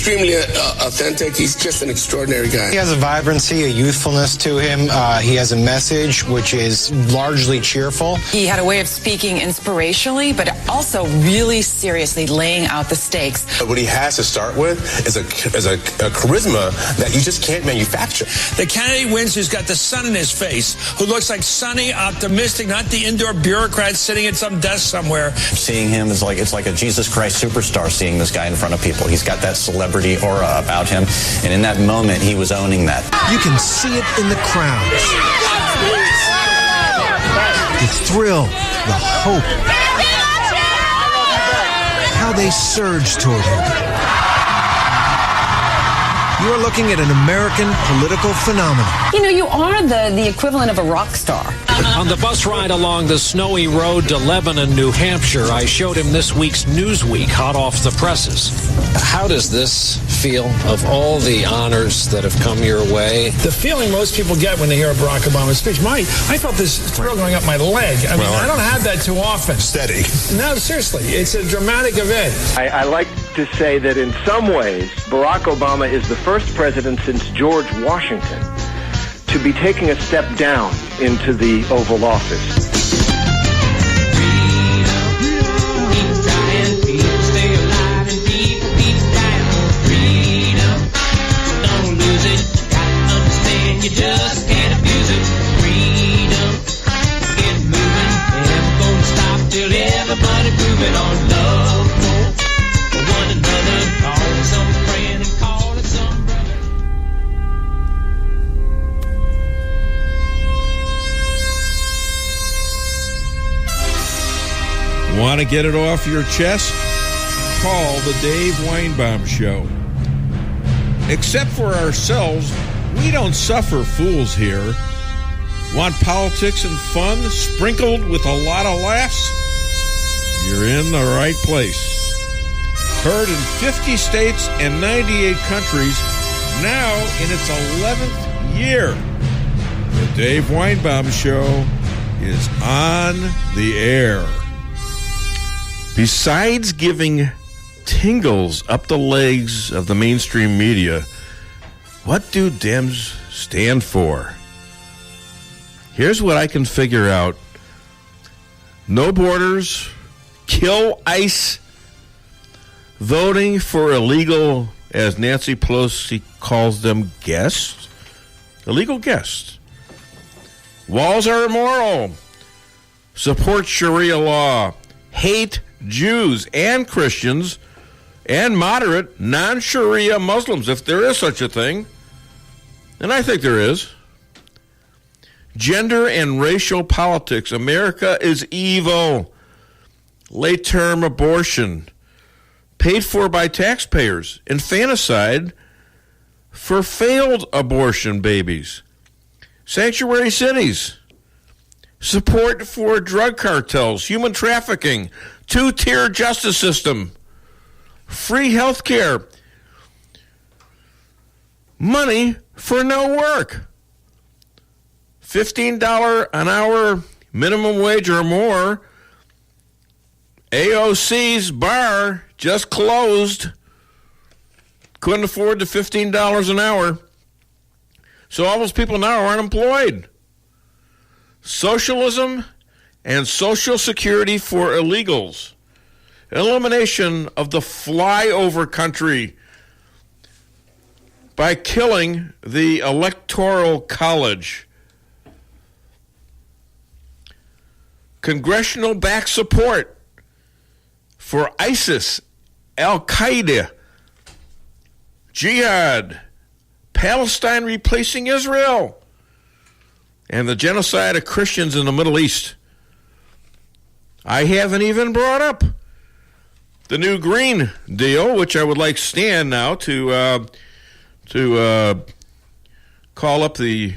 extremely authentic. He's just an extraordinary guy. He has a vibrancy, a youthfulness to him. He has a message which is largely cheerful. He had a way of speaking inspirationally, but also really seriously laying out the stakes. What he has to start with is a charisma that you just can't manufacture. The candidate wins who's got the sun in his face, who looks like sunny, optimistic, not the indoor bureaucrat sitting at some desk somewhere. Seeing him is like, it's like a Jesus Christ superstar seeing this guy in front of people. He's got that celebrity aura about him, and in that moment, he was owning that. You can see it in the crowds. The thrill, the hope. How they surge toward him. You're looking at an American political phenomenon. You know, you are the equivalent of a rock star. On the bus ride along the snowy road to Lebanon, New Hampshire, I showed him this week's Newsweek, hot off the presses. How does this feel of all the honors that have come your way? The feeling most people get when they hear a Barack Obama speech, I felt this thrill going up my leg. I mean, I don't have that too often. Steady. No, seriously, it's a dramatic event. I like to say that in some ways, Barack Obama is the first president since George Washington to be taking a step down into the Oval Office. You just can't abuse it. Freedom, get moving. Never gonna stop till everybody moving on. Love for one another. Calling some friend and calling some brother. Want to get it off your chest? Call the Dave Weinbaum Show. Except for ourselves, we don't suffer fools here. Want politics and fun sprinkled with a lot of laughs? You're in the right place. Heard in 50 states and 98 countries, now in its 11th year. The Dave Weinbaum Show is on the air. Besides giving tingles up the legs of the mainstream media, what do Dems stand for? Here's what I can figure out. No borders, kill ICE, voting for illegal, as Nancy Pelosi calls them, guests. Illegal guests. Walls are immoral. Support Sharia law. Hate Jews and Christians and moderate non-Sharia Muslims, if there is such a thing. And I think there is. Gender and racial politics. America is evil. Late-term abortion. Paid for by taxpayers. Infanticide for failed abortion babies. Sanctuary cities. Support for drug cartels. Human trafficking. Two-tier justice system. Free health care. Money for no work. $15 an hour minimum wage or more. AOC's bar just closed. Couldn't afford the $15 an hour. So all those people now are unemployed. Socialism and Social Security for illegals. Elimination of the flyover country by killing the Electoral College. Congressional back support for ISIS, Al-Qaeda, Jihad, Palestine replacing Israel, and the genocide of Christians in the Middle East. I haven't even brought up the new Green Deal, which I would like Stan now to call up the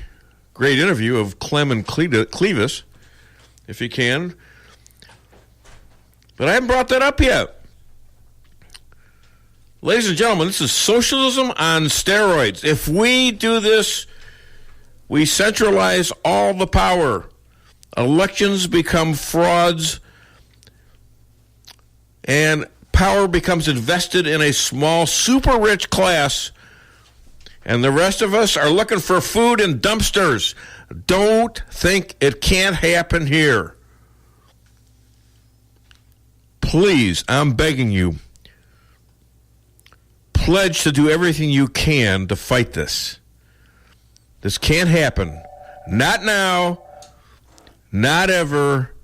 great interview of Clem and Clevis, if you can. But I haven't brought that up yet. Ladies and gentlemen, this is socialism on steroids. If we do this, we centralize all the power. Elections become frauds, and power becomes invested in a small, super rich class, and the rest of us are looking for food in dumpsters. Don't think it can't happen here. Please, I'm begging you, pledge to do everything you can to fight this. This can't happen. Not now, not ever,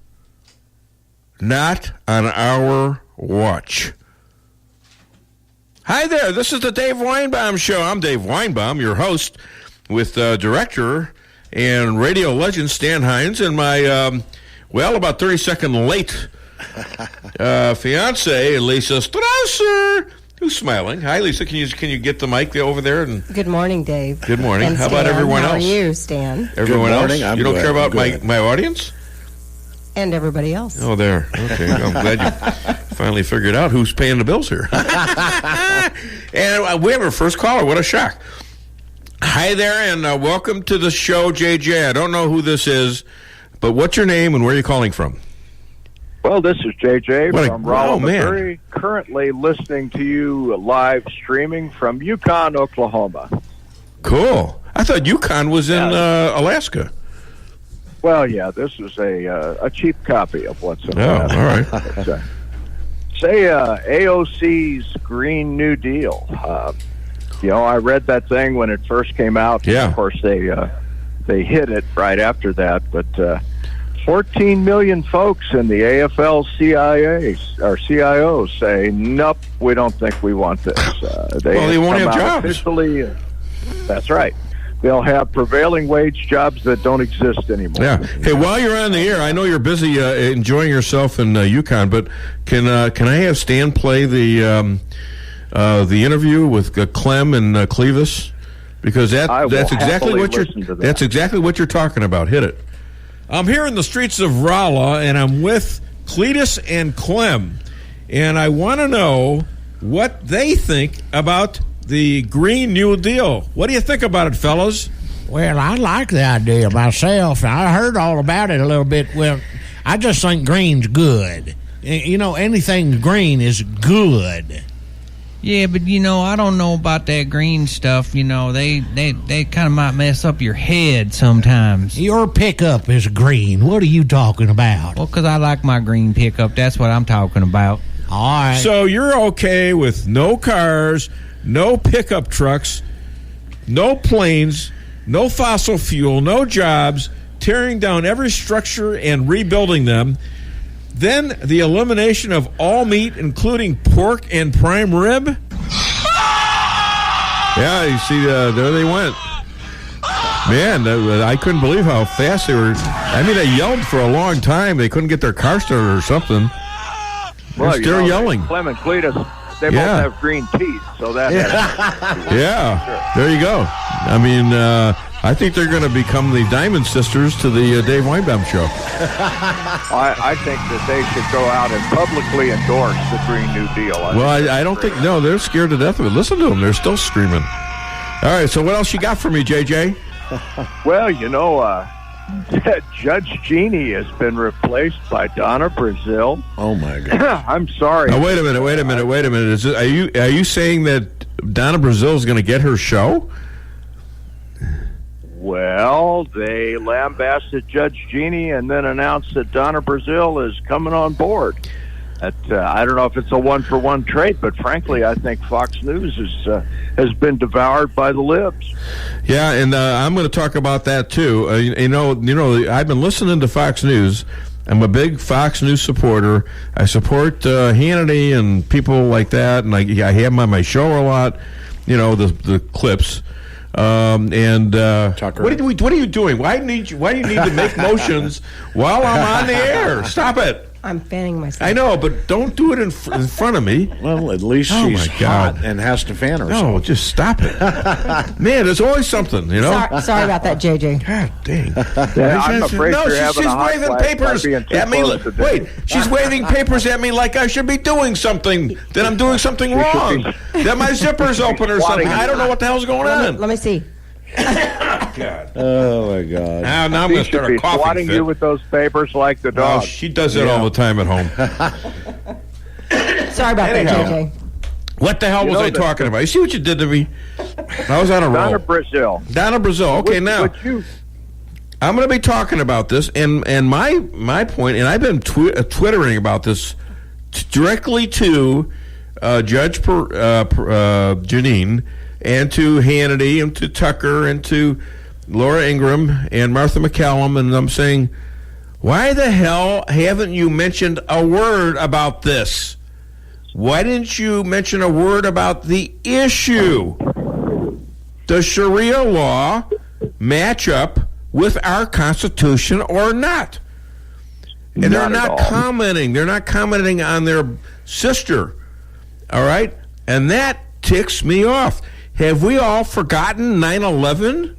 not on our watch. Hi there, this is the Dave Weinbaum Show. I'm Dave Weinbaum, your host, with director and radio legend Stan Hines and my, about 30-second late fiance, Lisa Strausser, who's smiling. Hi, Lisa. Can you get the mic over there? And good morning, Dave. Good morning. And how Stan, about everyone else? How are you, Stan? Everyone good morning. else? I'm you don't good. care about my audience? And everybody else. Oh, there. Okay. I'm glad you finally figured out who's paying the bills here. And we have our first caller. What a shock. Hi there, and welcome to the show, JJ. I don't know who this is, but what's your name and where are you calling from? Well, this is JJ from Rolla, man. Missouri, currently listening to you live streaming from Yukon, Oklahoma. Cool. I thought Yukon was in Alaska. Well, yeah, this is a cheap copy of what's in Alaska. All right. Say AOC's Green New Deal. I read that thing when it first came out. Yeah. Of course, they hit it right after that, but 14 million folks in the AFL-CIO say, nope, we don't think we want this. They won't have jobs. Officially, that's right. They'll have prevailing wage jobs that don't exist anymore. Yeah. Hey, while you're on the air, I know you're busy enjoying yourself in Yukon, but can I have Stan play the interview with Clem and Clevis? Because that's exactly what you're talking about. Hit it. I'm here in the streets of Rolla, and I'm with Cletus and Clem, and I want to know what they think about the Green New Deal. What do you think about it, fellas? Well, I like the idea myself. I heard all about it a little bit. Well, I just think green's good. Anything green is good. Yeah, but I don't know about that green stuff. They kind of might mess up your head sometimes. Your pickup is green. What are you talking about? Well, because I like my green pickup. That's what I'm talking about. All right. So you're okay with no cars, no pickup trucks, no planes, no fossil fuel, no jobs, tearing down every structure and rebuilding them. Then the elimination of all meat, including pork and prime rib. Yeah, you see, there they went. Man, I couldn't believe how fast they were. I mean, they yelled for a long time. They couldn't get their car started or something. They're still yelling. Clem and Cletus, they both have green teeth, so that yeah, there you go. I mean, I think they're going to become the Diamond Sisters to the Dave Weinbaum Show. I think that they should go out and publicly endorse the Green New Deal. I don't think, no, they're scared to death of it. Listen to them. They're still screaming. All right, so what else you got for me, JJ? Well, Judge Jeanine has been replaced by Donna Brazile. Oh, my God. I'm sorry. Now, wait a minute. Are you saying that Donna Brazile is going to get her show? Well, they lambasted Judge Jeanine and then announced that Donna Brazile is coming on board. I don't know if it's a one-for-one trade, but frankly, I think Fox News has been devoured by the libs. Yeah, and I'm going to talk about that too. I've been listening to Fox News. I'm a big Fox News supporter. I support Hannity and people like that, and I have him on my show a lot. The clips. What are you doing? Why do you need to make motions while I'm on the air? Stop it. I'm fanning myself. I know, but don't do it in front of me. Well, at least she's hot and has to fan herself. No, just stop it. Man, there's always something, Sorry about that, JJ. God dang. I'm afraid you're having a hot waving flash papers by being too at me. close to Wait, she's waving papers at me like I should be doing something. That I'm doing something wrong. That my zipper's open or something. I don't know what the hell's going on. Let me see. God. Oh, my God. Now I'm going to start a coughing swatting fit. you with those papers like the dog. She does it all the time at home. Sorry about that, JJ. What the hell was I talking about? You see what you did to me? I was on a roll. Donna Brazile. Donna Brazile. Okay, now I'm going to be talking about this, and my point, and I've been twittering about this directly to Judge Jeanine and to Hannity and to Tucker and to Laura Ingraham and Martha McCallum, and I'm saying, why the hell haven't you mentioned a word about this? Why didn't you mention a word about the issue? Does Sharia law match up with our Constitution or not? And they're not commenting. They're not commenting on their sister. All right? And that ticks me off. Have we all forgotten 9/11?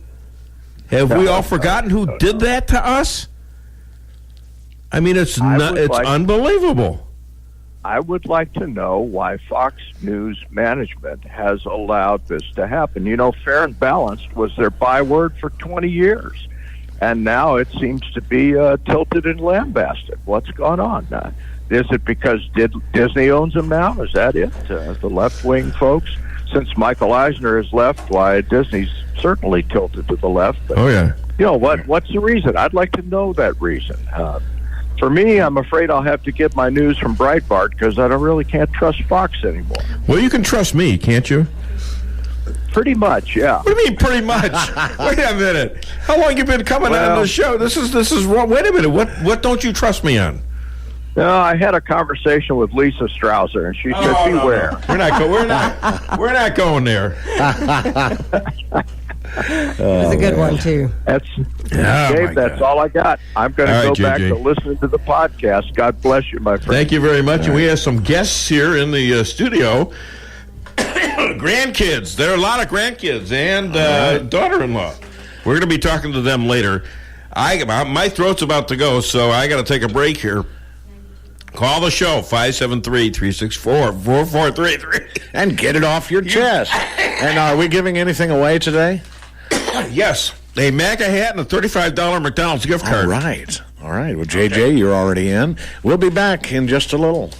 Have we all forgotten who did that to us? I mean, it's unbelievable. I would like to know why Fox News management has allowed this to happen. You know, Fair and Balanced was their byword for 20 years, and now it seems to be tilted and lambasted. What's going on? Is it because Disney owns them now? Is that it? The left-wing folks? Since Michael Eisner has left, why Disney's certainly tilted to the left. But, you know, what's the reason? I'd like to know that reason. For me, I'm afraid I'll have to get my news from Breitbart because I can't trust Fox anymore. Well, you can trust me, can't you? Pretty much, yeah. What do you mean, pretty much? Wait a minute. How long you been coming on the show? This is wrong. Wait a minute. What don't you trust me on? No, I had a conversation with Lisa Strausser, and she said, "Beware." No. We're not going there. It was a good one too. Dave, that's all I got. I'm going to go back to listening to the podcast. God bless you, my friend. Thank you very much. And we have some guests here in the studio. Grandkids. There are a lot of grandkids and daughter-in-law. We're going to be talking to them later. My throat's about to go, so I got to take a break here. Call the show, 573-364-4433. And get it off your chest. And are we giving anything away today? Yes. A MAGA hat and a $35 McDonald's gift card. All right. Well, JJ, you're already in. We'll be back in just a little.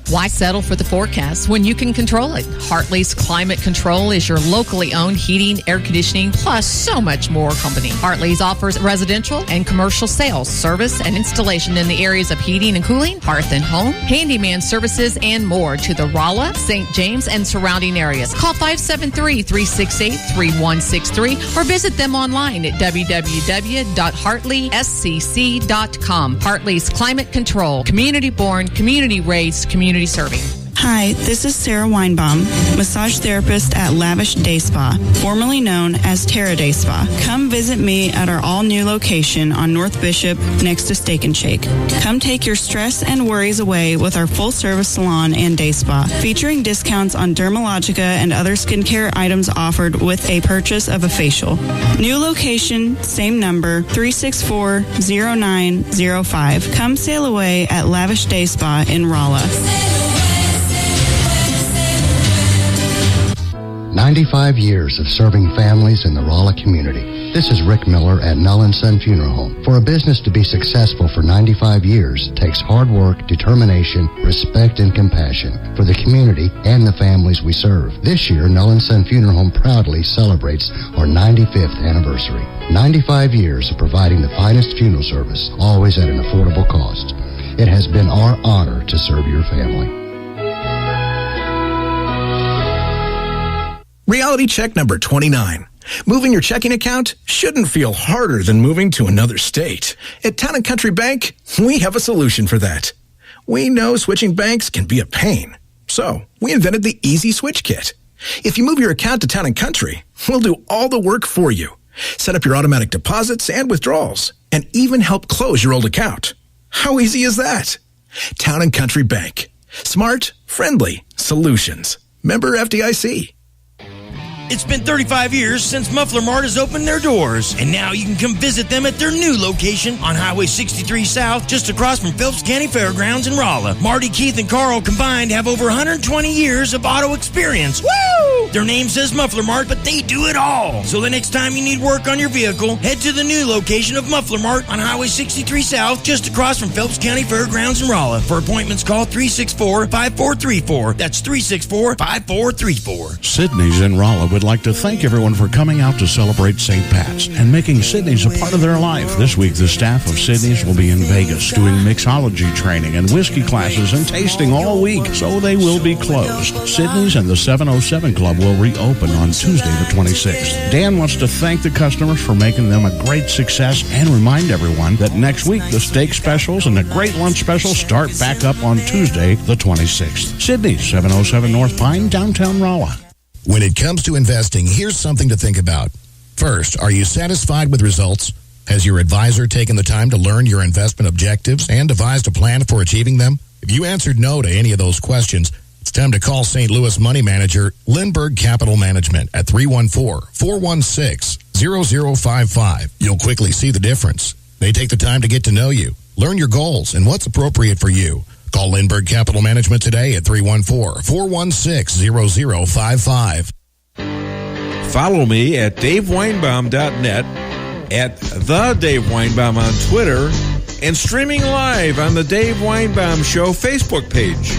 Why settle for the forecast when you can control it? Hartley's Climate Control is your locally owned heating, air conditioning, plus so much more company. Hartley's offers residential and commercial sales, service, and installation in the areas of heating and cooling, hearth and home, handyman services, and more to the Rolla, St. James, and surrounding areas. Call 573-368-3163 or visit them online at www.hartleyscc.com. Hartley's Climate Control. Community born, community raised, community serving. Hi, this is Sarah Weinbaum, massage therapist at Lavish Day Spa, formerly known as Terra Day Spa. Come visit me at our all-new location on North Bishop next to Steak and Shake. Come take your stress and worries away with our full-service salon and day spa, featuring discounts on Dermalogica and other skincare items offered with a purchase of a facial. New location, same number, 364-0905. Come sail away at Lavish Day Spa in Rolla. 95 years of serving families in the Rolla community. This is Rick Miller at Null & Son Funeral Home. For a business to be successful for 95 years takes hard work, determination, respect, and compassion for the community and the families we serve. This year, Null & Son Funeral Home proudly celebrates our 95th anniversary. 95 years of providing the finest funeral service, always at an affordable cost. It has been our honor to serve your family. Reality check number 29. Moving your checking account shouldn't feel harder than moving to another state. At Town & Country Bank, we have a solution for that. We know switching banks can be a pain, so we invented the Easy Switch Kit. If you move your account to Town & Country, we'll do all the work for you. Set up your automatic deposits and withdrawals, and even help close your old account. How easy is that? Town & Country Bank. Smart, friendly solutions. Member FDIC. It's been 35 years since Muffler Mart has opened their doors, and now you can come visit them at their new location on Highway 63 South, just across from Phelps County Fairgrounds in Rolla. Marty, Keith, and Carl combined have over 120 years of auto experience. Woo! Their name says Muffler Mart, but they do it all. So the next time you need work on your vehicle, head to the new location of Muffler Mart on Highway 63 South, just across from Phelps County Fairgrounds in Rolla. For appointments, call 364-5434. That's 364-5434. Sydney's in Rolla would like to thank everyone for coming out to celebrate St. Pat's and making Sydney's a part of their life. This week, the staff of Sydney's will be in Vegas doing mixology training and whiskey classes and tasting all week, so they will be closed. Sydney's and the 707 Club will reopen on Tuesday the 26th. Dan wants to thank the customers for making them a great success and remind everyone that next week the steak specials and the great lunch specials start back up on Tuesday the 26th. Sydney's, 707 North Pine, downtown Rolla. When it comes to investing, here's something to think about. First, are you satisfied with results? Has your advisor taken the time to learn your investment objectives and devised a plan for achieving them? If you answered no to any of those questions, it's time to call St. Louis money manager Lindbergh Capital Management at 314-416-0055. You'll quickly see the difference. They take the time to get to know you, learn your goals, and what's appropriate for you. Call Lindbergh Capital Management today at 314-416-0055. Follow me at daveweinbaum.net, at The Dave Weinbaum on Twitter, and streaming live on the Dave Weinbaum Show Facebook page.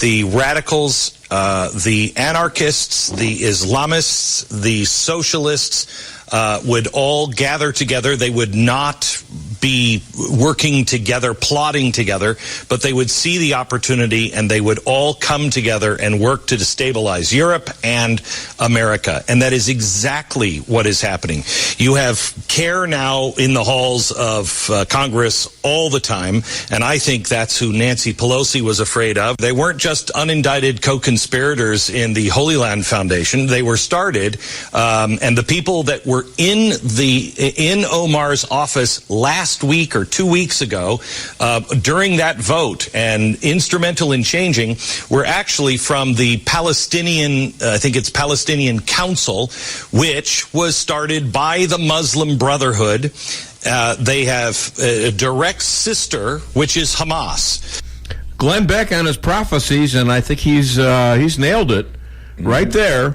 The radicals, the anarchists, the Islamists, the socialists would all gather together. They would not be working together, plotting together, but they would see the opportunity and they would all come together and work to destabilize Europe and America. And that is exactly what is happening. You have CARE now in the halls of Congress all the time, and I think that's who Nancy Pelosi was afraid of. They weren't just unindicted co-conspirators in the Holy Land Foundation. They were started, and the people that were in Omar's office last week or 2 weeks ago during that vote and instrumental in changing were actually from the Palestinian, I think it's Palestinian Council, which was started by the Muslim Brotherhood. They have a direct sister, which is Hamas. Glenn Beck on his prophecies, and I think he's nailed it right there.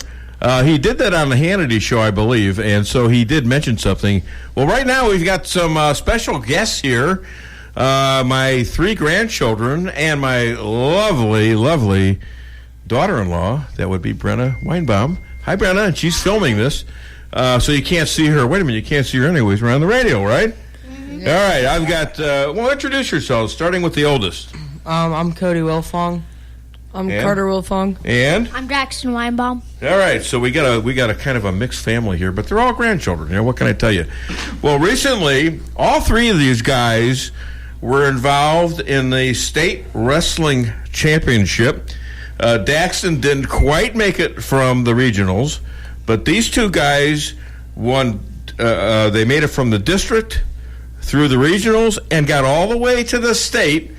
He did that on the Hannity show, I believe, and so he did mention something. Well, right now we've got some special guests here. My 3 grandchildren and my lovely, lovely daughter-in-law, that would be Brenna Weinbaum. Hi, Brenna, and she's filming this, so you can't see her. Wait a minute, you can't see her anyways. We're on the radio, right? Mm-hmm. All right, I've got, well, introduce yourselves, starting with the oldest. I'm Cody Wilfong. I'm Carter Wilfong. And? I'm Braxton Weinbaum. All right, so we got a kind of a mixed family here, but they're all grandchildren. You know, what can I tell you? Well, recently, all 3 of these guys were involved in the state wrestling championship. Daxton didn't quite make it from the regionals, but these 2 guys won. They made it from the district through the regionals and got all the way to the state.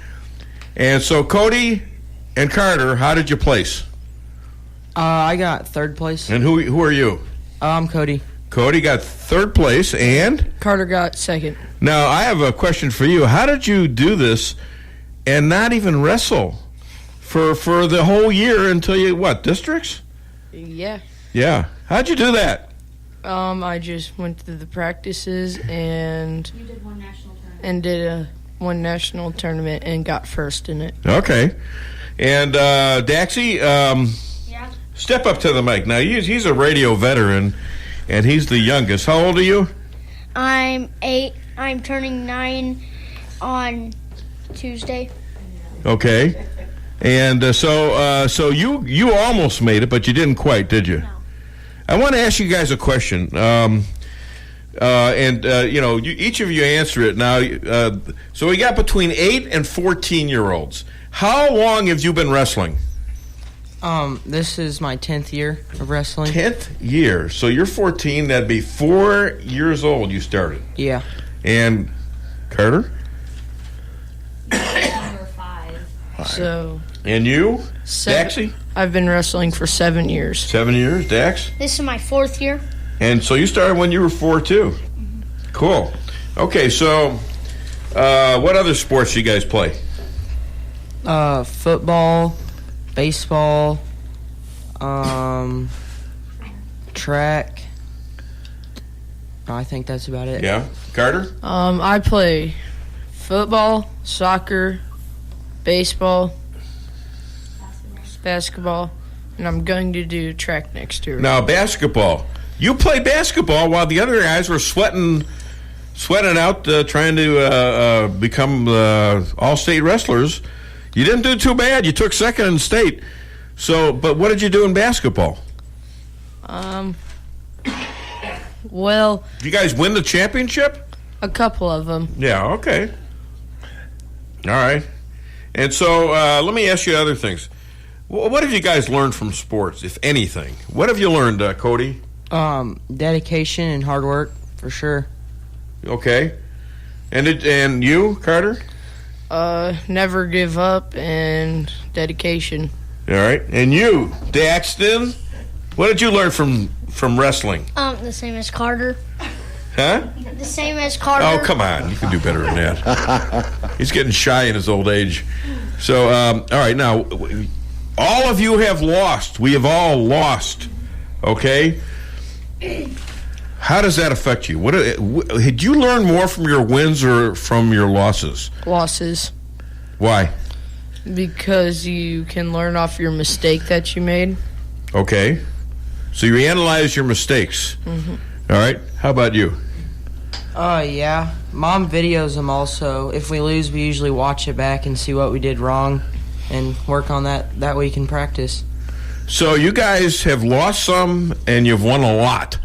And so, Cody and Carter, how did you place? I got 3rd place. And who are you? I'm Cody. Cody got 3rd place, and? Carter got 2nd. Now, I have a question for you. How did you do this and not even wrestle for the whole year until you, districts? Yeah. Yeah. How'd you do that? I just went through the practices and... You did one national tournament. And did one national tournament and got 1st in it. Okay. And Daxie, yeah. Step up to the mic. Now, he's a radio veteran, and he's the youngest. How old are you? I'm 8. I'm turning 9 on Tuesday. Okay. And so you almost made it, but you didn't quite, did you? No. I want to ask you guys a question. Each of you answer it now. So we got between 8 and 14-year-olds. How long have you been wrestling? This is my 10th year of wrestling. 10th year. So you're 14. That'd be 4 years old you started. Yeah. And Carter? Number 5. So. And you? Seven. Daxie? I've been wrestling for 7 years. 7 years, Dax? This is my 4th year. And so you started when you were 4 too. Cool. Okay, so what other sports do you guys play? Football, baseball, track. I think that's about it. Yeah. Carter? I play football, soccer, baseball, basketball, and I'm going to do track next year. Now, basketball. You play basketball while the other guys were sweating out, trying to become all-state wrestlers. You didn't do too bad. You took second in state. So, but what did you do in basketball? Well, did you guys win the championship? A couple of them. Yeah, okay. All right. And so let me ask you other things. What have you guys learned from sports, if anything? What have you learned, Cody? Dedication and hard work, for sure. Okay. And you, Carter? Never give up and dedication. All right. And you, Daxton? What did you learn from wrestling? The same as Carter. Huh? The same as Carter. Oh, come on. You can do better than that. He's getting shy in his old age. So, all right. Now, all of you have lost. We have all lost. Okay? How does that affect you? Did you learn more from your wins or from your losses? Losses. Why? Because you can learn off your mistake that you made. Okay. So you analyze your mistakes. Mm-hmm. All right. How about you? Yeah. Mom videos them also. If we lose, we usually watch it back and see what we did wrong and work on that. That way you can practice. So you guys have lost some and you've won a lot.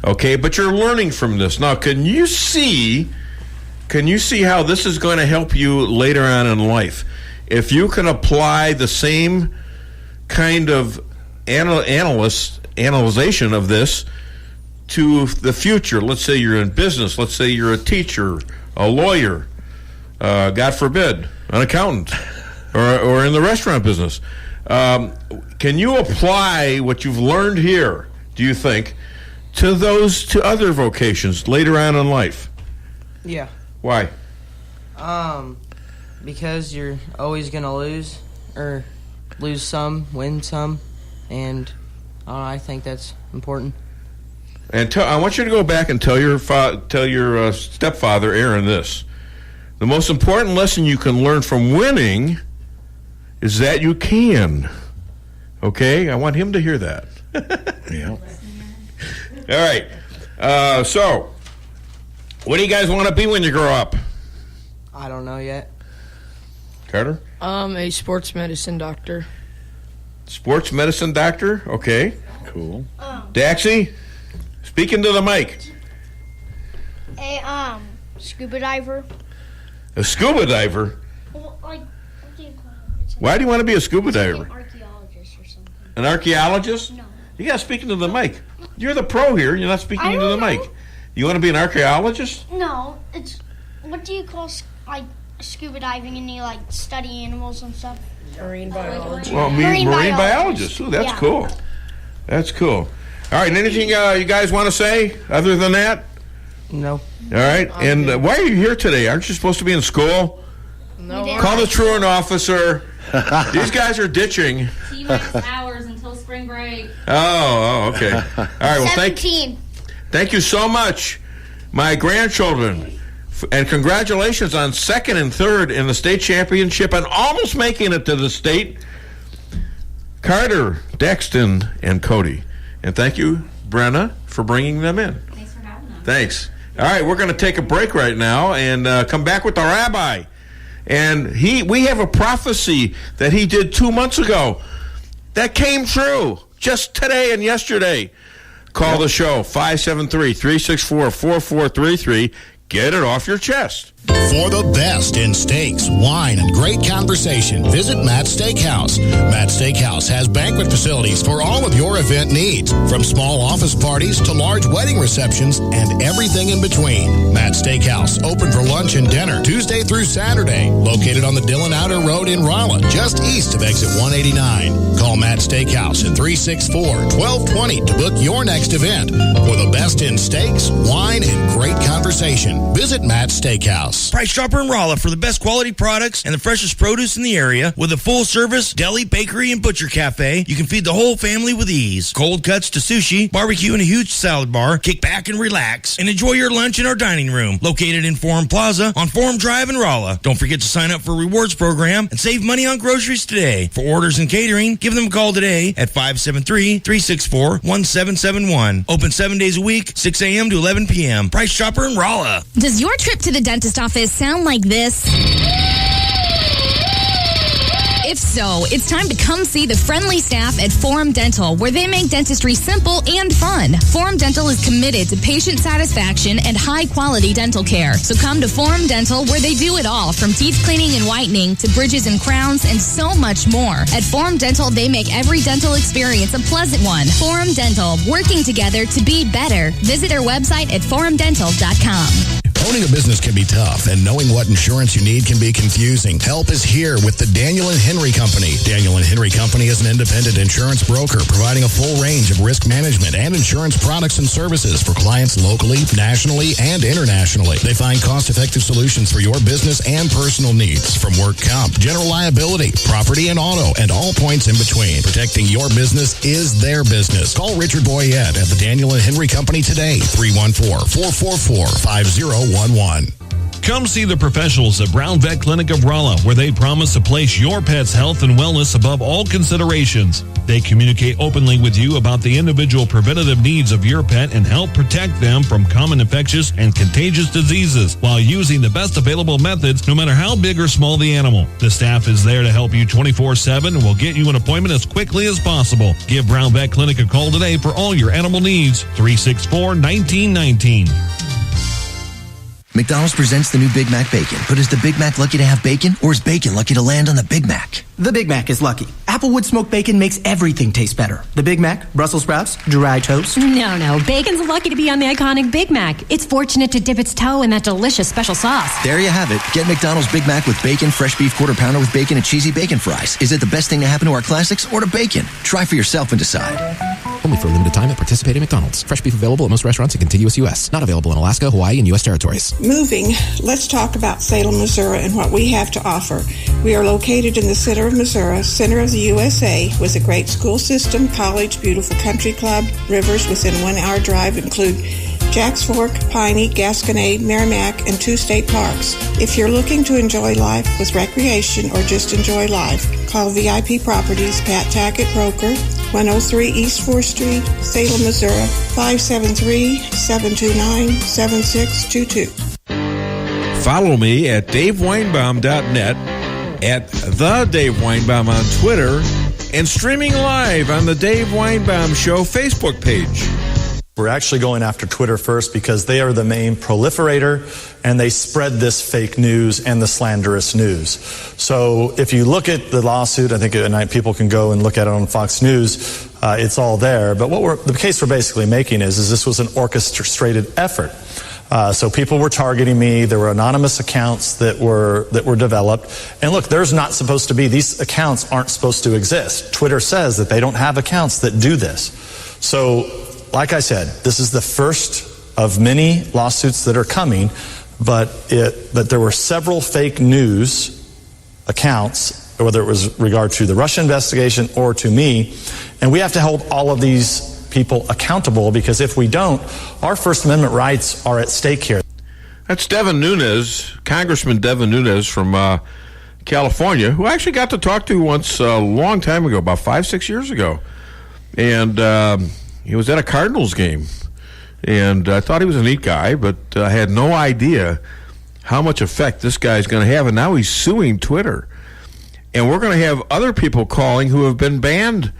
Okay, but you're learning from this. Now, can you see how this is going to help you later on in life? If you can apply the same kind of analyzation of this to the future. Let's say you're in business. Let's say you're a teacher, a lawyer, God forbid, an accountant, or in the restaurant business. Can you apply what you've learned here, do you think, to other vocations later on in life? Yeah. Why? Because you're always going to lose some, win some, and I think that's important. And I want you to go back and tell your stepfather, Aaron, this. The most important lesson you can learn from winning is that you can. Okay? I want him to hear that. Yeah. All right. So, what do you guys want to be when you grow up? I don't know yet. Carter? A sports medicine doctor. Sports medicine doctor? Okay. Cool. Daxie? Speaking to the mic. A scuba diver. A scuba diver? Well, what do you call it? Why do you want to be a scuba diver? An archaeologist or something. An archaeologist? No. You got to speak into the mic. You're the pro here. You're not speaking into the mic. You want to be an archaeologist? No, it's what do you call scuba diving and you study animals and stuff? Marine biology. Well, marine biologist. Ooh, that's cool. That's cool. All right, anything you guys want to say other than that? No. All right, and why are you here today? Aren't you supposed to be in school? No. Call the truant officer. These guys are ditching. T-minus hours until spring break. Oh, okay. All right, well, 17. Thank you so much, my grandchildren. And congratulations on 2nd and 3rd in the state championship and almost making it to the state. Carter, Dexton, and Cody. And thank you, Brenna, for bringing them in. Thanks for having us. Thanks. All right, we're going to take a break right now and come back with the rabbi. And we have a prophecy that he did 2 months ago that came true just today and yesterday. Call the show, 573-364-4433. Get it off your chest. For the best in steaks, wine, and great conversation, visit Matt's Steakhouse. Matt's Steakhouse has banquet facilities for all of your event needs, from small office parties to large wedding receptions and everything in between. Matt's Steakhouse, open for lunch and dinner Tuesday through Saturday, located on the Dillon Outer Road in Rolla, just east of exit 189. Call Matt's Steakhouse at 364-1220 to book your next event. For the best in steaks, wine, and great conversation, visit Matt's Steakhouse. Price Chopper in Rolla for the best quality products and the freshest produce in the area. With a full-service deli, bakery, and butcher cafe, you can feed the whole family with ease. Cold cuts to sushi, barbecue, and a huge salad bar. Kick back and relax, and enjoy your lunch in our dining room, located in Forum Plaza on Forum Drive in Rolla. Don't forget to sign up for a rewards program and save money on groceries today. For orders and catering, give them a call today at 573-364-1771. Open 7 days a week, 6 a.m. to 11 p.m. Price Chopper in Rolla. Does your trip to the dentist office sound like this? If so, it's time to come see the friendly staff at Forum Dental, where they make dentistry simple and fun. Forum Dental is committed to patient satisfaction and high-quality dental care. So come to Forum Dental, where they do it all, from teeth cleaning and whitening to bridges and crowns and so much more. At Forum Dental, they make every dental experience a pleasant one. Forum Dental, working together to be better. Visit their website at forumdental.com. Owning a business can be tough, and knowing what insurance you need can be confusing. Help is here with the Daniel & Henry Company. Daniel & Henry Company is an independent insurance broker providing a full range of risk management and insurance products and services for clients locally, nationally, and internationally. They find cost-effective solutions for your business and personal needs, from work comp, general liability, property and auto, and all points in between. Protecting your business is their business. Call Richard Boyette at the Daniel & Henry Company today, 314-444-5011. Come see the professionals at Brown Vet Clinic of Rolla, where they promise to place your pet's health and wellness above all considerations. They communicate openly with you about the individual preventative needs of your pet and help protect them from common infectious and contagious diseases while using the best available methods, no matter how big or small the animal. The staff is there to help you 24/7 and will get you an appointment as quickly as possible. Give Brown Vet Clinic a call today for all your animal needs. 364-1919. McDonald's presents the new Big Mac Bacon. But is the Big Mac lucky to have bacon, or is bacon lucky to land on the Big Mac? The Big Mac is lucky. Applewood smoked bacon makes everything taste better. The Big Mac, Brussels sprouts, dry toast. No. Bacon's lucky to be on the iconic Big Mac. It's fortunate to dip its toe in that delicious special sauce. There you have it. Get McDonald's Big Mac with bacon, fresh beef quarter pounder with bacon and cheesy bacon fries. Is it the best thing to happen to our classics, or to bacon? Try for yourself and decide. Only for a limited time at participating McDonald's. Fresh beef available at most restaurants in contiguous U.S. Not available in Alaska, Hawaii, and U.S. territories. Moving, let's talk about Salem, Missouri, and what we have to offer. We are located in the center of Missouri, center of the USA, with a great school system, college, beautiful country club. Rivers within 1 hour drive include Jack's Fork, Piney, Gasconade, Merrimack, and 2 state parks. If you're looking to enjoy life with recreation or just enjoy life, call VIP Properties, Pat Tackett, broker, 103 East 4th Street, Salem, Missouri, 573-729-7622. Follow me at DaveWeinbaum.net, at The Dave Weinbaum on Twitter, and streaming live on the Dave Weinbaum Show Facebook page. We're actually going after Twitter first because they are the main proliferator and they spread this fake news and the slanderous news. So if you look at the lawsuit, I think people can go and look at it on Fox News. It's all there. But the case we're basically making is this was an orchestrated effort. So people were targeting me. There were anonymous accounts that were developed. And look, there's not supposed to be, these accounts aren't supposed to exist. Twitter says that they don't have accounts that do this. So, like I said, this is the first of many lawsuits that are coming, but there were several fake news accounts, whether it was regard to the Russia investigation or to me, and we have to hold all of these people accountable, because if we don't, our First Amendment rights are at stake here. That's Devin Nunes, Congressman Devin Nunes from California, who I actually got to talk to once a long time ago, about 5-6 years ago. And he was at a Cardinals game. And I thought he was a neat guy, but I had no idea how much effect this guy's going to have. And now he's suing Twitter. And we're going to have other people calling who have been banned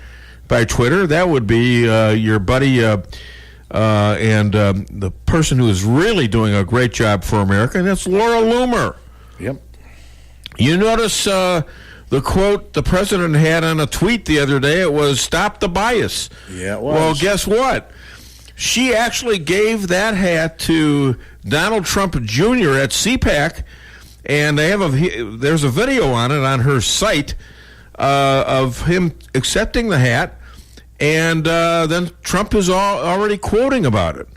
by Twitter. That would be your buddy and the person who is really doing a great job for America, and that's Laura Loomer. Yep. You notice the quote the president had on a tweet the other day, it was, "Stop the bias." Yeah, it was. Well, guess what? She actually gave that hat to Donald Trump Jr. at CPAC, and there's a video on it on her site of him accepting the hat, and then Trump is already quoting about it.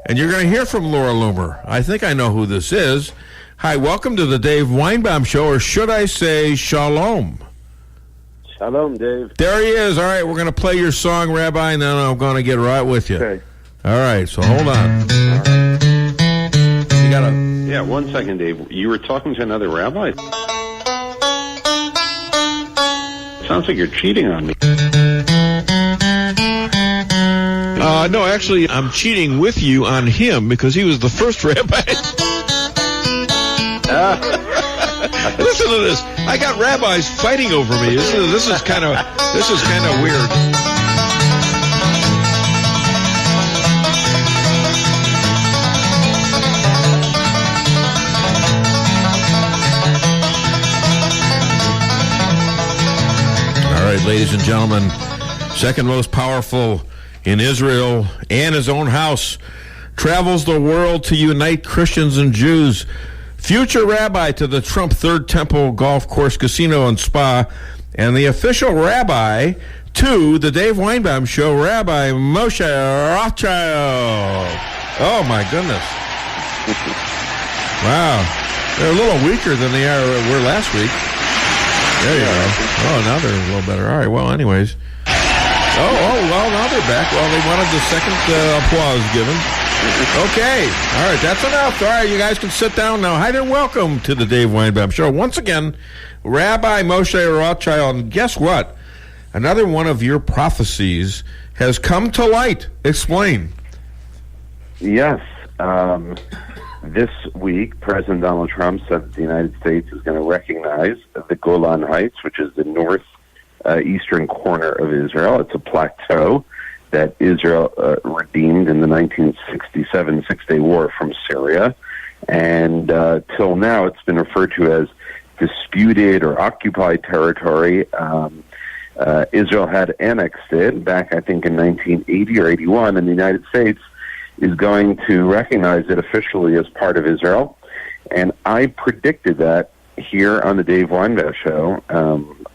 And you're going to hear from Laura Loomer. I think I know who this is. Hi, welcome to the Dave Weinbaum Show, or should I say shalom? Shalom, Dave. There he is. All right, we're going to play your song, Rabbi, and then I'm going to get right with you. Okay. All right, so hold on. You gotta. Yeah, 1 second, Dave. You were talking to another rabbi? Sounds like you're cheating on me. No, actually, I'm cheating with you on him because he was the first rabbi. Listen to this. I got rabbis fighting over me. This is kind of weird. All right, ladies and gentlemen, second most powerful in Israel and his own house, travels the world to unite Christians and Jews. Future rabbi to the Trump Third Temple Golf Course Casino and Spa, and the official rabbi to the Dave Weinbaum Show, Rabbi Moshe Rothschild. Oh, my goodness. Wow. They're a little weaker than they were last week. There you go. Oh, now they're a little better. All right, well, anyways. Well, now they're back. Well, they wanted the second applause given. Okay. All right, that's enough. All right, you guys can sit down now. Hi there, welcome to the Dave Weinbaum Show. Once again, Rabbi Moshe Rothschild. And guess what? Another one of your prophecies has come to light. Explain. Yes. This week, President Donald Trump said that the United States is going to recognize the Golan Heights, which is the northeastern corner of Israel. It's a plateau that Israel redeemed in the 1967 Six-Day War from Syria. And till now, it's been referred to as disputed or occupied territory. Israel had annexed it back, I think, in 1980 or 81, and the United States is going to recognize it officially as part of Israel. And I predicted that here on the Dave Weinbaum Show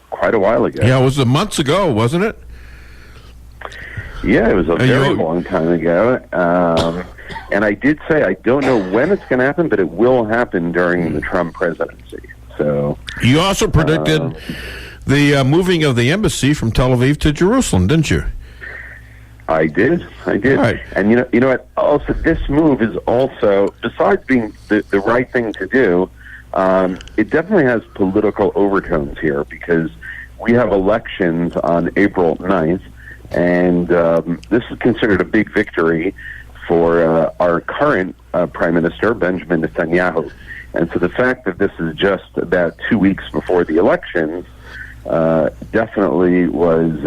quite a while ago. Yeah, it was months ago, wasn't it? Yeah, it was a very long time ago. And I did say I don't know when it's going to happen, but it will happen during the Trump presidency. So you also predicted the moving of the embassy from Tel Aviv to Jerusalem, didn't you? I did. Right. And you know what? Also, this move is also, besides being the right thing to do, it definitely has political overtones here because we have elections on April 9th, and this is considered a big victory for our current Prime Minister, Benjamin Netanyahu. And so the fact that this is just about 2 weeks before the elections definitely was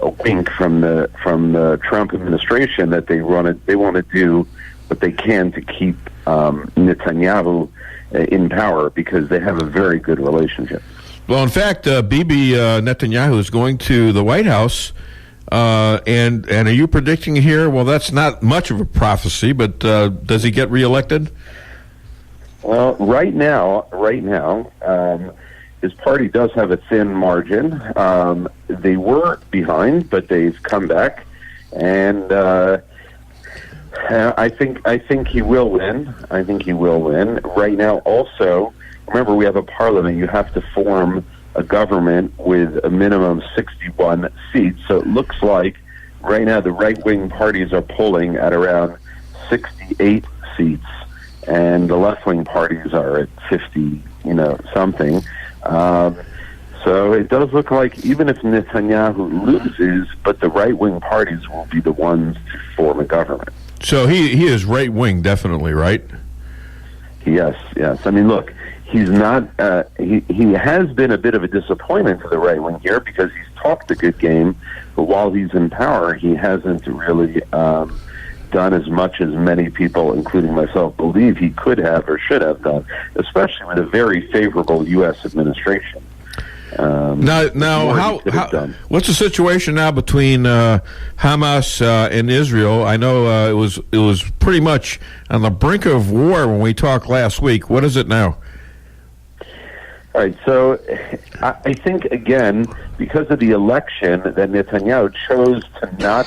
a wink from the Trump administration that they want to do what they can to keep Netanyahu in power because they have a very good relationship. Well, in fact, Bibi Netanyahu is going to the White House, and are you predicting here? Well, that's not much of a prophecy, but does he get reelected? Well, right now, his party does have a thin margin. They were behind, but they've come back, and I think he will win. I think he will win. Right now, also, remember we have a parliament. You have to form a government with a minimum 61 seats. So it looks like right now the right-wing parties are polling at around 68 seats, and the left-wing parties are at 50, something. So it does look like even if Netanyahu loses, but the right-wing parties will be the ones to form a government. So he is right-wing, definitely, right? Yes. I mean, look, he's not. He has been a bit of a disappointment for the right-wing here because he's talked a good game, but while he's in power, he hasn't really done as much as many people, including myself, believe he could have or should have done, especially with a very favorable U.S. administration. What's the situation now between Hamas and Israel? I know it was pretty much on the brink of war when we talked last week. What is it now? All right, so I think, again, because of the election, that Netanyahu chose to not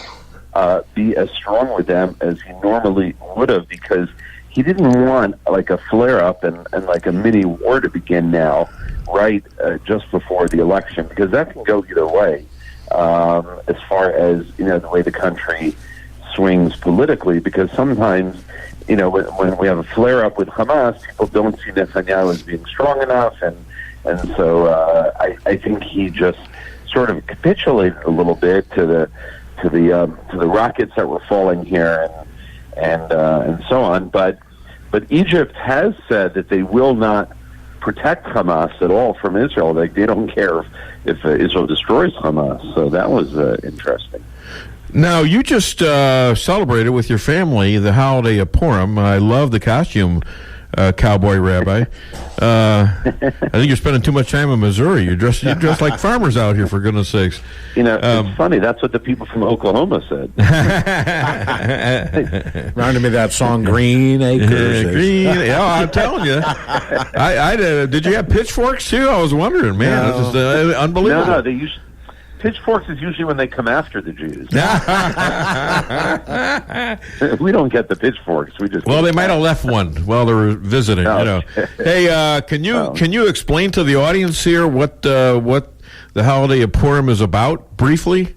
be as strong with them as he normally would have, because he didn't want like a flare-up and like a mini war to begin now, right, just before the election, because that can go either way as far as, the way the country swings politically, because sometimes, when we have a flare-up with Hamas, people don't see Netanyahu as being strong enough, and so I think he just sort of capitulated a little bit to the rockets that were falling here and so on. But Egypt has said that they will not protect Hamas at all from Israel. Like, they don't care if Israel destroys Hamas. So that was interesting. Now, you just celebrated with your family the holiday of Purim. I love the costume, cowboy rabbi. I think you're spending too much time in Missouri. You're dressed like farmers out here, for goodness sakes. It's funny. That's what the people from Oklahoma said. Reminded me of that song, Green Acres. Green. I'm telling you. Did you have pitchforks too? I was wondering, man. No. This is unbelievable. No, they use pitchforks is usually when they come after the Jews. We don't get the pitchforks. We just they might have left one while they were visiting. Hey, can you explain to the audience here what the holiday of Purim is about briefly?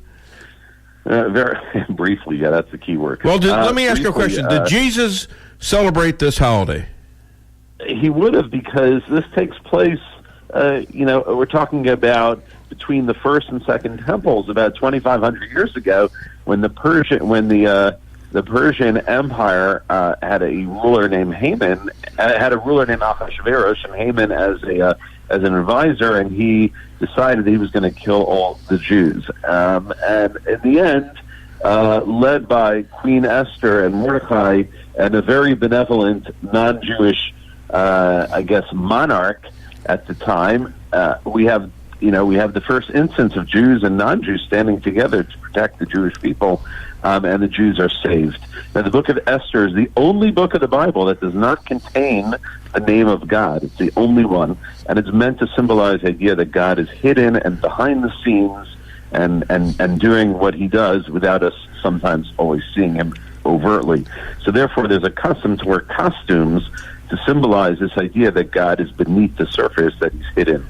Very briefly, yeah, that's the key word. Well, let me ask you a question. Did Jesus celebrate this holiday? He would have, because this takes place. We're talking about between the first and second temples about 2,500 years ago, when the Persian Empire had a ruler named Haman, had a ruler named Ahasuerus, and Haman as an advisor, and he decided he was going to kill all the Jews. And in the end, led by Queen Esther and Mordecai and a very benevolent non-Jewish, monarch at the time, we have the first instance of Jews and non-Jews standing together to protect the Jewish people, and the Jews are saved. Now, the book of Esther is the only book of the Bible that does not contain the name of God. It's the only one, and it's meant to symbolize the idea that God is hidden and behind the scenes and doing what he does without us sometimes always seeing him overtly. So therefore, there's a custom to wear costumes to symbolize this idea that God is beneath the surface, that he's hidden.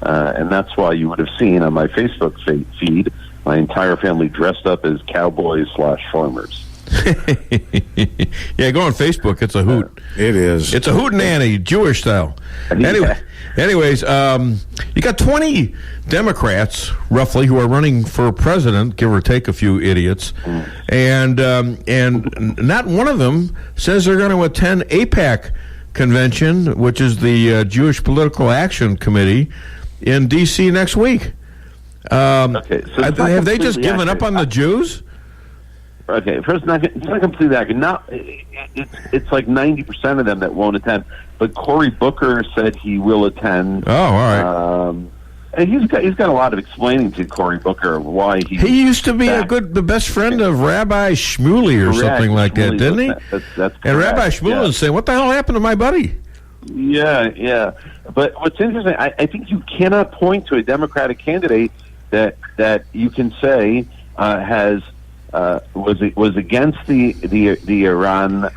And that's why you would have seen on my Facebook feed my entire family dressed up as cowboys/farmers. Yeah, go on Facebook. It's a hoot. It is. It's a hootenanny, Jewish style. Anyways, you got 20 Democrats, roughly, who are running for president, give or take a few idiots, and not one of them says they're going to attend AIPAC convention, which is the Jewish Political Action Committee in D.C. next week. Okay, so have they just given up on the Jews? Okay, first, it's not completely accurate. It's like 90% of them that won't attend. But Cory Booker said he will attend. Oh, all right. And he's got a lot of explaining to Cory Booker of why he used to be the best friend of Rabbi Shmuley or something like that, didn't he? That's and Rabbi Shmuley was saying, "What the hell happened to my buddy?" Yeah. But what's interesting, I think you cannot point to a Democratic candidate that you can say was against the Iran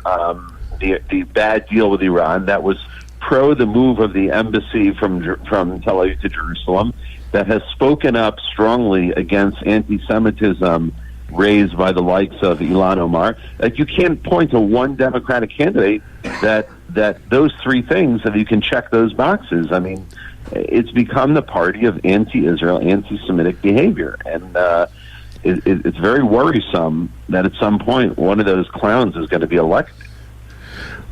the bad deal with Iran, that was pro the move of the embassy from Tel Aviv to Jerusalem, that has spoken up strongly against anti-Semitism raised by the likes of Ilhan Omar. Like, you can't point to one Democratic candidate that those three things, that you can check those boxes. I mean, it's become the party of anti-Israel, anti-Semitic behavior, and it's very worrisome that at some point one of those clowns is going to be elected.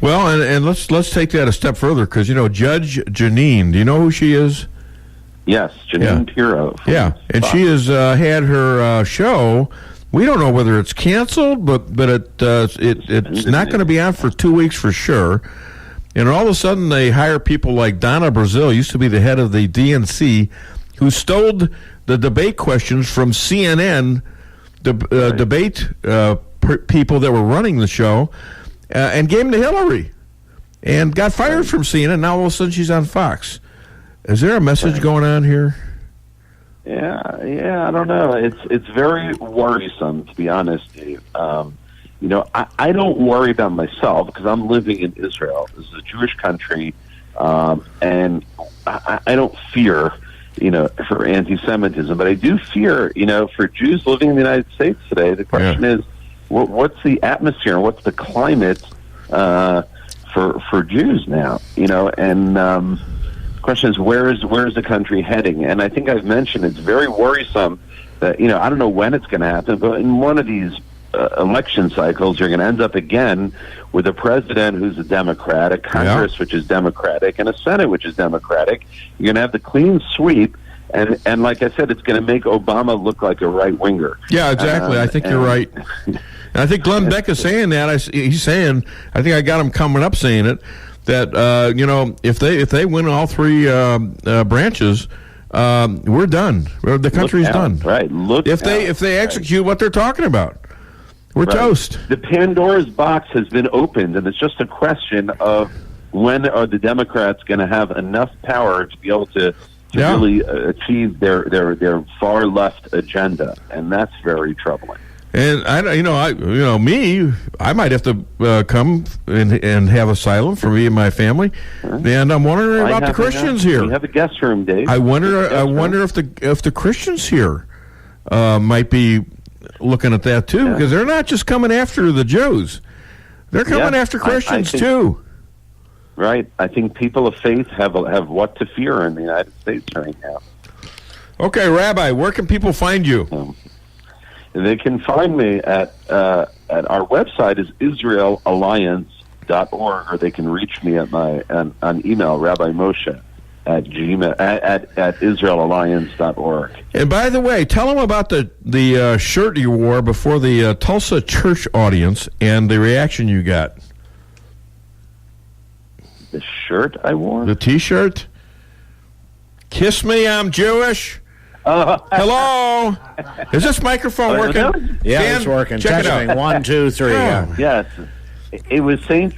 Well, and let's take that a step further, because Judge Jeanine, do you know who she is? Yes, Jeanine Pirro. Yeah, and she has had her show We don't know whether it's canceled, but it's not going to be on for 2 weeks for sure. And all of a sudden, they hire people like Donna Brazile, used to be the head of the DNC, who stole the debate questions from CNN, debate people that were running the show, and gave them to Hillary, and got fired from CNN. Now all of a sudden, she's on Fox. Is there a message going on here? Yeah, I don't know. It's very worrisome, to be honest, Dave. I don't worry about myself because I'm living in Israel. This is a Jewish country, and I don't fear, for anti-Semitism. But I do fear, for Jews living in the United States today. The question is, what's the atmosphere? What's the climate for Jews now? And question is, where is the country heading? And I think I've mentioned it's very worrisome that, I don't know when it's going to happen, but in one of these election cycles, you're going to end up again with a president who's a Democrat, a Congress which is Democratic, and a Senate which is Democratic. You're going to have the clean sweep, and like I said, it's going to make Obama look like a right-winger. Yeah, exactly. I think you're right. And I think Glenn Beck is saying that. He's saying, I think I got him coming up saying it, that if they win all three branches, we're done. The country's done. Right. If they execute what they're talking about, we're toast. The Pandora's box has been opened, and it's just a question of when are the Democrats going to have enough power to be able to really achieve their far left agenda, and that's very troubling. And I might have to come and have asylum for me and my family. And I'm wondering about the Christians here. We have a guest room, Dave. I wonder if the Christians here might be looking at that too, because they're not just coming after the Jews; they're coming after Christians too. Right. I think people of faith have what to fear in the United States right now. Okay, Rabbi, where can people find you? They can find me at our website is israelalliance.org, or they can reach me at on email, Rabbi Moshe at israelalliance.org. And by the way, tell them about the shirt you wore before the Tulsa church audience and the reaction you got. The shirt I wore? The T-shirt? Kiss me, I'm Jewish. Hello? Is this microphone working? Yeah, Dan, it's working. Check it out. 1, 2, 3. Yes. It was St.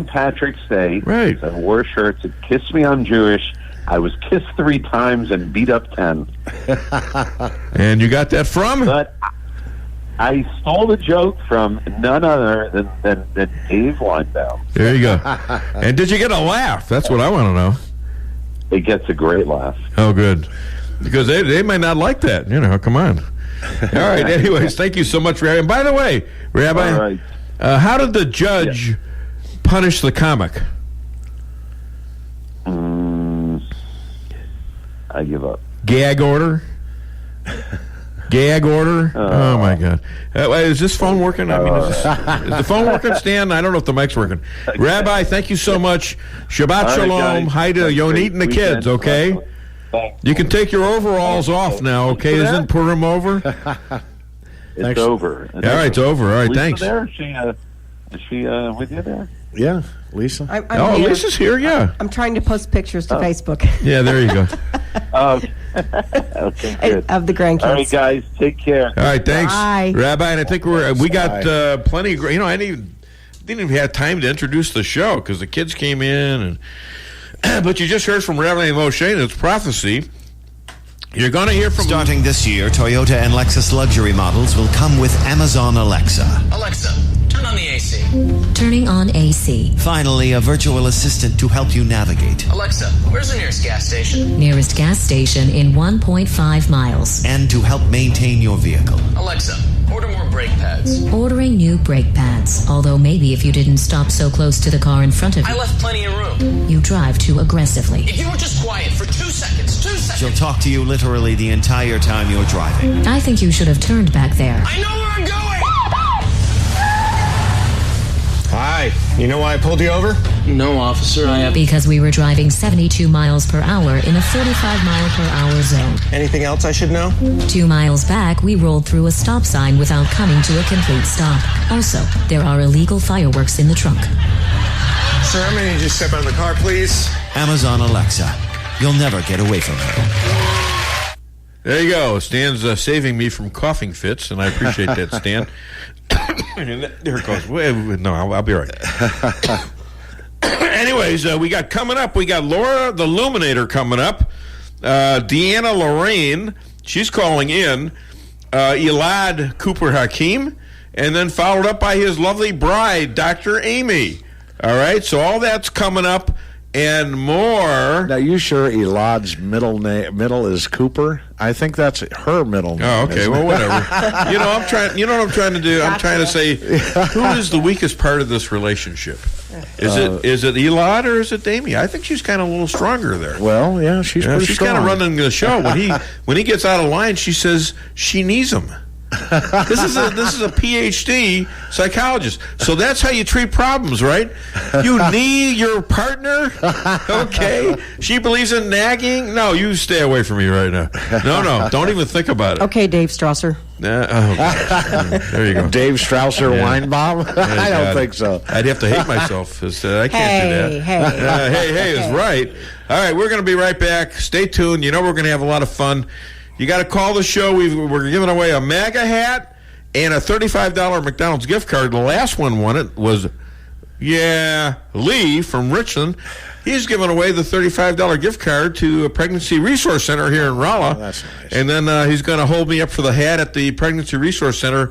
Patrick's Day. Right. I wore a shirt that said, "Kiss me, I'm Jewish." I was kissed 3 times and beat up 10. And you got that from? But I stole the joke from none other than Dave Weinbaum. There you go. And did you get a laugh? That's what I want to know. It gets a great laugh. Oh, good. Because they might not like that. Come on. All right. Anyways, thank you so much, Rabbi. And by the way, Rabbi, all right. How did the judge punish the comic? I give up. Gag order? Gag order? Oh, my God. Is this phone working? I mean, is the phone working, Stan? I don't know if the mic's working. Rabbi, thank you so much. Shabbat shalom. Hi to Yonit and the kids, okay? You can take your overalls off now, okay? Isn't Purim over? It's over. All right, it's over. All right, thanks. There? Is she with you there? Yeah, Lisa. I'm here. Lisa's here, yeah. I'm trying to post pictures to Facebook. Yeah, there you go. Okay, good. Of the grandkids. All right, guys, take care. All right, thanks. Bye. Rabbi, and I think we got plenty of, I didn't even have time to introduce the show because the kids came in and but you just heard from Rabbi Moshe, and it's prophecy. You're going to hear from... Starting this year, Toyota and Lexus luxury models will come with Amazon Alexa. Alexa, turn on the AC. Turning on AC. Finally, a virtual assistant to help you navigate. Alexa, where's the nearest gas station? Nearest gas station in 1.5 miles. And to help maintain your vehicle. Alexa, order more brake pads. Ordering new brake pads. Although maybe if you didn't stop so close to the car in front of you. I left plenty of room. You drive too aggressively. If you were just quiet for 2 seconds, 2 seconds. She'll talk to you literally the entire time you're driving. I think you should have turned back there. I know where I'm going! Hi. You know why I pulled you over? No, officer, I have... Because we were driving 72 miles per hour in a 45 mile per hour zone. Anything else I should know? 2 miles back, we rolled through a stop sign without coming to a complete stop. Also, there are illegal fireworks in the trunk. Sir, I'm going to need you to step out of the car, please. Amazon Alexa. You'll never get away from her. There you go. Stan's saving me from coughing fits, and I appreciate that, Stan. There it goes. No, I'll be right. Anyways, we got coming up. We got Laura the Luminator coming up. Deanna Lorraine, she's calling in. Elad Cooper Hakim, and then followed up by his lovely bride, Dr. Amy. All right, so all that's coming up and more. Now, you sure Elad's middle is Cooper? I think that's her middle name. Oh, okay. Well, whatever. You know, I'm trying. You know what I'm trying to do? I'm trying to say, who is the weakest part of this relationship? Is it Elad or is it Amy? I think she's kind of a little stronger there. Well, yeah, she's pretty she's strong. kind of running the show. When he gets out of line, she says she needs him. This is a PhD psychologist. So that's how you treat problems, right? You need your partner. Okay. She believes in nagging. No, you stay away from me right now. No, don't even think about it. Okay, Dave Strausser. There you go. Dave Strausser Weinbaum? I don't think so. I'd have to hate myself. I can't do that. Hey is right. All right, we're going to be right back. Stay tuned. You know we're going to have a lot of fun. You got to call the show. We're giving away a MAGA hat and a $35 McDonald's gift card. The last one won it was, Lee from Richland. He's giving away the $35 gift card to a Pregnancy Resource Center here in Rolla. Oh, that's nice. And then he's going to hold me up for the hat at the Pregnancy Resource Center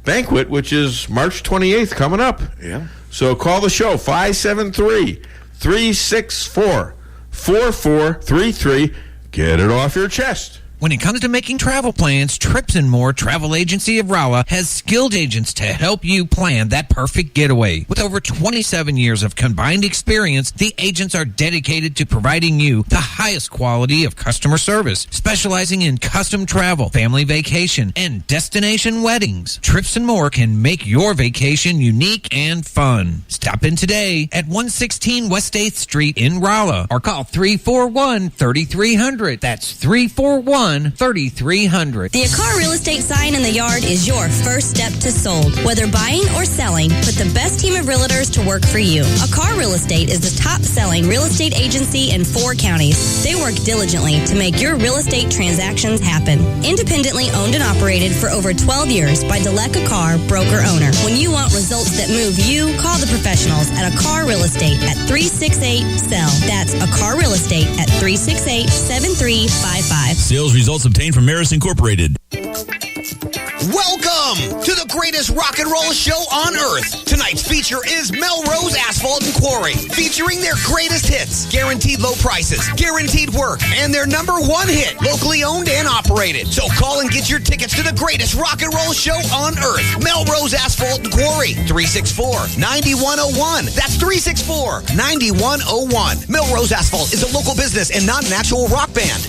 banquet, which is March 28th coming up. Yeah. So call the show, 573-364-4433. Get it off your chest. When it comes to making travel plans, Trips & More Travel Agency of Rolla has skilled agents to help you plan that perfect getaway. With over 27 years of combined experience, the agents are dedicated to providing you the highest quality of customer service, specializing in custom travel, family vacation, and destination weddings. Trips & More can make your vacation unique and fun. Stop in today at 116 West 8th Street in Rolla or call 341-3300. That's 341-3300. The Akar Real Estate sign in the yard is your first step to sold. Whether buying or selling, put the best team of realtors to work for you. Akar Real Estate is the top-selling real estate agency in 4 counties. They work diligently to make your real estate transactions happen. Independently owned and operated for over 12 years by Delek Akar, broker-owner. When you want results that move you, call the professionals at Akar Real Estate at 368-SELL. That's Akar Real Estate at 368-7355. Sales results obtained from Maris Incorporated. Welcome to the greatest rock and roll show on earth. Tonight's feature is Melrose Asphalt and Quarry, featuring their greatest hits, guaranteed low prices, guaranteed work, and their #1 hit, locally owned and operated. So call and get your tickets to the greatest rock and roll show on earth. Melrose Asphalt and Quarry, 364-9101. That's 364-9101. Melrose Asphalt is a local business and not an actual rock band.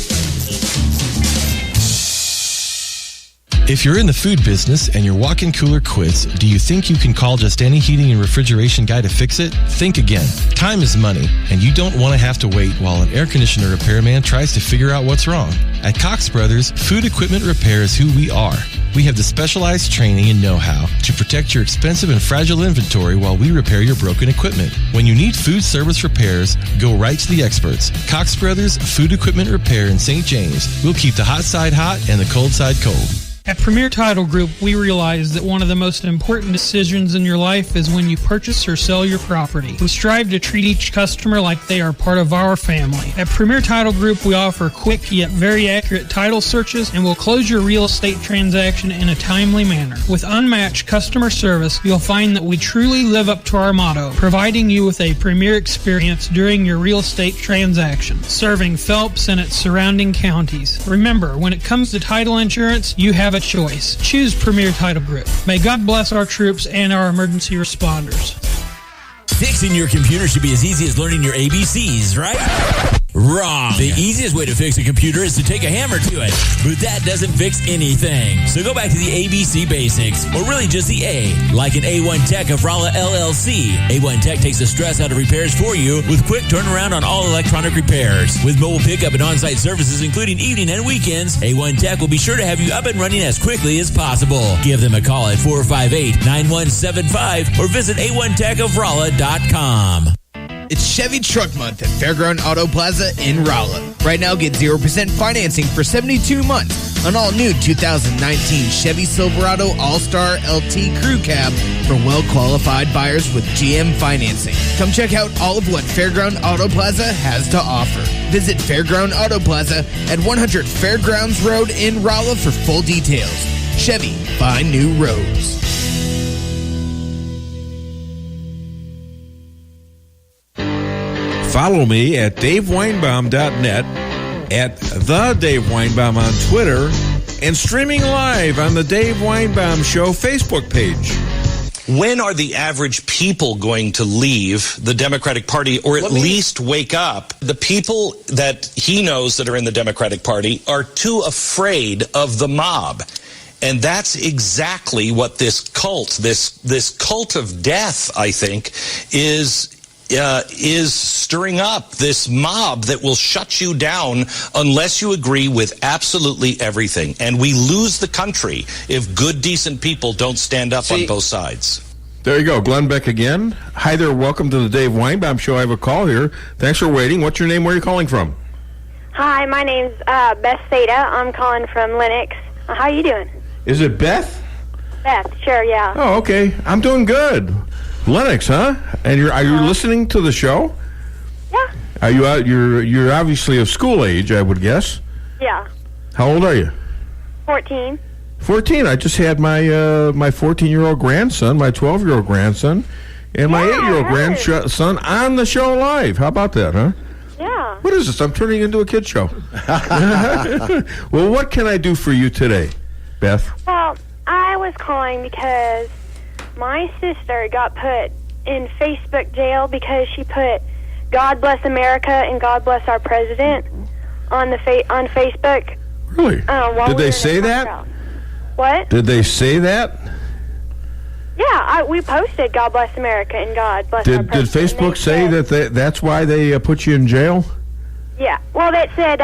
If you're in the food business and your walk-in cooler quits, do you think you can call just any heating and refrigeration guy to fix it? Think again. Time is money, and you don't want to have to wait while an air conditioner repairman tries to figure out what's wrong. At Cox Brothers, food equipment repair is who we are. We have the specialized training and know-how to protect your expensive and fragile inventory while we repair your broken equipment. When you need food service repairs, go right to the experts. Cox Brothers Food Equipment Repair in St. James. We'll keep the hot side hot and the cold side cold. At Premier Title Group, we realize that one of the most important decisions in your life is when you purchase or sell your property. We strive to treat each customer like they are part of our family. At Premier Title Group, we offer quick yet very accurate title searches and will close your real estate transaction in a timely manner. With unmatched customer service, you'll find that we truly live up to our motto, providing you with a premier experience during your real estate transaction, serving Phelps and its surrounding counties. Remember, when it comes to title insurance, you have a choice. Choose Premier Title Group. May God bless our troops and our emergency responders. Fixing your computer should be as easy as learning your ABCs, right? Wrong. The easiest way to fix a computer is to take a hammer to it, but that doesn't fix anything. So go back to the ABC basics, or really just the A, like an A1 Tech of Rolla LLC. A1 Tech takes the stress out of repairs for you with quick turnaround on all electronic repairs. With mobile pickup and on-site services, including evening and weekends, A1 Tech will be sure to have you up and running as quickly as possible. Give them a call at 458-9175 or visit A1TechofRolla.com. It's Chevy Truck Month at Fairground Auto Plaza in Rolla. Right now, get 0% financing for 72 months on all new 2019 Chevy Silverado All-Star LT Crew Cab for well-qualified buyers with GM financing. Come check out all of what Fairground Auto Plaza has to offer. Visit Fairground Auto Plaza at 100 Fairgrounds Road in Rolla for full details. Chevy, find new roads. Follow me at DaveWeinbaum.net, at The Dave Weinbaum on Twitter, and streaming live on the Dave Weinbaum Show Facebook page. When are the average people going to leave the Democratic Party, or at least wake up? The people that he knows that are in the Democratic Party are too afraid of the mob. And that's exactly what this cult, this cult of death, I think, is stirring up, this mob that will shut you down unless you agree with absolutely everything. And we lose the country if good, decent people don't stand up on both sides. There you go. Glenn Beck again. Hi there. Welcome to the Dave Weinbaum Show. I have a call here. Thanks for waiting. What's your name? Where are you calling from? Hi, my name's Beth Theta. I'm calling from Lennox. How you doing? Is it Beth? Beth, sure, yeah. Oh, okay. I'm doing good. Lennox, huh? And are you listening to the show? Yeah. Are you out? You're obviously of school age, I would guess. Yeah. How old are you? 14. 14. I just had my 14-year-old grandson, my 12-year-old grandson, and my 8-year-old grandson on the show live. How about that, huh? Yeah. What is this? I'm turning into a kid show. Well, what can I do for you today, Beth? Well, I was calling because my sister got put in Facebook jail because she put "God bless America" and "God bless our president" on the on Facebook. Really? Did they say that? What? Did they say that? Yeah, we posted "God bless America" and "God bless our president." Did Facebook say that that's why they put you in jail? Yeah. Well, that said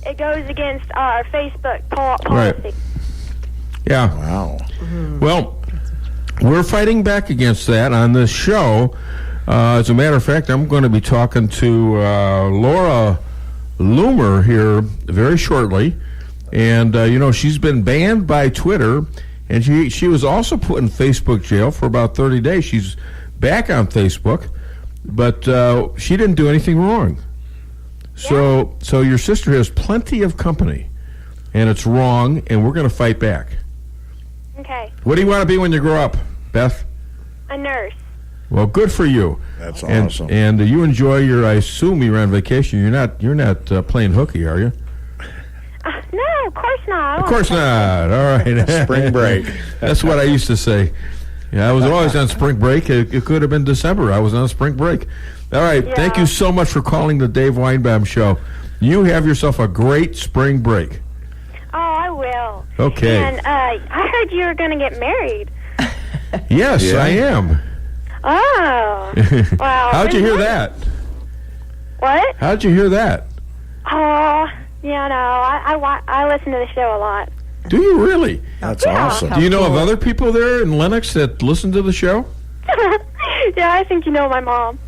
it goes against our Facebook policy. Right. Yeah. Wow. Well, we're fighting back against that on this show. As a matter of fact, I'm going to be talking to Laura Loomer here very shortly. And, she's been banned by Twitter, and she was also put in Facebook jail for about 30 days. She's back on Facebook, but she didn't do anything wrong. So your sister has plenty of company, and it's wrong, and we're going to fight back. Okay. What do you want to be when you grow up, Beth? A nurse. Well, good for you. That's awesome. And you enjoy I assume you're on vacation. You're not playing hooky, are you? No, of course not. Of course not. All right. Spring break. That's what I used to say. Yeah, I was always on spring break. It could have been December. I was on spring break. All right. Yeah. Thank you so much for calling the Dave Weinbaum Show. You have yourself a great spring break. Oh, I will. Okay. And I heard you were going to get married. Yes, yeah. I am. Oh. Wow. How'd you hear that? What? How'd you hear that? Oh, yeah, no. I listen to the show a lot. Do you really? That's awesome. Do you know of other people there in Lennox that listen to the show? Yeah, I think you know my mom.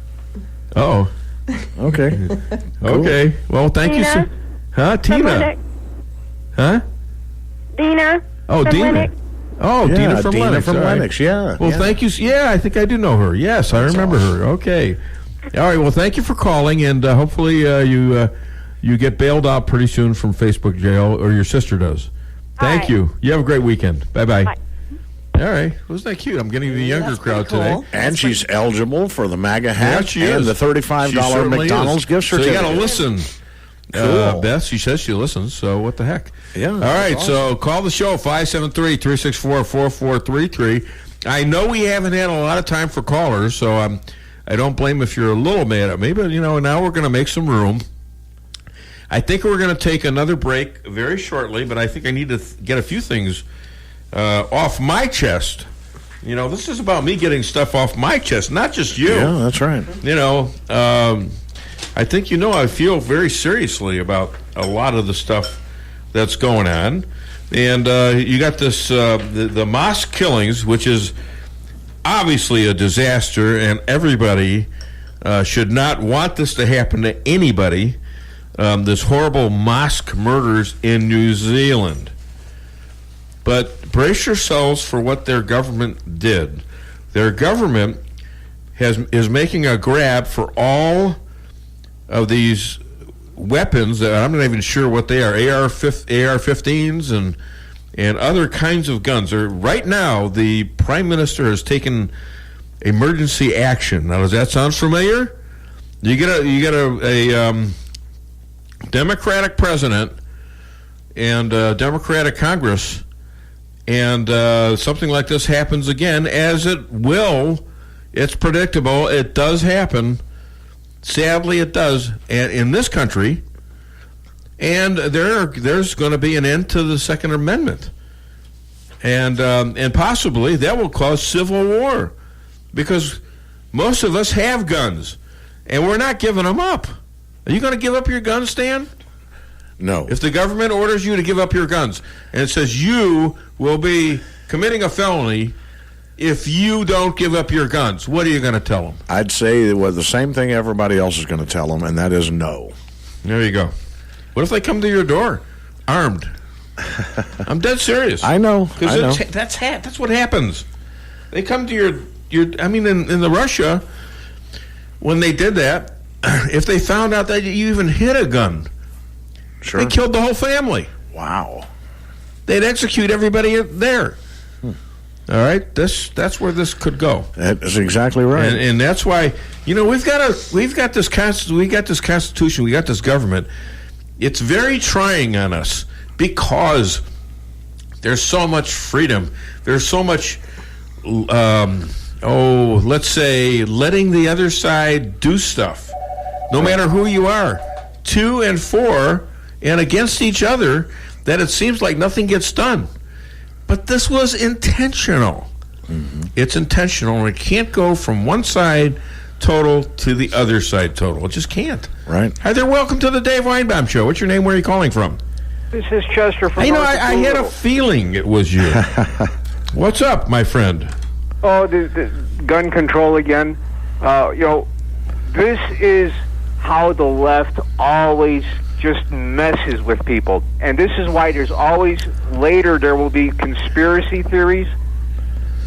Oh. Okay. Okay. Well, thank you. Huh? Tina? Huh? Dina. Oh, Dina. Lennox. Oh, yeah, Dina from Lennox. From Lennox, yeah. Well, thank you. Yeah, I think I do know her. Yes, I remember her. Okay. All right. Well, thank you for calling, and hopefully you get bailed out pretty soon from Facebook jail, or your sister does. Thank you. You have a great weekend. Bye-bye. Bye. All right. Wasn't that cute? I'm getting the younger crowd today. And she's eligible for the MAGA hat and the $35 McDonald's gift certificate. So you got to listen. Cool. Beth, she says she listens, so what the heck? Yeah. All right, awesome. So call the show, 573-364-4433. I know we haven't had a lot of time for callers, so I don't blame if you're a little mad at me, but, now we're going to make some room. I think we're going to take another break very shortly, but I think I need to get a few things off my chest. This is about me getting stuff off my chest, not just you. Yeah, that's right. I think I feel very seriously about a lot of the stuff that's going on. And you got this, the mosque killings, which is obviously a disaster, and everybody should not want this to happen to anybody. This horrible mosque murders in New Zealand. But brace yourselves for what their government did. Their government is making a grab for all of these weapons that I'm not even sure what they are, AR-15s and other kinds of guns. Right now, the Prime Minister has taken emergency action. Now, does that sound familiar? You get a Democratic president and a Democratic Congress, and something like this happens again, as it will. It's predictable. It does happen. Sadly, it does, and in this country. And there's going to be an end to the Second Amendment, and possibly that will cause civil war, because most of us have guns, and we're not giving them up. Are you going to give up your guns, Stan? No. If the government orders you to give up your guns, and it says you will be committing a felony if you don't give up your guns, what are you going to tell them? I'd say the same thing everybody else is going to tell them, and that is no. There you go. What if they come to your door armed? I'm dead serious. I know. Because that's what happens. They come to your in the Russia, when they did that, if they found out that you even hid a gun, sure, they killed the whole family. Wow. They'd execute everybody there. All right, that's where this could go. That is exactly right, and that's why we've got this Constitution, we got this government. It's very trying on us because there's so much freedom. There's so much, let's say, letting the other side do stuff, no matter who you are, to and for and against each other, that it seems like nothing gets done. But this was intentional. Mm-hmm. It's intentional, and it can't go from one side total to the other side total. It just can't. Right. Hi there. Welcome to the Dave Weinbaum Show. What's your name? Where are you calling from? This is Chester from. I had a feeling it was you. What's up, my friend? Oh, the gun control again. This is how the left always just messes with people, and this is why there's always later there will be conspiracy theories.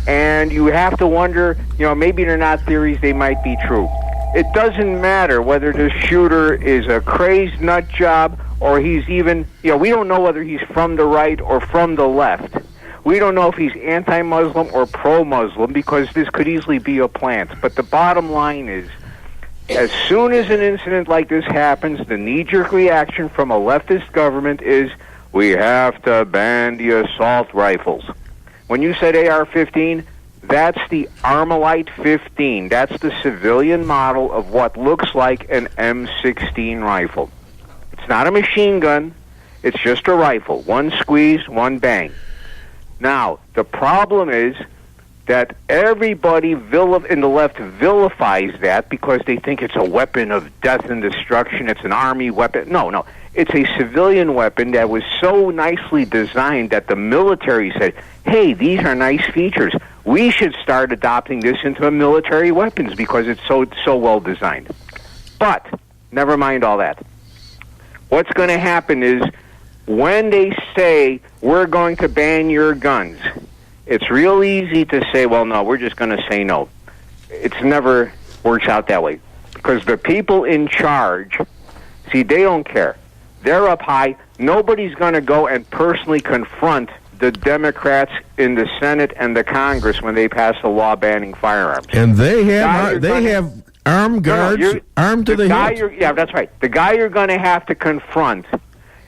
And you have to wonder, maybe they're not theories, they might be true. It doesn't matter whether the shooter is a crazed nut job or he's even, we don't know whether he's from the right or from the left. We don't know if he's anti-Muslim or pro-Muslim, because this could easily be a plant. But the bottom line is, as soon as an incident like this happens, the knee-jerk reaction from a leftist government is, we have to ban the assault rifles. When you said AR-15, that's the Armalite 15. That's the civilian model of what looks like an M16 rifle. It's not a machine gun. It's just a rifle. One squeeze, one bang. Now, the problem is that everybody in the left vilifies that because they think it's a weapon of death and destruction. It's an army weapon. No. It's a civilian weapon that was so nicely designed that the military said, hey, these are nice features. We should start adopting this into military weapons because it's so well designed. But, never mind all that. What's going to happen is, when they say, we're going to ban your guns, it's real easy to say, well, no, we're just going to say no. It's never works out that way. Because the people in charge, see, they don't care. They're up high. Nobody's going to go and personally confront the Democrats in the Senate and the Congress when they pass a law banning firearms. And they have armed guards armed to the hilt. Yeah, that's right. The guy you're going to have to confront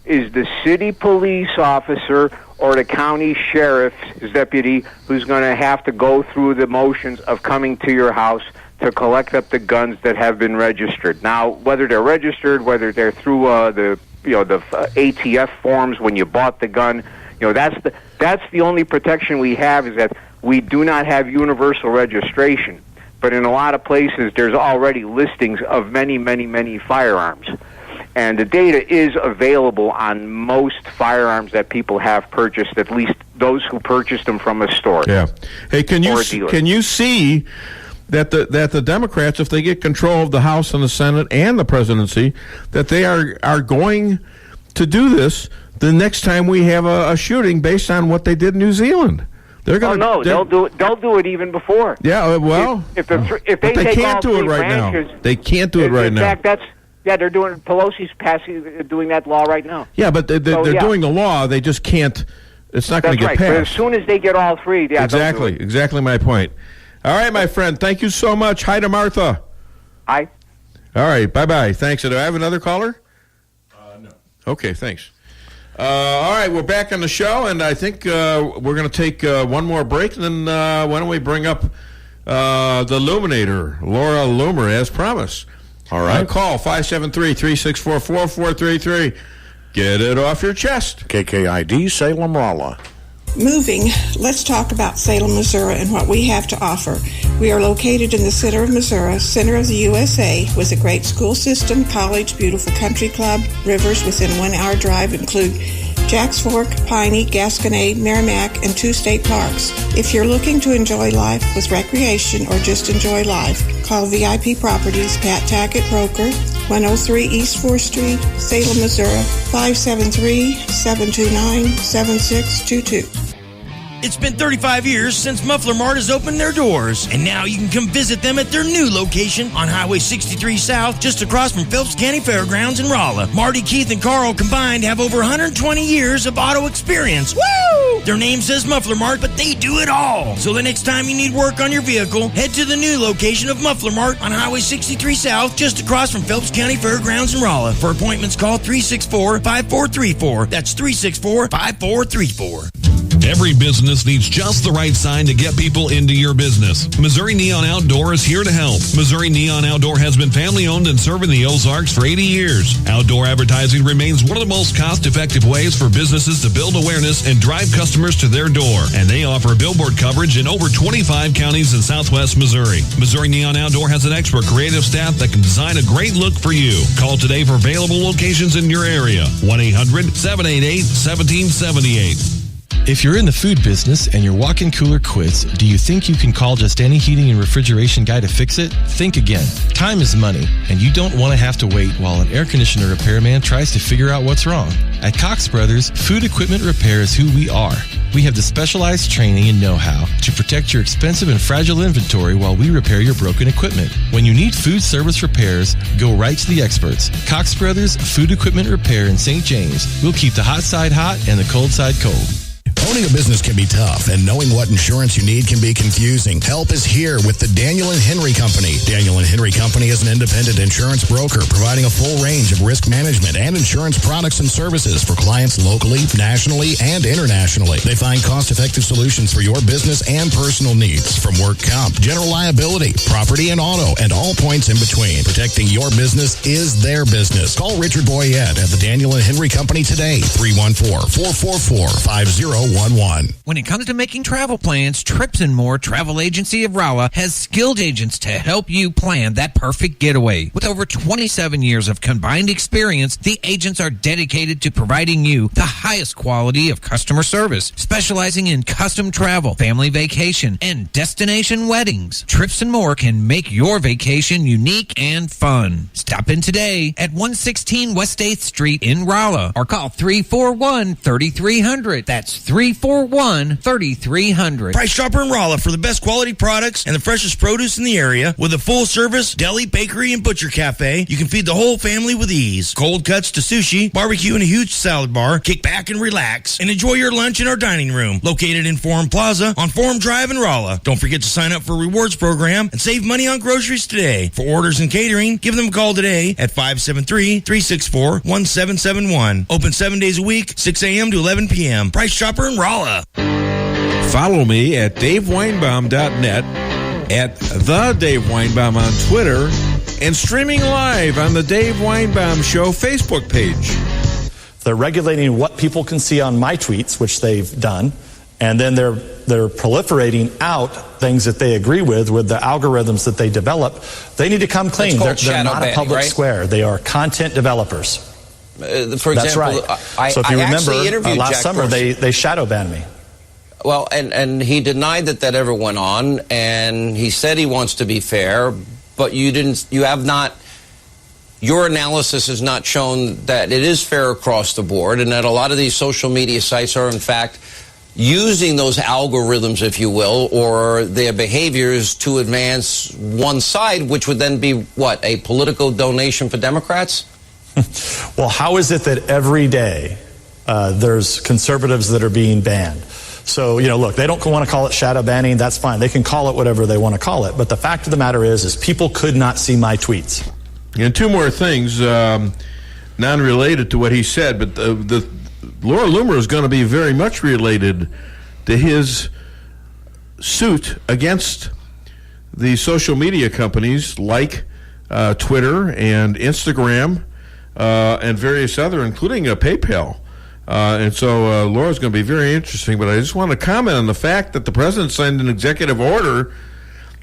is the city police officer or the county sheriff's deputy, who's going to have to go through the motions of coming to your house, to collect up the guns that have been registered. Now, whether they're registered, whether they're through the ATF forms when you bought the gun, that's the only protection we have, is that we do not have universal registration. But in a lot of places, there's already listings of many, many, many firearms. And the data is available on most firearms that people have purchased, at least those who purchased them from a store. Yeah. Hey, can you see that the Democrats, if they get control of the House and the Senate and the presidency, that they are going to do this the next time we have a shooting based on what they did in New Zealand? They'll do it even before. Yeah, well, if they can't do it right now. They can't do it right now. In fact, they're doing. Pelosi's doing that law right now. Yeah, but they're doing the law. They just can't. It's not going to get passed. But as soon as they get all three, exactly my point. All right, my friend. Thank you so much. Hi to Martha. Hi. All right. Bye. Thanks. Do I have another caller? No. Okay. Thanks. All right, we're back on the show, and I think we're going to take one more break, and then why don't we bring up the Luminator, Laura Loomer, as promised. All right. Call 573-364-4433. Get it off your chest. KKID, Salem, Rolla. Moving, let's talk about Salem, Missouri, and what we have to offer. We are located in the center of Missouri, center of the USA, with a great school system, college, beautiful country club. Rivers within a 1-hour drive include Jack's Fork, Piney, Gasconade, Merrimack, and 2 state parks. If you're looking to enjoy life with recreation or just enjoy life, call VIP Properties, Pat Tackett, broker, 103 East 4th Street, Salem, Missouri, 573-729-7622. It's been 35 years since Muffler Mart has opened their doors, and now you can come visit them at their new location on Highway 63 South, just across from Phelps County Fairgrounds in Rolla. Marty, Keith, and Carl combined have over 120 years of auto experience. Woo! Their name says Muffler Mart, but they do it all. So the next time you need work on your vehicle, head to the new location of Muffler Mart on Highway 63 South, just across from Phelps County Fairgrounds in Rolla. For appointments, call 364-5434. That's 364-5434. Every business needs just the right sign to get people into your business. Missouri Neon Outdoor is here to help. Missouri Neon Outdoor has been family-owned and serving the Ozarks for 80 years. Outdoor advertising remains one of the most cost-effective ways for businesses to build awareness and drive customers to their door. And they offer billboard coverage in over 25 counties in southwest Missouri. Missouri Neon Outdoor has an expert creative staff that can design a great look for you. Call today for available locations in your area. 1-800-788-1778. If you're in the food business and your walk-in cooler quits, do you think you can call just any heating and refrigeration guy to fix it? Think again. Time is money, and you don't want to have to wait while an air conditioner repairman tries to figure out what's wrong. At Cox Brothers, food equipment repair is who we are. We have the specialized training and know-how to protect your expensive and fragile inventory while we repair your broken equipment. When you need food service repairs, go right to the experts. Cox Brothers Food Equipment Repair in St. James. We'll keep the hot side hot and the cold side cold. Owning a business can be tough, and knowing what insurance you need can be confusing. Help is here with the Daniel & Henry Company. Daniel & Henry Company is an independent insurance broker providing a full range of risk management and insurance products and services for clients locally, nationally, and internationally. They find cost-effective solutions for your business and personal needs, from work comp, general liability, property and auto, and all points in between. Protecting your business is their business. Call Richard Boyette at the Daniel & Henry Company today, 314-444-5011. When it comes to making travel plans, Trips and More Travel Agency of Rolla has skilled agents to help you plan that perfect getaway. With over 27 years of combined experience, the agents are dedicated to providing you the highest quality of customer service, specializing in custom travel, family vacation, and destination weddings. Trips and More can make your vacation unique and fun. Stop in today at 116 West 8th Street in Rolla or call 341-3300. That's 341-3300. Price Chopper in Rolla for the best quality products and the freshest produce in the area. With a full-service deli, bakery, and butcher cafe, you can feed the whole family with ease. Cold cuts to sushi, barbecue, and a huge salad bar. Kick back and relax and enjoy your lunch in our dining room, located in Forum Plaza on Forum Drive in Rolla. Don't forget to sign up for a rewards program and save money on groceries today. For orders and catering, give them a call today at 573-364-1771. Open 7 days a week, 6 a.m. to 11 p.m. Price Chopper in Rolla. Follow me at DaveWeinbaum.net at The Dave Weinbaum on Twitter, and streaming live on the Dave Weinbaum Show Facebook page. They're regulating what people can see on my tweets, which they've done, and then they're proliferating out things that they agree with the algorithms that they develop. They need to come clean. They're not a public square. They are content developers. For example, that's right. So if you remember, last summer they shadow banned me. Well, and he denied that ever went on, and he said he wants to be fair, but your analysis has not shown that it is fair across the board, and that a lot of these social media sites are, in fact, using those algorithms, if you will, or their behaviors to advance one side, which would then be, what, a political donation for Democrats? Well, how is it that every day there's conservatives that are being banned? So, look, they don't want to call it shadow banning. That's fine. They can call it whatever they want to call it. But the fact of the matter is people could not see my tweets. And two more things, non-related to what he said, but the Laura Loomer is going to be very much related to his suit against the social media companies like Twitter and Instagram and various other, including PayPal. And so Laura's going to be very interesting, but I just want to comment on the fact that the president signed an executive order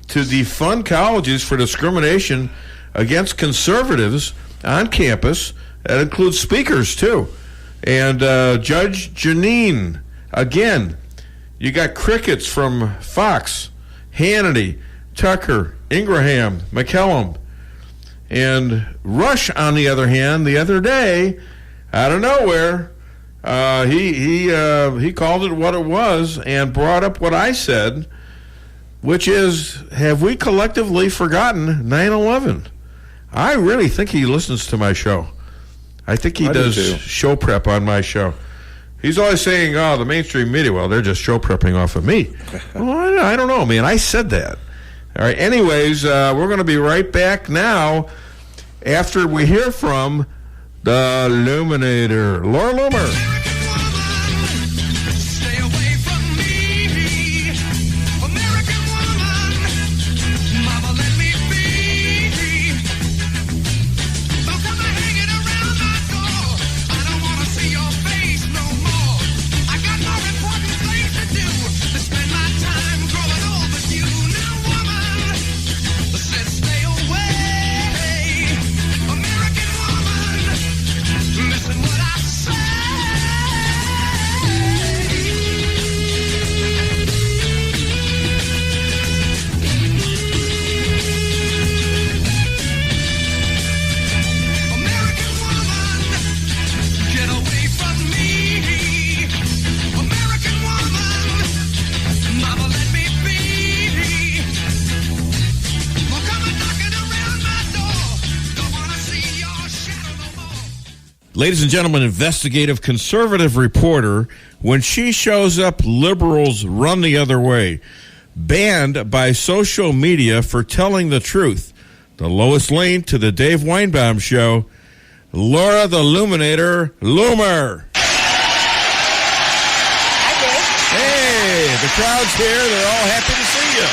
to defund colleges for discrimination against conservatives on campus. That includes speakers, too. And Judge Jeanine, again, you got crickets from Fox, Hannity, Tucker, Ingraham, McCallum. And Rush, on the other hand, the other day, out of nowhere, he called it what it was and brought up what I said, which is, have we collectively forgotten 9/11? I really think he listens to my show. I think he does show prep on my show. He's always saying, oh, the mainstream media, well, they're just show prepping off of me. Well, I don't know, man. I said that. All right. Anyways, we're going to be right back now after we hear from the Illuminator, Laura Loomer. Ladies and gentlemen, investigative conservative reporter, when she shows up, liberals run the other way. Banned by social media for telling the truth. The Lois Lane to the Dave Weinbaum Show, Laura the Illuminator Loomer. Hi, Dave. Hey, the crowd's here. They're all happy to see you.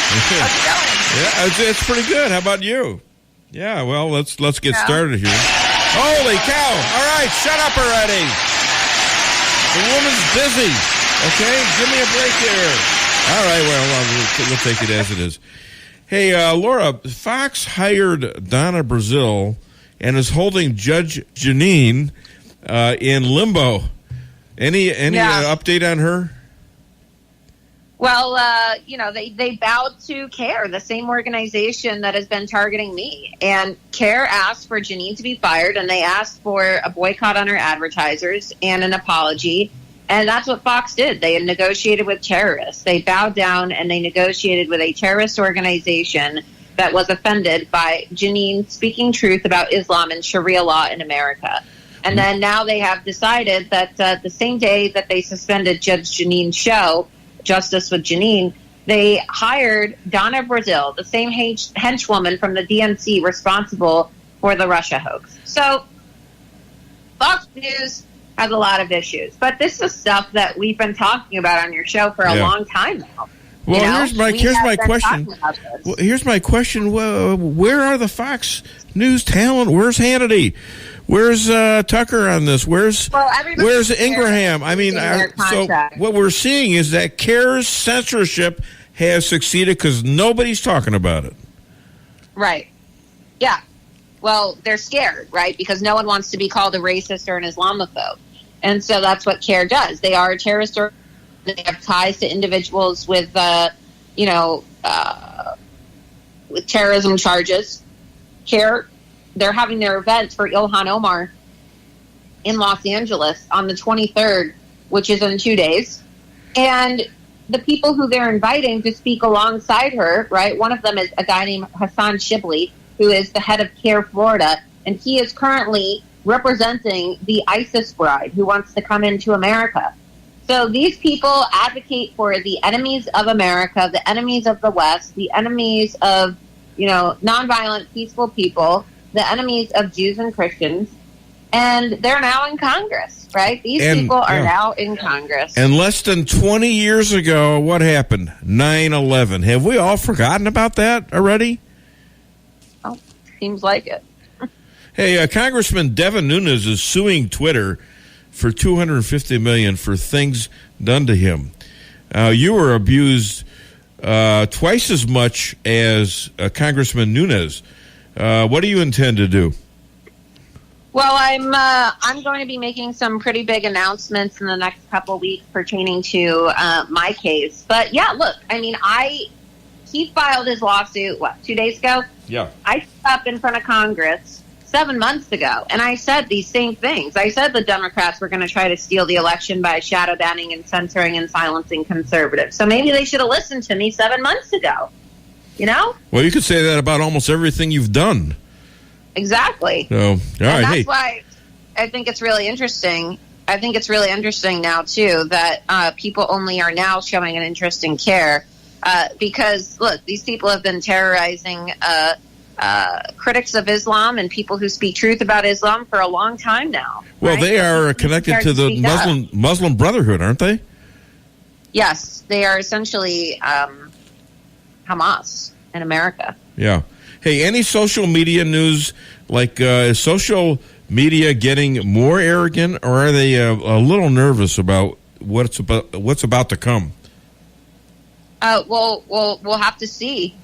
How's it going? Yeah, it's pretty good. How about you? Yeah, well, let's get started here. Holy cow. All right, shut up already. The woman's busy. Okay, give me a break here. All right, well, we'll take it as it is. Hey, Laura, Fox hired Donna Brazile and is holding Judge Jeanine in limbo. Any update on her? Well, they bowed to CARE, the same organization that has been targeting me. And CARE asked for Jeanine to be fired, and they asked for a boycott on her advertisers and an apology. And that's what Fox did. They had negotiated with terrorists. They bowed down, and they negotiated with a terrorist organization that was offended by Jeanine speaking truth about Islam and Sharia law in America. And then now they have decided that the same day that they suspended Judge Jeanine's show, Justice with Jeanine, they hired Donna Brazile, the same henchwoman from the DNC responsible for the Russia hoax. So Fox News has a lot of issues, but this is stuff that we've been talking about on your show for a long time now. Well, You know? here's my We have been question. talking about this. Well, here's my question. Where are the Fox News talent? Where's Hannity? Where's Tucker on this? Where's Ingraham? I mean, so what we're seeing is that CARE's censorship has succeeded because nobody's talking about it. Right. Yeah. Well, they're scared, right? Because no one wants to be called a racist or an Islamophobe. And so that's what CARE does. They are a terrorist organization. They have ties to individuals with, with terrorism charges. CARE, they're having their event for Ilhan Omar in Los Angeles on the 23rd, which is in 2 days. And the people who they're inviting to speak alongside her, right, one of them is a guy named Hassan Shibli, who is the head of CARE Florida, and he is currently representing the ISIS bride who wants to come into America. So these people advocate for the enemies of America, the enemies of the West, the enemies of, nonviolent, peaceful people, the enemies of Jews and Christians, and they're now in Congress, right? These people are now in Congress. And less than 20 years ago, what happened? 9/11. Have we all forgotten about that already? Oh, seems like it. Hey, Congressman Devin Nunes is suing Twitter for $250 million for things done to him. You were abused twice as much as Congressman Nunes. What do you intend to do? Well, I'm going to be making some pretty big announcements in the next couple of weeks pertaining to my case. But yeah, look, I mean, he filed his lawsuit 2 days ago. Yeah, I stood up in front of Congress 7 months ago, and I said these same things. I said the Democrats were going to try to steal the election by shadow banning and censoring and silencing conservatives. So maybe they should have listened to me 7 months ago. Well, you could say that about almost everything you've done. Exactly. So, that's why I think it's really interesting. I think it's really interesting now, too, that people only are now showing an interest in CARE because, look, these people have been terrorizing critics of Islam and people who speak truth about Islam for a long time now. Well, right? they are connected to the Muslim Brotherhood, aren't they? Yes, they are essentially Hamas in America. Yeah. Hey, any social media news, like is social media getting more arrogant, or are they a little nervous about what's about to come? Well, we'll have to see.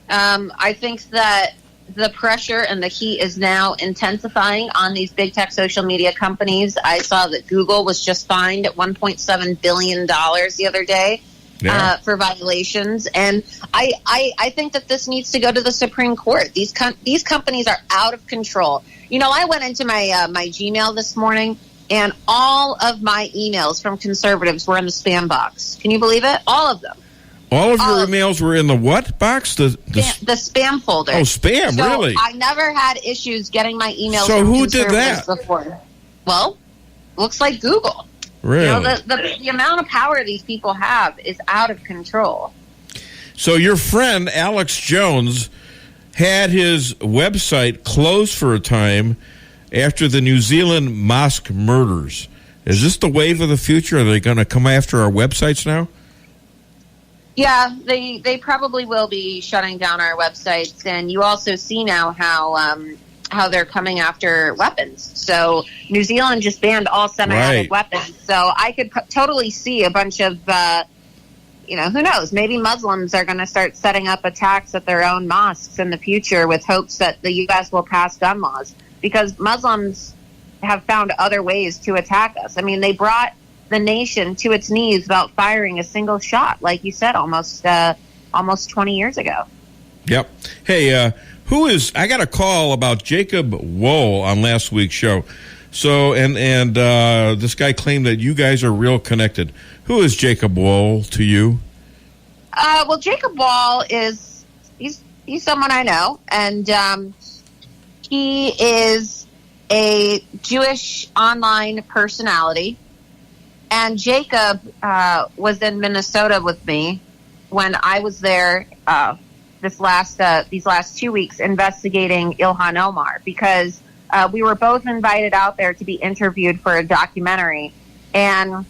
I think that the pressure and the heat is now intensifying on these big tech social media companies. I saw that Google was just fined at $1.7 billion the other day. For violations, and I think that this needs to go to the Supreme Court. These companies are out of control. I went into my my Gmail this morning, and all of my emails from conservatives were in the spam box. Can you believe it? All of them. All of your emails were in the what box? The spam folder. Oh, spam! So really? I never had issues getting my emails. So from who did conservatives that? Before. Well, looks like Google. Really? The amount of power these people have is out of control. So your friend Alex Jones had his website closed for a time after the New Zealand mosque murders. Is this the wave of the future? Are they going to come after our websites now? Yeah, they probably will be shutting down our websites. And you also see now how they're coming after weapons. So New Zealand just banned all semi-automatic weapons. So I could totally see a bunch of, who knows, maybe Muslims are going to start setting up attacks at their own mosques in the future with hopes that the U.S. will pass gun laws, because Muslims have found other ways to attack us. I mean, they brought the nation to its knees without firing a single shot, like you said, almost 20 years ago. Yep. Hey, I got a call about Jacob Wohl on last week's show. So, and this guy claimed that you guys are real connected. Who is Jacob Wohl to you? Well, Jacob Wohl he's someone I know, and he is a Jewish online personality. And Jacob was in Minnesota with me when I was there these last 2 weeks investigating Ilhan Omar, because we were both invited out there to be interviewed for a documentary. And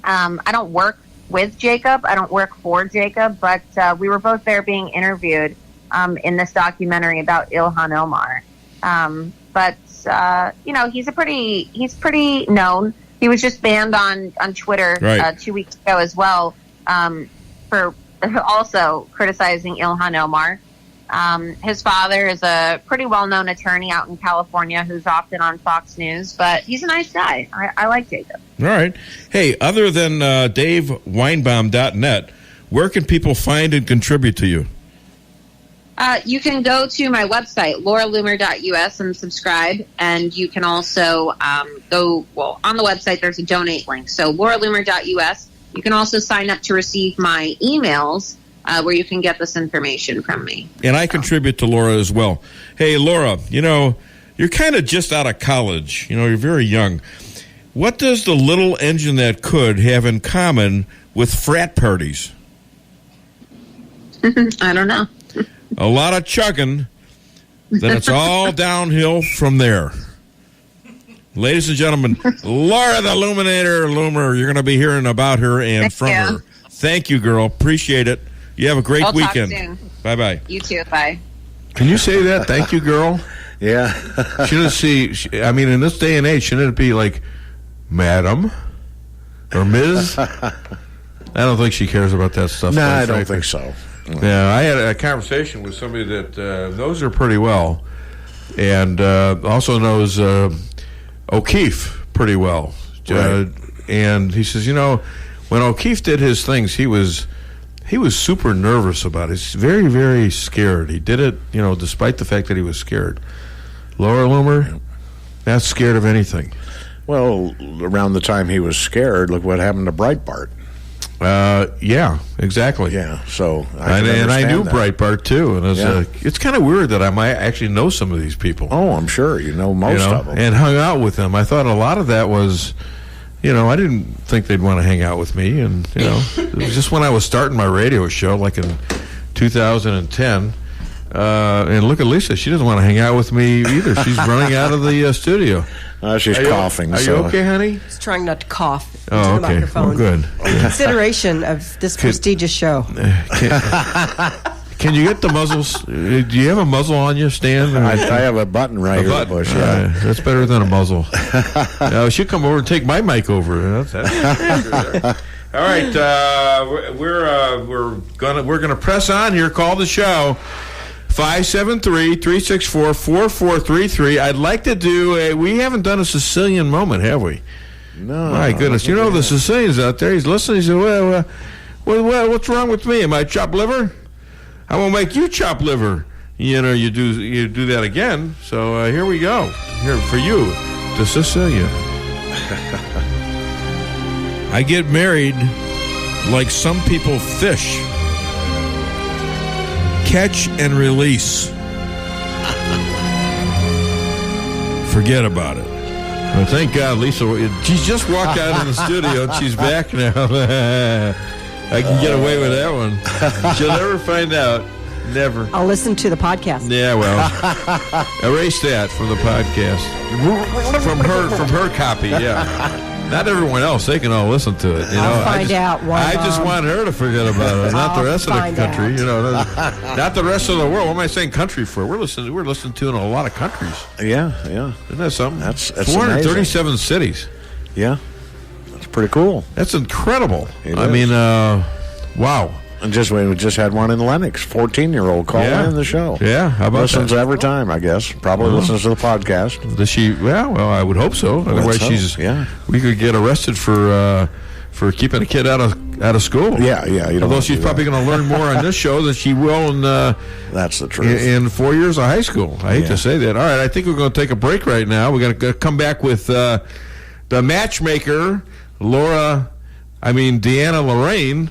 I don't work with Jacob. I don't work for Jacob, but we were both there being interviewed in this documentary about Ilhan Omar. But he's pretty known. He was just banned on Twitter 2 weeks ago as well for also criticizing Ilhan Omar. His father is a pretty well-known attorney out in California who's often on Fox News, but he's a nice guy. I like Jacob. All right. Hey, other than DaveWeinbaum.net, where can people find and contribute to you? You can go to my website, lauraloomer.us, and subscribe. And you can also on the website, there's a donate link. So lauraloomer.us. You can also sign up to receive my emails where you can get this information from me. And I contribute to Laura as well. Hey, Laura, you're kind of just out of college. You're very young. What does the little engine that could have in common with frat parties? I don't know. A lot of chugging, then it's all downhill from there. Ladies and gentlemen, Laura the Illuminator Loomer, you're going to be hearing about her and from her. Thank you, girl. Appreciate it. You have a great weekend. Talk soon. Bye-bye. You too. Bye. Can you say that? Thank you, girl. Yeah. In this day and age, shouldn't it be like, Madam or Ms.? I don't think she cares about that stuff. No, I don't think so. Yeah, I had a conversation with somebody that knows her pretty well, and also knows O'Keefe pretty well. Right. And he says, when O'Keefe did his things, he was super nervous about it. He's very, very scared. He did it, despite the fact that he was scared. Laura Loomer, not scared of anything. Well, around the time he was scared, look what happened to Breitbart. Yeah, exactly. Yeah, so I knew that. Breitbart too, and it's kind of weird that I might actually know some of these people. Oh, I'm sure you know most of them, and hung out with them. I thought a lot of that was, I didn't think they'd want to hang out with me, and it was just when I was starting my radio show, like in 2010. And look at Lisa; she doesn't want to hang out with me either. She's running out of the studio. She's coughing. Are you okay, honey? She's trying not to cough into the microphone. Oh, good. In consideration of this prestigious show. Can you get the muzzles? Do you have a muzzle on you, Stan? I have a button right here. Bush, yeah. That's better than a muzzle. She'll come over and take my mic over. All right, we're gonna press on here. Call the show. 573-364-4433. I'd like to do we haven't done a Sicilian moment, have we? No. My goodness. The Sicilian's out there. He's listening. He said, well, what's wrong with me? Am I chopped liver? I won't make you chop liver. You do that again. So here we go. Here for you, to Sicilia. I get married like some people fish. Catch and release. Forget about it. Well, thank God, Lisa. She's just walked out of the studio and she's back now. I can get away with that one. She'll never find out. Never. I'll listen to the podcast. Yeah, well, erase that from the podcast. From her copy. Yeah. Not everyone else. They can all listen to it. I'll find out. I just want her to forget about it, not the rest of the country. Not the rest of the world. What am I saying country for? We're listening to in a lot of countries. Yeah. Isn't that something? That's 437 amazing. cities. Yeah, that's pretty cool. That's incredible. Wow. And we just had one in Lenox, 14-year-old calling in the show. Yeah, how about listens every time, I guess. Probably listens to the podcast. Does she? Well, I would hope so. Otherwise, we could get arrested for keeping a kid out of school. Yeah. Although she's probably going to learn more on this show than she will in that's the truth. In 4 years of high school. I hate to say that. All right, I think we're going to take a break right now. We're going to come back with the matchmaker, Deanna Lorraine.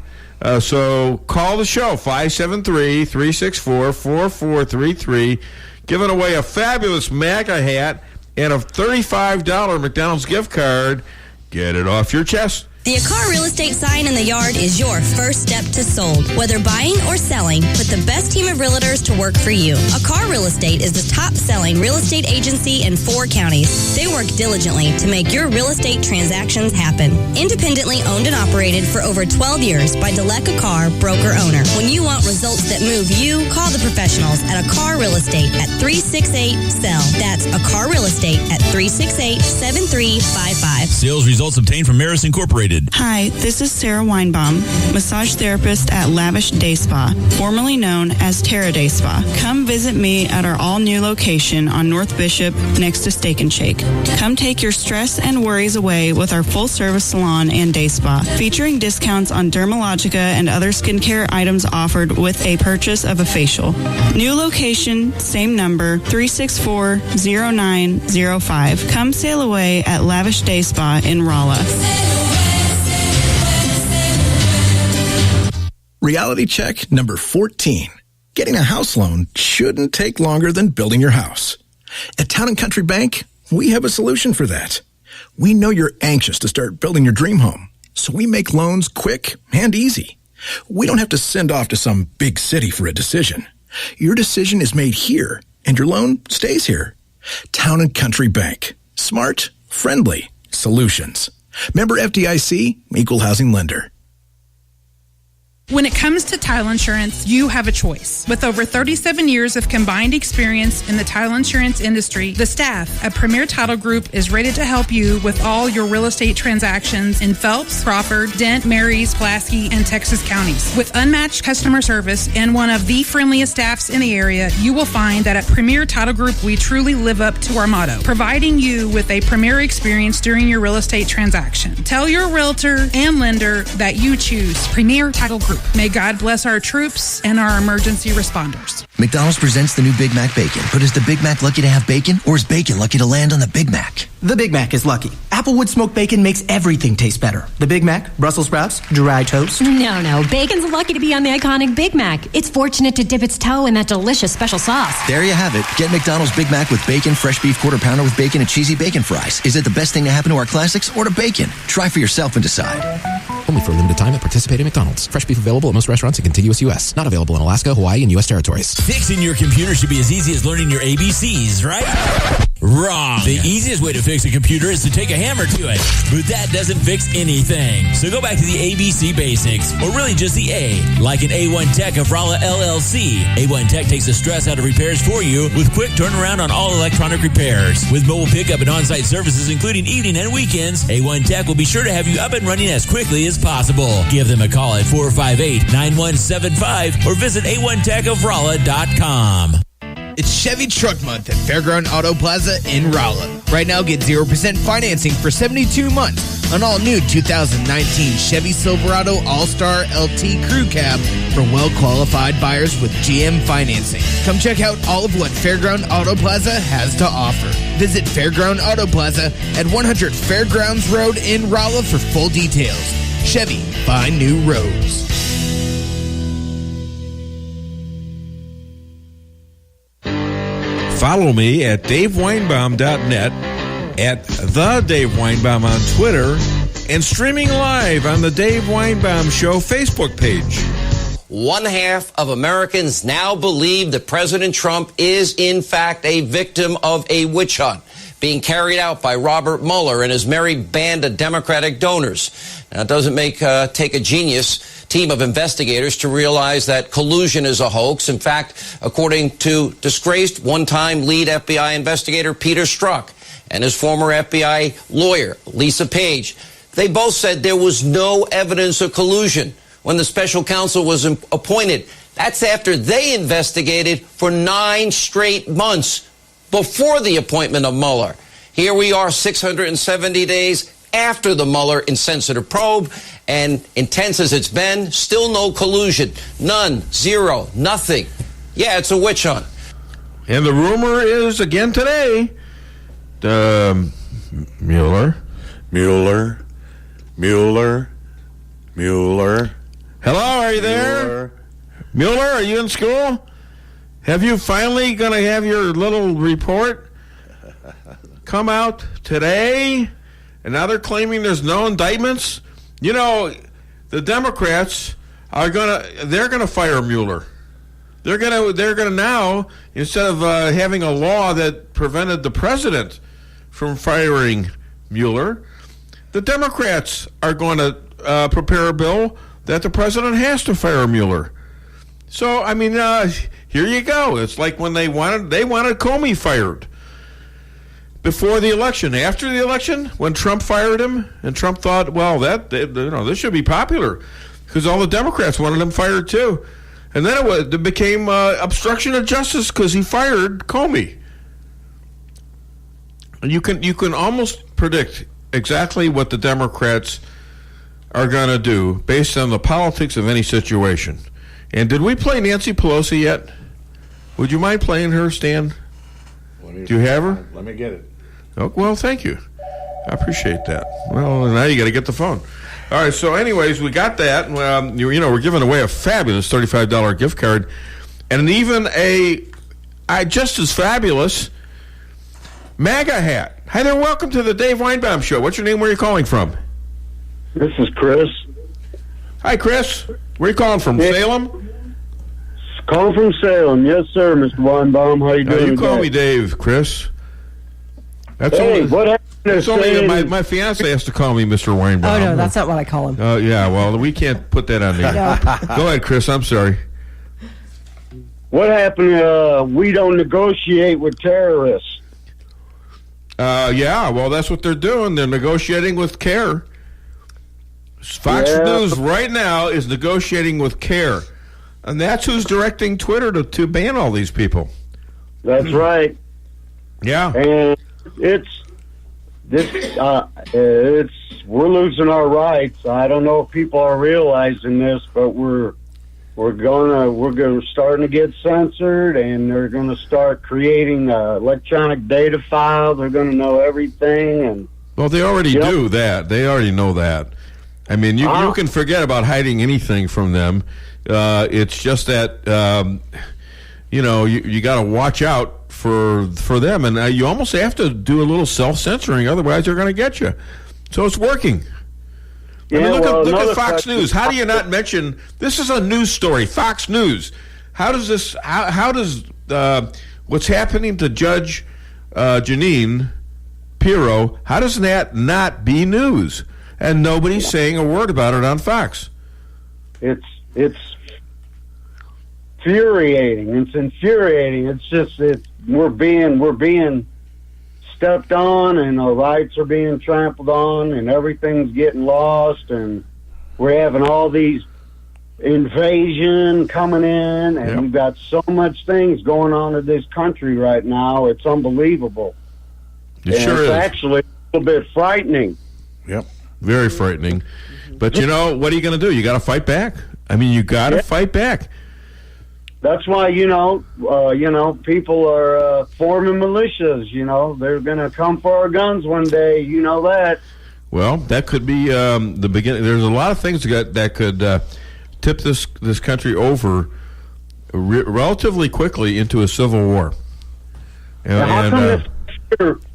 So call the show, 573-364-4433. Giving away a fabulous MAGA hat and a $35 McDonald's gift card. Get it off your chest. The Akar Real Estate sign in the yard is your first step to sold. Whether buying or selling, put the best team of realtors to work for you. Akar Real Estate is the top-selling real estate agency in 4 counties. They work diligently to make your real estate transactions happen. Independently owned and operated for over 12 years by Delek Akar, broker-owner. When you want results that move you, call the professionals at Akar Real Estate at 368-SELL. That's Akar Real Estate at 368-7355. Sales results obtained from Maris Incorporated. Hi, this is Sarah Weinbaum, massage therapist at Lavish Day Spa, formerly known as Terra Day Spa. Come visit me at our all-new location on North Bishop next to Steak and Shake. Come take your stress and worries away with our full-service salon and day spa, featuring discounts on Dermalogica and other skincare items offered with a purchase of a facial. New location, same number, 364-0905. Come sail away at Lavish Day Spa in Rolla. Reality check number 14. Getting a house loan shouldn't take longer than building your house. At Town & Country Bank, we have a solution for that. We know you're anxious to start building your dream home, so we make loans quick and easy. We don't have to send off to some big city for a decision. Your decision is made here, and your loan stays here. Town & Country Bank. Smart, friendly solutions. Member FDIC, Equal Housing Lender. When it comes to title insurance, you have a choice. With over 37 years of combined experience in the title insurance industry, the staff at Premier Title Group is ready to help you with all your real estate transactions in Phelps, Crawford, Dent, Marys, Pulaski, and Texas counties. With unmatched customer service and one of the friendliest staffs in the area, you will find that at Premier Title Group, we truly live up to our motto, providing you with a premier experience during your real estate transaction. Tell your realtor and lender that you choose Premier Title Group. May God bless our troops and our emergency responders. McDonald's presents the new Big Mac Bacon. But is the Big Mac lucky to have bacon, or is bacon lucky to land on the Big Mac? The Big Mac is lucky. Applewood smoked bacon makes everything taste better. The Big Mac, Brussels sprouts, dry toast. No. Bacon's lucky to be on the iconic Big Mac. It's fortunate to dip its toe in that delicious special sauce. There you have it. Get McDonald's Big Mac with bacon, fresh beef quarter pounder with bacon, and cheesy bacon fries. Is it the best thing to happen to our classics, or to bacon? Try for yourself and decide. Only for a limited time at participating McDonald's. Fresh beef available at most restaurants in contiguous U.S. Not available in Alaska, Hawaii, and U.S. territories. Fixing your computer should be as easy as learning your ABCs, right? Wrong. The easiest way to fix a computer is to take a hammer to it. But that doesn't fix anything. So go back to the ABC basics, or really just the A, like an A1 Tech of Rolla LLC. A1 Tech takes the stress out of repairs for you with quick turnaround on all electronic repairs. With mobile pickup and on-site services, including evening and weekends, A1 Tech will be sure to have you up and running as quickly as possible. Give them a call at 458-9175 or visit a1techofrolla.com. It's Chevy Truck Month at Fairground Auto Plaza in Rolla. Right now, get 0% financing for 72 months on all new 2019 Chevy Silverado All-Star LT Crew Cab for well-qualified buyers with GM financing. Come check out all of what Fairground Auto Plaza has to offer. Visit Fairground Auto Plaza at 100 Fairgrounds Road in Rolla for full details. Chevy, find new roads. Follow me at DaveWeinbaum.net, at The Dave Weinbaum on Twitter, and streaming live on the Dave Weinbaum Show Facebook page. 1/2 of Americans now believe that President Trump is, in fact, a victim of a witch hunt being carried out by Robert Mueller and his merry band of Democratic donors. Now, it doesn't take a genius team of investigators to realize that collusion is a hoax. In fact, according to disgraced one-time lead FBI investigator Peter Strzok and his former FBI lawyer, Lisa Page, they both said there was no evidence of collusion when the special counsel was appointed. That's after they investigated for 9 straight months before the appointment of Mueller. Here we are 670 days after the Mueller insensitive probe, and intense as it's been, still no collusion. None. Zero. Nothing. Yeah, it's a witch hunt. And the rumor is, again today, Mueller. Hello, are you there? Mueller, are you in school? Have you finally going to have your little report come out today? And now they're claiming there's no indictments You know, the Democrats they're gonna fire Mueller. They're gonna now, instead of having a law that prevented the president from firing Mueller, the Democrats are going to prepare a bill that the president has to fire Mueller. So I mean, here you go. It's like when they wanted Comey fired before the election. After the election, when Trump fired him, and Trump thought, well, this should be popular because all the Democrats wanted him fired too. And then it became obstruction of justice because he fired Comey. And you can almost predict exactly what the Democrats are going to do based on the politics of any situation. And did we play Nancy Pelosi yet? Would you mind playing her, Stan? Do you have her? Let me get it. Oh, well, thank you. I appreciate that. Well, now you got to get the phone. All right, so anyways, we got that. We're giving away a fabulous $35 gift card and even just as fabulous MAGA hat. Hi there, welcome to the Dave Weinbaum Show. What's your name? Where are you calling from? This is Chris. Hi, Chris. Where are you calling from? Salem? Calling from Salem. Yes, sir, Mr. Weinbaum. How you doing? You call me Dave, Chris. What happened? It's only my fiance has to call me Mr. Weinbaum. Oh, no, that's not what I call him. Oh, yeah, well, we can't put that on there. Go ahead, Chris. I'm sorry. What happened? We don't negotiate with terrorists. Yeah, well, that's what they're doing. They're negotiating with CARE. Fox News right now is negotiating with CARE. And that's who's directing Twitter to ban all these people. That's right. Yeah. And we're losing our rights. I don't know if people are realizing this, but we're starting to get censored, and they're going to start creating electronic data files. They're going to know everything, and well, they already do that. They already know that. I mean, you can forget about hiding anything from them. It's just that you got to watch out for them, and you almost have to do a little self-censoring, otherwise they're going to get you. So it's working. Yeah, I mean, look at Fox News. How do you not mention this is a news story? Fox News. How does what's happening to Judge Jeanine Pirro? How does that not be news? And nobody's saying a word about it on Fox. It's infuriating. It's infuriating. It's just we're being stepped on, and our rights are being trampled on, and everything's getting lost, and we're having all these invasion coming in, and we've got so much things going on in this country right now. It's unbelievable. It sure is. It's actually a little bit frightening. Yep. Very frightening. But what are you going to do? You got to fight back. I mean, you got to fight back. That's why, people are forming militias. They're going to come for our guns one day. You know that. Well, that could be the beginning. There's a lot of things that could tip this country over relatively quickly into a civil war. How come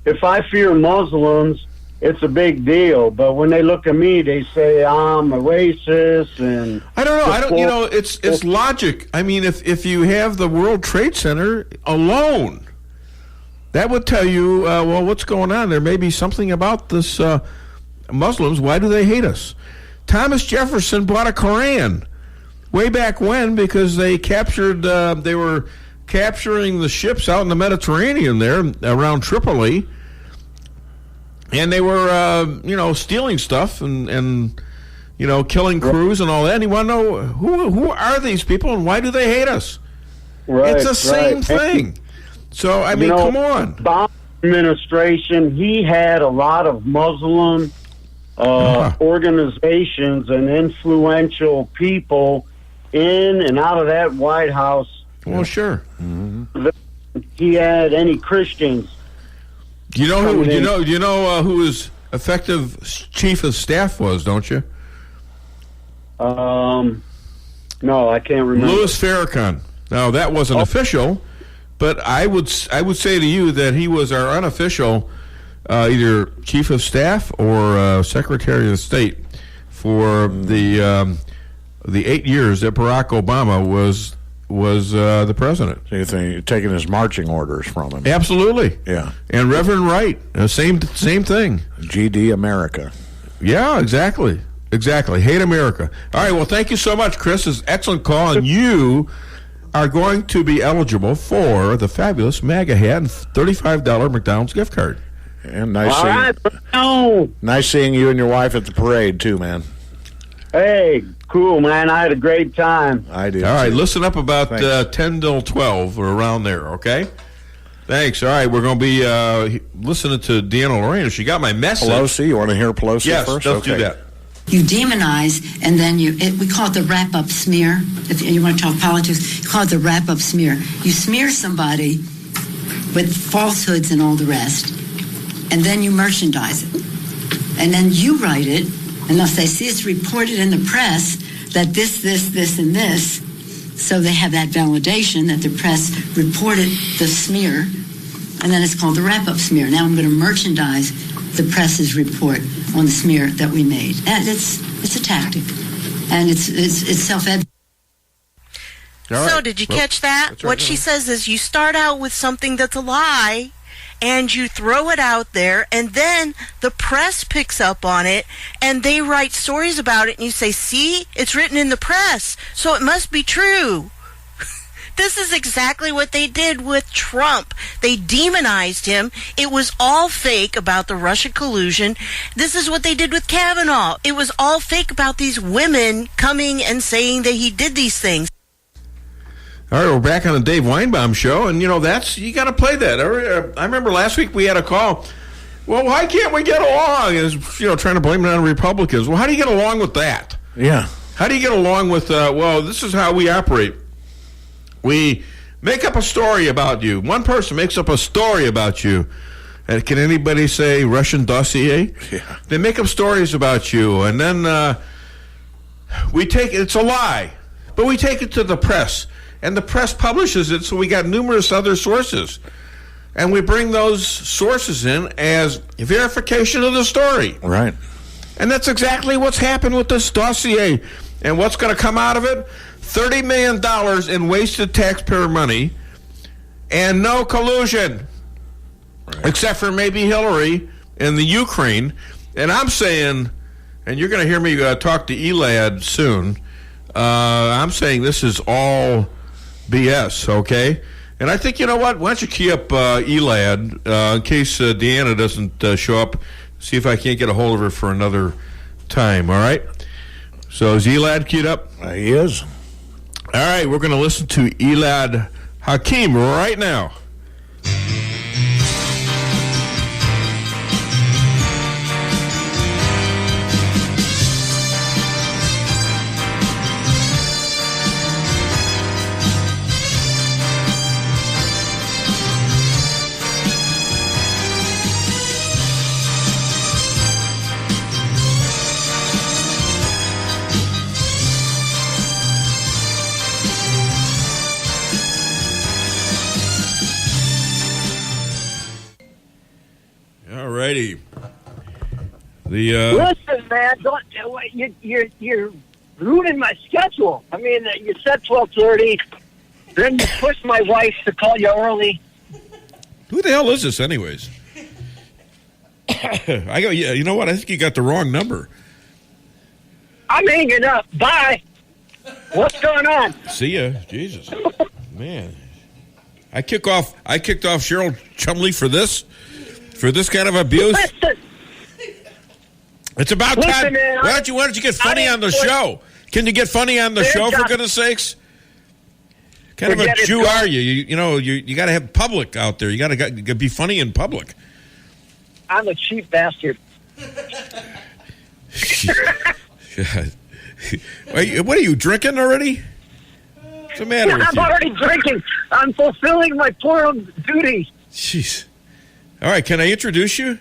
if I fear Muslims, it's a big deal, but when they look at me, they say I'm a racist, and I don't know. It's logic. I mean, if you have the World Trade Center alone, that would tell you, what's going on? There may be something about this Muslims. Why do they hate us? Thomas Jefferson bought a Koran way back when because they captured. They were capturing the ships out in the Mediterranean there around Tripoli. And they were, stealing stuff and killing crews and all that. And you want to know who are these people and why do they hate us? Right, it's the same thing. So, I mean, come on. Obama administration, he had a lot of Muslim organizations and influential people in and out of that White House. Well, sure. Mm-hmm. He had any Christians. Do you know who his effective chief of staff was, don't you? No, I can't remember. Louis Farrakhan. Now that wasn't official, but I would say to you that he was our unofficial either chief of staff or secretary of state for the 8 years that Barack Obama was the president. So you think you're taking his marching orders from him? Absolutely. Yeah. And Reverend Wright, same thing. GD America. Yeah, exactly. Hate America. All right, well, thank you so much, Chris. It's an excellent call, and you are going to be eligible for the fabulous MAGA hat and $35 McDonald's gift card. And nice seeing you and your wife at the parade, too, man. Hey, cool, man. I had a great time. I did. All right, listen up about 10 till 12 or around there, okay? Thanks. All right, we're going to be listening to Deanna Lorraine. She got my message. Pelosi, you want to hear Pelosi first? Yes, let's do that. You demonize, and then we call it the wrap-up smear. If you want to talk politics, you call it the wrap-up smear. You smear somebody with falsehoods and all the rest, and then you merchandise it. And then you write it, and thus they see it's reported in the press that this, and this, so they have that validation that the press reported the smear, and then it's called the wrap-up smear. Now I'm going to merchandise the press's report on the smear that we made. And it's a tactic, and it's self-evident. So did you catch that? What she says is you start out with something that's a lie, and you throw it out there, and then the press picks up on it, and they write stories about it, and you say, see, it's written in the press, so it must be true. This is exactly what they did with Trump. They demonized him. It was all fake about the Russia collusion. This is what they did with Kavanaugh. It was all fake about these women coming and saying that he did these things. All right, we're back on the Dave Weinbaum Show, and, you got to play that. I remember last week we had a call. Well, why can't we get along? And, trying to blame it on Republicans. Well, how do you get along with that? Yeah. How do you get along with, this is how we operate. We make up a story about you. One person makes up a story about you. And can anybody say Russian dossier? Yeah. They make up stories about you, and then it's a lie, but we take it to the press, and the press publishes it, so we got numerous other sources. And we bring those sources in as verification of the story. Right. And that's exactly what's happened with this dossier. And what's going to come out of it? $30 million in wasted taxpayer money and no collusion, except for maybe Hillary in the Ukraine. And I'm saying, and you're going to hear me talk to Elad soon, I'm saying this is all BS, okay? And I think, you know what? Why don't you key up Elad in case Deanna doesn't show up, see if I can't get a hold of her for another time, all right? So is Elad keyed up? He is. All right, we're going to listen to Elad Hakim right now. Alrighty. Listen, man, you're ruining my schedule. I mean, you said 12:30, then you pushed my wife to call you early. Who the hell is this, anyways? I go. Yeah, you know what? I think you got the wrong number. I'm hanging up. Bye. What's going on? See ya. Jesus, man. I kicked off Cheryl Chumley for this kind of abuse. Listen. It's about time. Man, why don't you get funny on the show? Can you get funny on the show, for goodness sakes? What kind of a Jew are you? You got to have public out there. You got to be funny in public. I'm a cheap bastard. What are you drinking already? What's the matter with you? I'm already drinking. I'm fulfilling my plural duties. Jeez. All right, can I introduce you?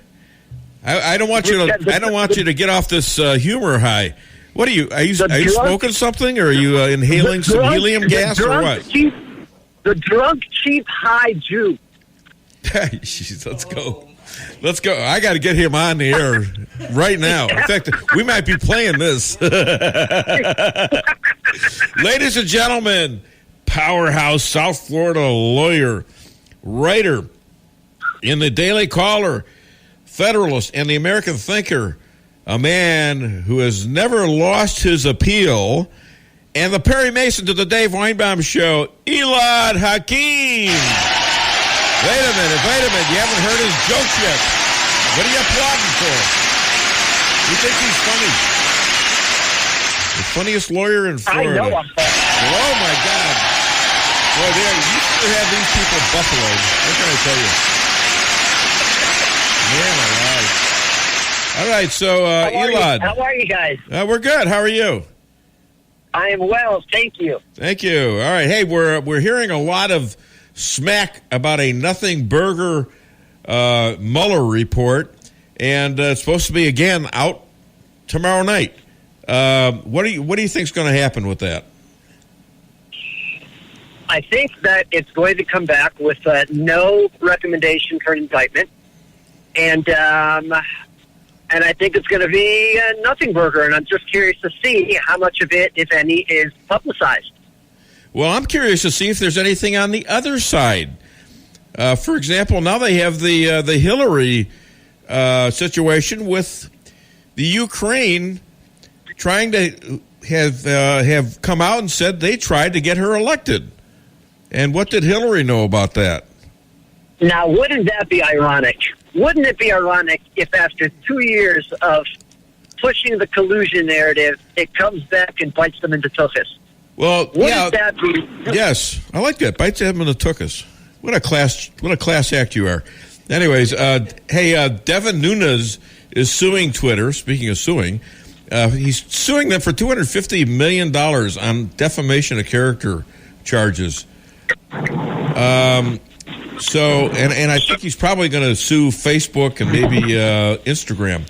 I don't want you to. I don't want you to get off this humor high. What are you? Are you smoking something, or are you inhaling some helium gas, or what? The drunk, cheap, high Jew. Jeez, let's go. Let's go. I got to get him on the air right now. In fact, we might be playing this. Ladies and gentlemen, powerhouse South Florida lawyer, writer in the Daily Caller, Federalist, and the American Thinker, a man who has never lost his appeal, and the Perry Mason to the Dave Weinbaum Show, Elad Hakeem. Wait a minute. You haven't heard his jokes yet. What are you applauding for? You think he's funny? The funniest lawyer in Florida. I know I'm funny. Oh, my God. Boy, you sure have these people buffaloed. What can I tell you? Man alive. All right, so, Elad. How are you guys? We're good. How are you? I am well, thank you. Thank you. All right. Hey, we're hearing a lot of smack about a nothing burger Mueller report, and it's supposed to be again out tomorrow night. What do you think is going to happen with that? I think that it's going to come back with no recommendation for an indictment, and I think it's going to be a nothing burger. And I'm just curious to see how much of it, if any, is publicized. Well, I'm curious to see if there's anything on the other side. For example, now they have the Hillary situation with the Ukraine trying to have come out and said they tried to get her elected. And what did Hillary know about that? Now, wouldn't that be ironic? Wouldn't it be ironic if after 2 years of pushing the collusion narrative, it comes back and bites them in the tuchus? Well, Wouldn't that be? Yes, I like that. Bites them in the tuchus. What a class act you are. Anyways, Devin Nunes is suing Twitter. Speaking of suing, he's suing them for $250 million on defamation of character charges. So, and I think he's probably going to sue Facebook and maybe Instagram.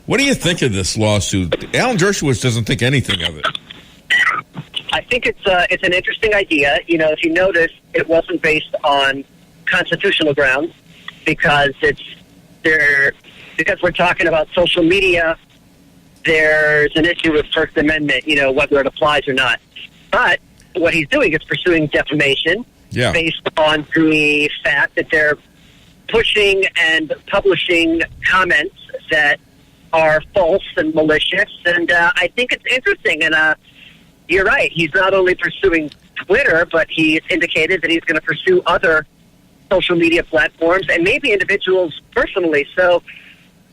What do you think of this lawsuit? Alan Dershowitz doesn't think anything of it. I think it's an interesting idea. You know, if you notice, it wasn't based on constitutional grounds because because we're talking about social media. There's an issue with First Amendment, you know, whether it applies or not. But what he's doing is pursuing defamation based on the fact that they're pushing and publishing comments that are false and malicious. And I think it's interesting. And you're right. He's not only pursuing Twitter, but he's indicated that he's going to pursue other social media platforms and maybe individuals personally. So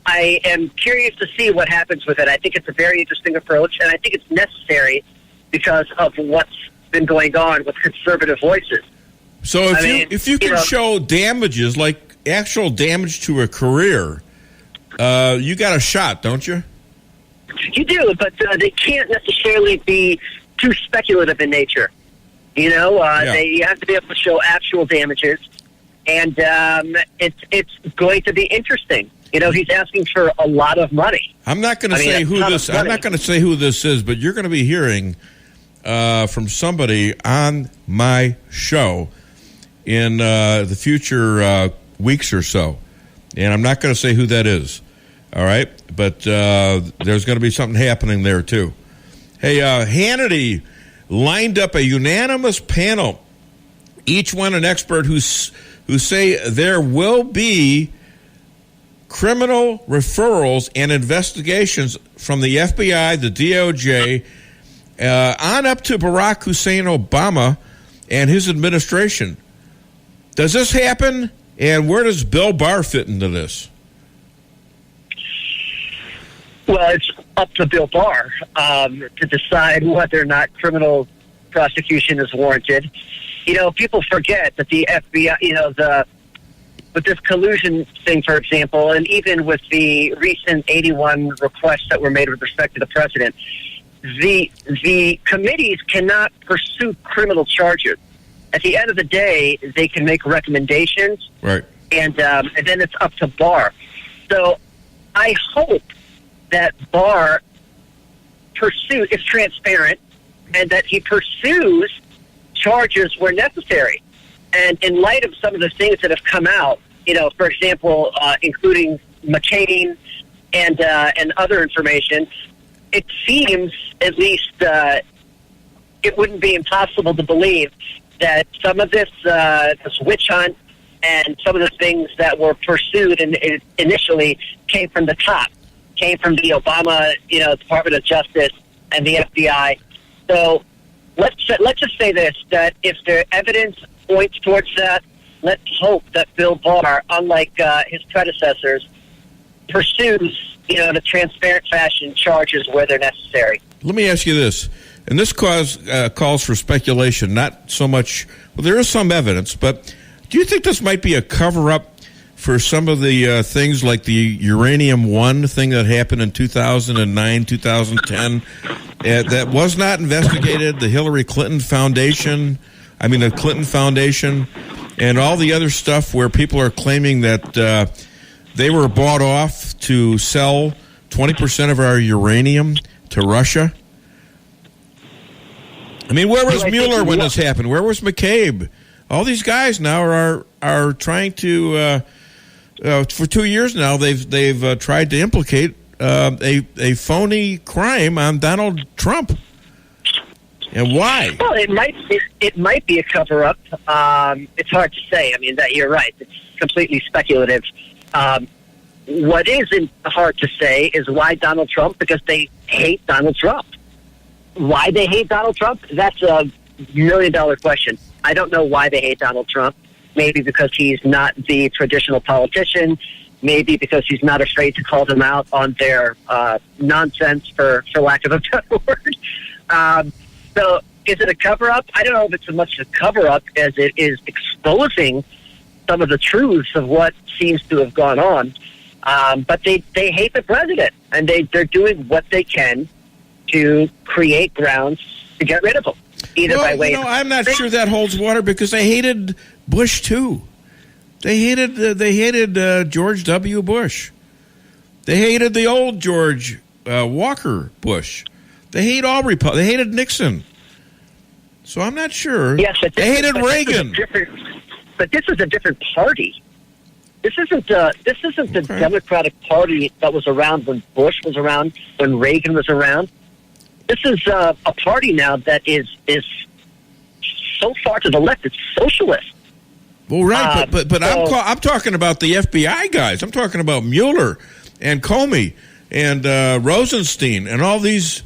I am curious to see what happens with it. I think it's a very interesting approach, and I think it's necessary because of what's been going on with conservative voices. So if you can show damages, like actual damage to a career, you got a shot, don't you? You do, but they can't necessarily be too speculative in nature. You know, you have to be able to show actual damages, and it's going to be interesting. You know, he's asking for a lot of money. I'm not going to say who this. I'm not going to say who this is, but you're going to be hearing from somebody on my show in the future weeks or so, and I'm not going to say who that is. All right, but there's going to be something happening there too. Hey, Hannity lined up a unanimous panel, each one an expert who say there will be criminal referrals and investigations from the FBI, the DOJ, on up to Barack Hussein Obama and his administration. Does this happen, and where does Bill Barr fit into this? Well, it's up to Bill Barr to decide whether or not criminal prosecution is warranted. You know, people forget that the FBI, you know, with this collusion thing, for example, and even with the recent 81 requests that were made with respect to the president, the committees cannot pursue criminal charges. At the end of the day, they can make recommendations, right? And then it's up to Barr. So I hope that Barr is transparent and that he pursues charges where necessary. And in light of some of the things that have come out, for example, including McCain and other information, it seems at least it wouldn't be impossible to believe that some of this witch hunt and some of the things that were pursued initially came from the top, came from the Obama, Department of Justice and the FBI. So let's just say this, that if the evidence points towards that, let's hope that Bill Barr, unlike his predecessors, pursues, in a transparent fashion, charges where they're necessary. Let me ask you this, and this calls for speculation, not so much, well, there is some evidence, but do you think this might be a cover-up for some of the things like the Uranium One thing that happened in 2009, 2010, that was not investigated, the Clinton Foundation, and all the other stuff where people are claiming that they were bought off to sell 20% of our uranium to Russia? Where was Mueller when this happened? Where was McCabe? All these guys now are trying to, for 2 years now, they've tried to implicate a phony crime on Donald Trump. And why? Well, it might be a cover-up. It's hard to say. That you're right. It's completely speculative. What isn't hard to say is why Donald Trump, because they hate Donald Trump. Why they hate Donald Trump? That's a $1 million question. I don't know why they hate Donald Trump. Maybe because he's not the traditional politician. Maybe because he's not afraid to call them out on their nonsense, for lack of a better word. So is it a cover-up? I don't know if it's as much a cover-up as it is exposing some of the truths of what seems to have gone on. But they hate the president, and they're doing what they can to create grounds to get rid of him. I'm not sure that holds water, because they hated Bush too. They hated George W. Bush. They hated the old George Walker Bush. They hate all Republicans. They hated Nixon. So I'm not sure. Yes, but they hated Reagan. But this is a different party. This isn't the Democratic Party that was around when Bush was around, when Reagan was around. This is a party now that is so far to the left. It's socialist. Well, right, but I'm talking about the FBI guys. I'm talking about Mueller and Comey and Rosenstein and all these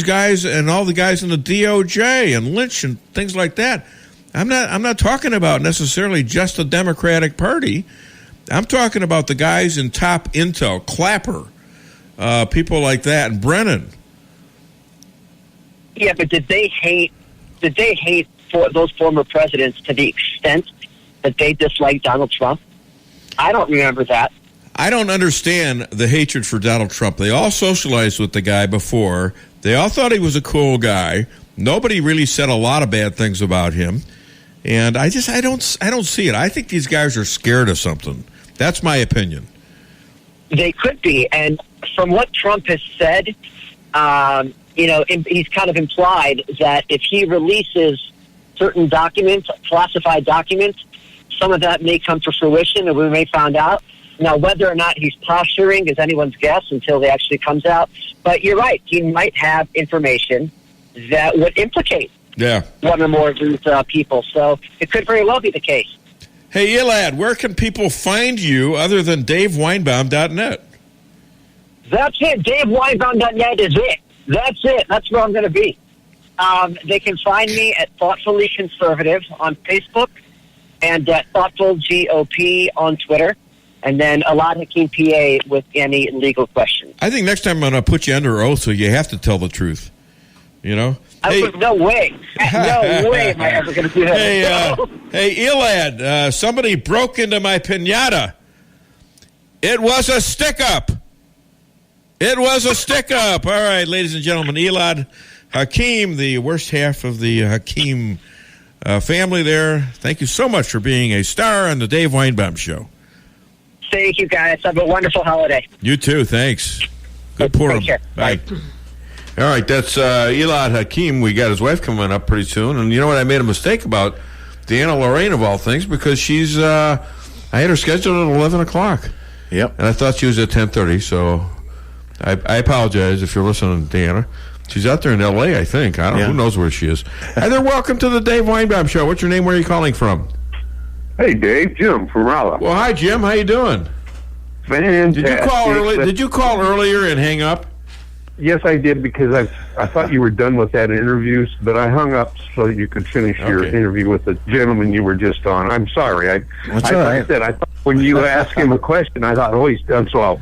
guys and all the guys in the DOJ and Lynch and things like that. I'm not talking about necessarily just the Democratic Party. I'm talking about the guys in top intel, Clapper, people like that, and Brennan. Yeah, but did they hate those former presidents to the extent that they disliked Donald Trump? I don't remember that. I don't understand the hatred for Donald Trump. They all socialized with the guy before. They all thought he was a cool guy. Nobody really said a lot of bad things about him. And I don't see it. I think these guys are scared of something. That's my opinion. They could be. And from what Trump has said, he's kind of implied that if he releases certain documents, classified documents, some of that may come to fruition, and we may find out. Now, whether or not he's posturing is anyone's guess until it actually comes out. But you're right. He might have information that would implicate one or more of these people. So it could very well be the case. Hey, Elad, where can people find you other than DaveWeinbaum.net? That's it. DaveWeinbaum.net is it. That's it. That's where I'm going to be. They can find me at Thoughtfully Conservative on Facebook and at Thoughtful GOP on Twitter. And then Elad Hakeem, PA, with any legal questions. I think next time I'm going to put you under oath, so you have to tell the truth. No way. No way am I ever going to do that. Hey, Elad, somebody broke into my piñata. It was a stick-up. All right, ladies and gentlemen, Elad Hakeem, the worst half of the Hakeem family there. Thank you so much for being a star on the Dave Weinbaum Show. Thank you, guys. Have a wonderful holiday. You too. Thanks. Good Purim. Bye. All right, that's Elad Hakeem. We got his wife coming up pretty soon. And you know what? I made a mistake about Deanna Lorraine, of all things, because she's I had her scheduled at 11 o'clock. Yep. And I thought she was at 10:30, so I apologize if you're listening, Deanna. She's out there in L.A., I think. I don't know. Who knows where she is. Hi there. Welcome to the Dave Weinbaum Show. What's your name? Where are you calling from? Hey, Dave. Jim from Raleigh. Well, hi, Jim. How you doing? Fantastic. Did you call earlier and hang up? Yes, I did, because I thought you were done with that interview, but I hung up so that you could finish your interview with the gentleman you were just on. I'm sorry. I thought when you asked him a question, I thought, he's done, so I'll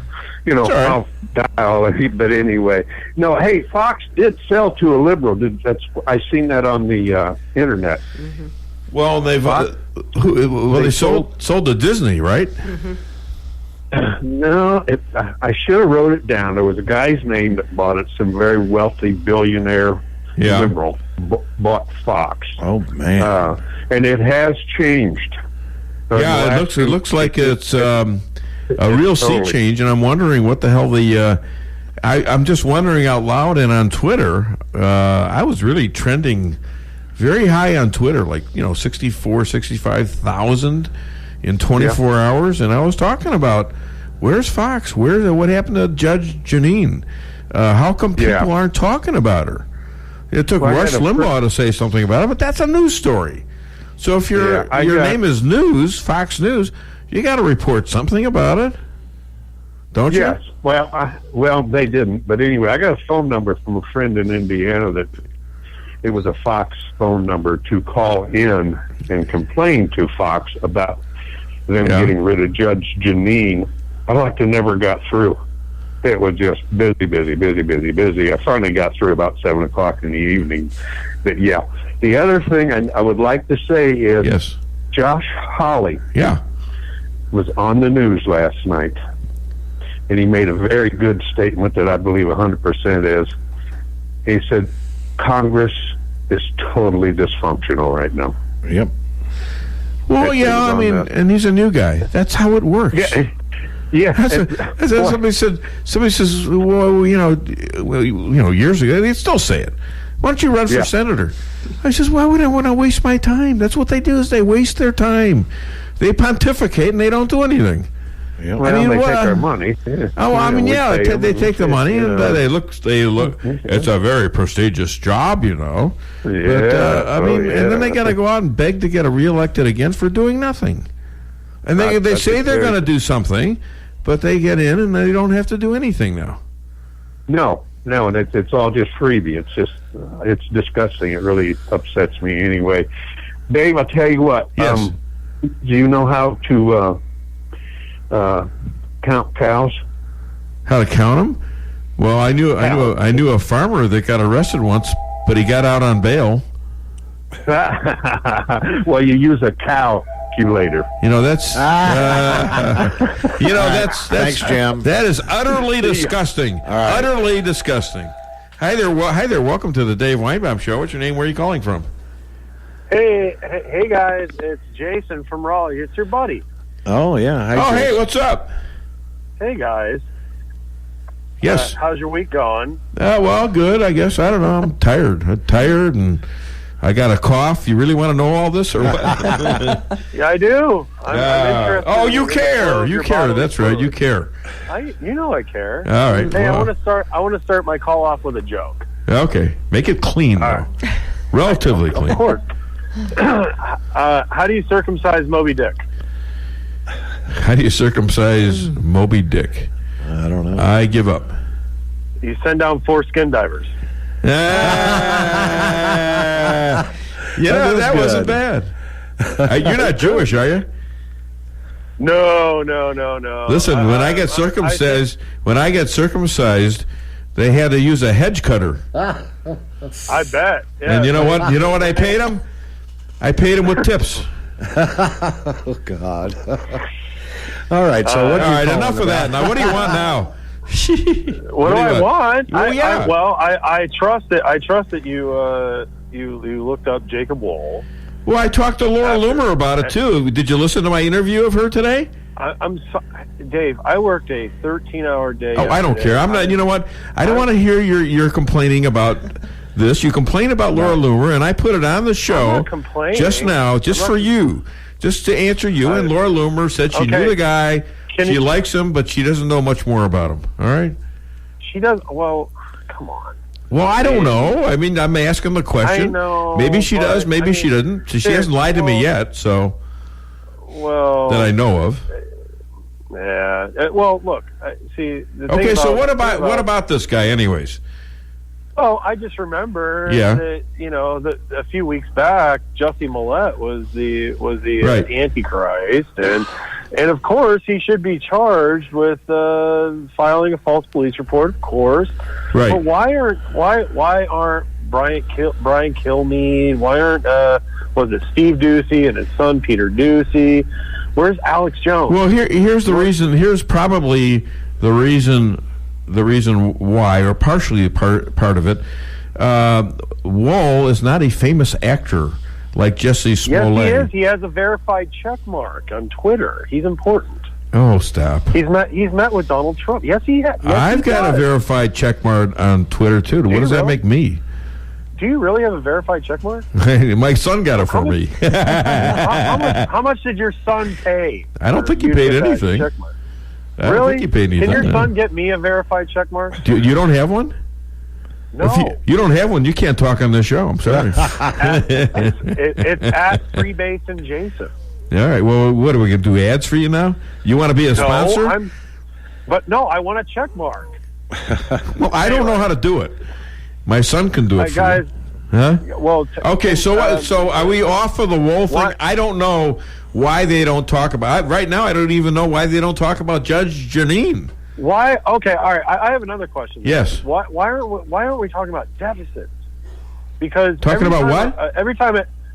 dial. But anyway, no. Hey, Fox did sell to a liberal. I seen that on the internet. Mm-hmm. Well, they sold to Disney, right? Mm-hmm. No, I should have wrote it down. There was a guy's name that bought it. Some very wealthy billionaire liberal bought Fox. Oh man! And it has changed. It looks like it's a real sea change, and I'm wondering what the hell I'm just wondering out loud, and on Twitter, I was really trending very high on Twitter, 65,000 in 24 hours, and I was talking about where's Fox? What happened to Judge Jeanine? How come people aren't talking about her? It took Rush Limbaugh to say something about it, but that's a news story. So if your name is News, Fox News, you got to report something about it, don't you? Yes. Well, they didn't. But anyway, I got a phone number from a friend in Indiana that it was a Fox phone number to call in and complain to Fox about them getting rid of Judge Jeanine. I never got through. It was just busy. I finally got through about 7 o'clock in the evening. But the other thing I would like to say is Josh Hawley was on the news last night, and he made a very good statement that I believe 100% is. He said Congress is totally dysfunctional right now. Yep. Well, and he's a new guy. That's how it works. Yeah. Somebody says, well, years ago, they'd still say it. Why don't you run for senator? I says, why would I want to waste my time? That's what they do, is they waste their time. They pontificate and they don't do anything. Yeah. Well, they take our money. Yeah. They take the money and they look. It's a very prestigious job, Yeah. But, and then they got to go out and beg to get reelected again for doing nothing. And they say they're going to do something, but they get in and they don't have to do anything now. No, and it's all just freebie. It's just it's disgusting. It really upsets me anyway. Dave, I'll tell you what. Yes. Do you know how to count cows? How to count them? Well, I knew a farmer that got arrested once, but he got out on bail. Well, you use a calculator. That's Thanks, Jim. That is utterly disgusting. Right. Utterly disgusting. Hi there. Welcome to the Dave Weinbaum Show. What's your name? Where are you calling from? Hey guys, it's Jason from Raleigh. It's your buddy. Oh yeah. Hi, hey, what's up? Hey guys. Yes. How's your week going? Well, good, I guess. I don't know. I'm tired. and I got a cough. You really want to know all this, or what? Yeah, I do. I'm interested. You care. You care. That's right. You care. I care. All right. Hey, I want to start my call off with a joke. Okay. Make it clean, though. Relatively clean. Of course. How do you circumcise Moby Dick? How do you circumcise Moby Dick? I don't know. I give up. You send down 4 skin divers. That wasn't bad. You're not Jewish, are you? No. Listen, when I get circumcised, they had to use a hedge cutter. I bet. Yeah. And you know what? You know what I paid them? I paid them with tips. Oh God. All right. So what? All right. Enough of that. Now, what do you want now? What do I want? Oh, yeah. I trust that you looked up Jacob Wohl. Well, I talked to Laura Loomer about it too. Did you listen to my interview of her today? Dave, I worked a 13-hour day. Oh, I don't care. I'm not. You know what? I don't want to hear your complaining about this. You complain about Laura Loomer, and I put it on the show just now, just for you. Just to answer you, and Laura Loomer said she knew the guy. She likes him, but she doesn't know much more about him. All right? She does. Well, come on. Well, I don't know. I mean, I'm asking the question. I know. Maybe she does. Maybe she doesn't. She hasn't lied to me yet, so. Well. That I know of. Yeah. Well, look. See. Okay, so what about this guy, anyways? Oh, I just remember that that a few weeks back, Jussie Millett was the Right. Antichrist, and of course he should be charged with filing a false police report, of course. Right. But why aren't Brian Kilmeade? Why aren't was it Steve Ducey and his son Peter Ducey? Where's Alex Jones? Well, here's the reason. Here's probably the reason why, or partially part of it. Wohl is not a famous actor like Jussie Smollett. Yes, he is. He has a verified check mark on Twitter. He's important. Oh, stop. He's met with Donald Trump. Yes, he has. Yes, I've got a verified check mark on Twitter, too. What does that make me? Do you really have a verified check mark? My son got it for me. How much did your son pay? I don't think he paid anything. I don't think he paid anything. Can your son get me a verified check mark? You don't have one? No. If you don't have one, you can't talk on this show. I'm sorry. It's at Freebase and Jason. All right. Well, what are we going to do? Ads for you now? You want to be a sponsor? I want a check mark. Well, I don't know how to do it. My son can do it for guys, you. Huh? Well, okay. So are we off of the Wohl thing? What? I don't know why they don't talk about. Right now, I don't even know why they don't talk about Judge Jeanine. Why? Okay. All right. I have another question. Yes. Why aren't we talking about deficits? Because talking about what?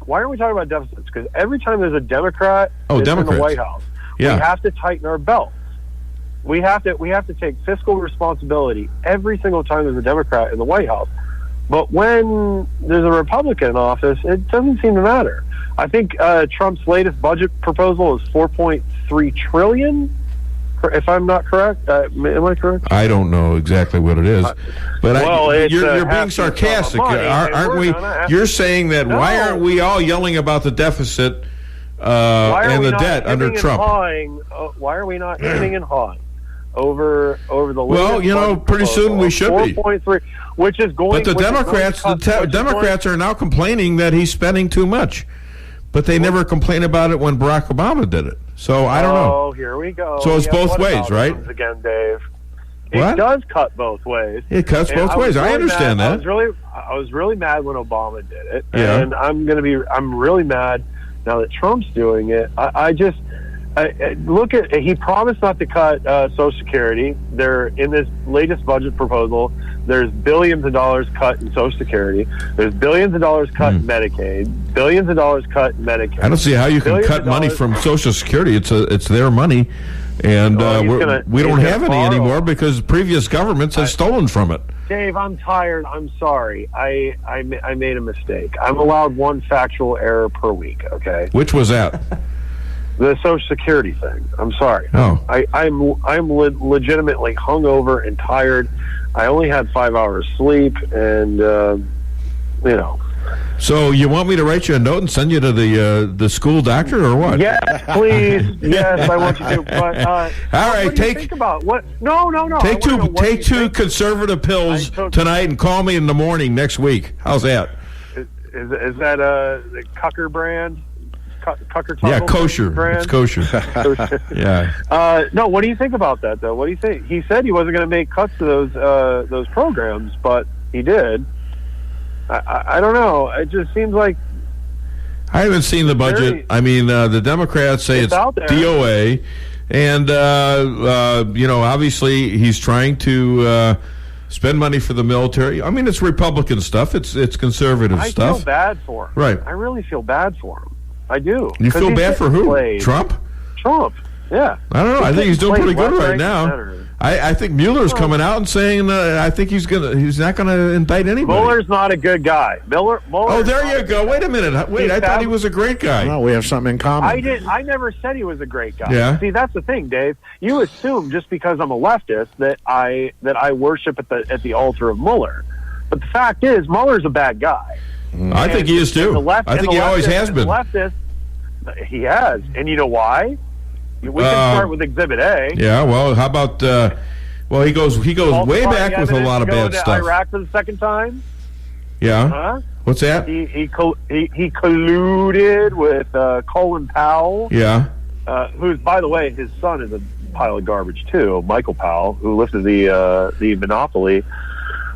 Why aren't we talking about deficits? Because every time there's a Democrat in the White House, we have to tighten our belts. We have to take fiscal responsibility every single time there's a Democrat in the White House. But when there's a Republican in office, it doesn't seem to matter. I think Trump's latest budget proposal is $4.3 trillion. If I'm not correct, am I correct? I don't know exactly what it is, but you're being sarcastic, aren't we? You're saying that why aren't we all yelling about the deficit and the debt under Trump? Why are we not hemming and hawing over the? Well, pretty soon we should be. 4.3, which is going. But the Democrats are now complaining that he's spending too much, but they never complained about it when Barack Obama did it. So I don't know. Oh, here we go. So it's both ways, right? Again, Dave. What? It does cut both ways. It cuts both ways. I understand that. I was really mad when Obama did it, yeah. And I'm really mad now that Trump's doing it. He promised not to cut Social Security. They're in this latest budget proposal. There's billions of dollars cut in Social Security. There's billions of dollars cut in Medicaid. Billions of dollars cut in Medicare. I don't see how you can cut money from Social Security. It's their money, and we don't have any anymore because previous governments have stolen from it. Dave, I'm tired. I'm sorry. I made a mistake. I'm allowed one factual error per week. Okay. Which was that? The Social Security thing. I'm sorry. Oh. I'm legitimately hungover and tired. I only had 5 hours sleep, and So you want me to write you a note and send you to the school doctor, or what? Yes, please. Yes, I want you to. But all right, think about what? No. Take two conservative pills tonight and call me in the morning next week. How's that? Is that the Cucker brand? Cucker yeah, kosher. Brand? It's kosher. Yeah. No, what do you think about that, though? What do you think? He said he wasn't going to make cuts to those programs, but he did. I don't know. It just seems like I haven't seen the budget. I mean, the Democrats say it's DOA, and obviously he's trying to spend money for the military. I mean, it's Republican stuff. It's conservative stuff. I feel bad for him. Right. I really feel bad for him. I do. You feel bad for who? Trump? Trump. Yeah. I don't know. I think he's doing pretty good right now. I think Mueller's coming out and saying I think he's not gonna indict anybody. Mueller's not a good guy. Mueller. Oh, there you go. Wait a minute. Wait, I thought he was a great guy. No, we have something in common. I never said he was a great guy. Yeah. See, that's the thing, Dave. You assume just because I'm a leftist that I worship at the altar of Mueller, but the fact is Mueller's a bad guy. I think he is too. I think he always has been. He has. And you know why? We can start with Exhibit A. Yeah, well, how about... he goes way back with a lot of bad stuff. Iraq for the second time? Yeah. Huh? What's that? He colluded with Colin Powell. Yeah. Who's, by the way, his son is a pile of garbage, too. Michael Powell, who lifted the monopoly.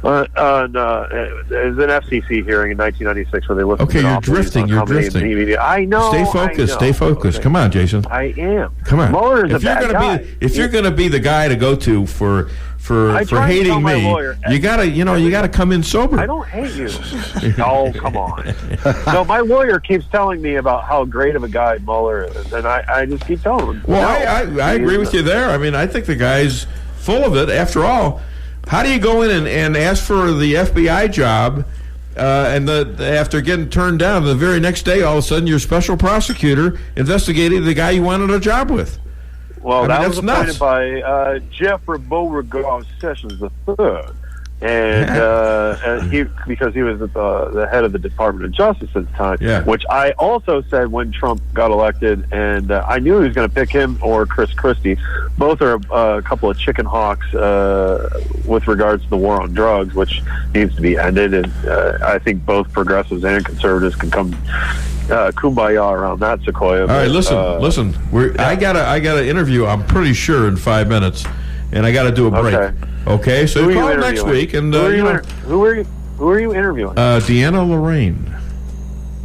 There's an FCC hearing in 1996 where they lifted the monopoly. You're drifting. I know. Stay focused. Okay. Come on, Jason. I am. Come on. Mueller's a bad guy. If you're going to be the guy to go to for hating me, you gotta come in sober. I don't hate you. Oh, come on. No, my lawyer keeps telling me about how great of a guy Mueller is, and I just keep telling him. Well, I agree with you there. I mean, I think the guy's full of it. After all, how do you go in and ask for the FBI job, and after getting turned down, the very next day, all of a sudden, you're special prosecutor investigating the guy you wanted a job with? Well, that was appointed by Jeffrey Beauregard Sessions III, and because he was the head of the Department of Justice at the time, which I also said when Trump got elected, and I knew he was going to pick him or Chris Christie. Both are a couple of chicken hawks with regards to the war on drugs, which needs to be ended, and I think both progressives and conservatives can come kumbaya around that, Sequoia. All right, listen. I got an interview, I'm pretty sure, in 5 minutes, and I got to do a break. Okay, so call next week. And who are you interviewing? Deanna Lorraine.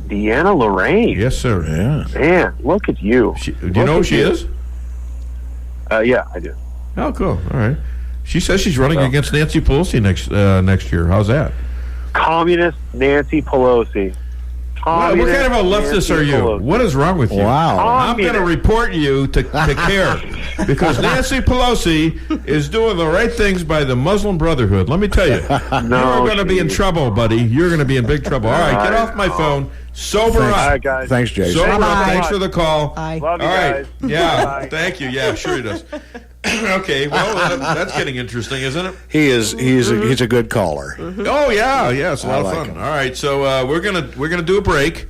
Deanna Lorraine? Yes, sir. Yeah. Man, look at you. Do you know who she is? Yeah, I do. Oh, cool. All right. She says she's running against Nancy Pelosi next year. How's that? Communist Nancy Pelosi. What kind of a leftist are you? Pelosi. What is wrong with you? Wow. I'm going to report you to care because Nancy Pelosi is doing the right things by the Muslim Brotherhood. Let me tell you. You're going to be in trouble, buddy. You're going to be in big trouble. All right, get off my phone. Sober up. All right, guys. Thanks, Jason. Sober up. Thanks for the call. Bye. Love you guys. Yeah, Bye. thank you. Yeah, sure he does. Okay, well, that's getting interesting, isn't it? He is. He's a good caller. Oh yeah, it's a lot of fun. Him. All right, so we're gonna do a break.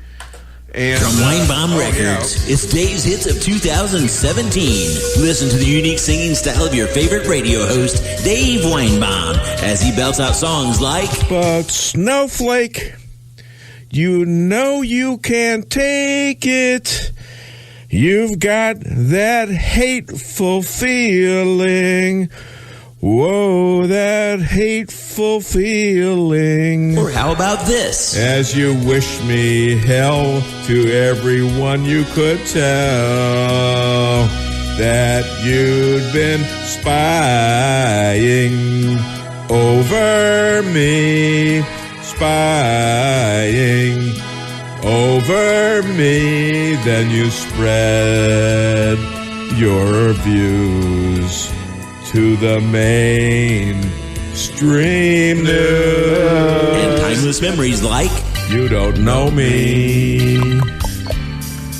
And, from Weinbaum Records, it's Dave's Hits of 2017. Listen to the unique singing style of your favorite radio host, Dave Weinbaum, as he belts out songs like "But Snowflake, you know you can't take it. You've got that hateful feeling. Whoa, that hateful feeling." Or how about this? "As you wish me hell, to everyone you could tell that you'd been spying over me, spying over me, then you spread your views to the mainstream news." And timeless memories like "You don't know me,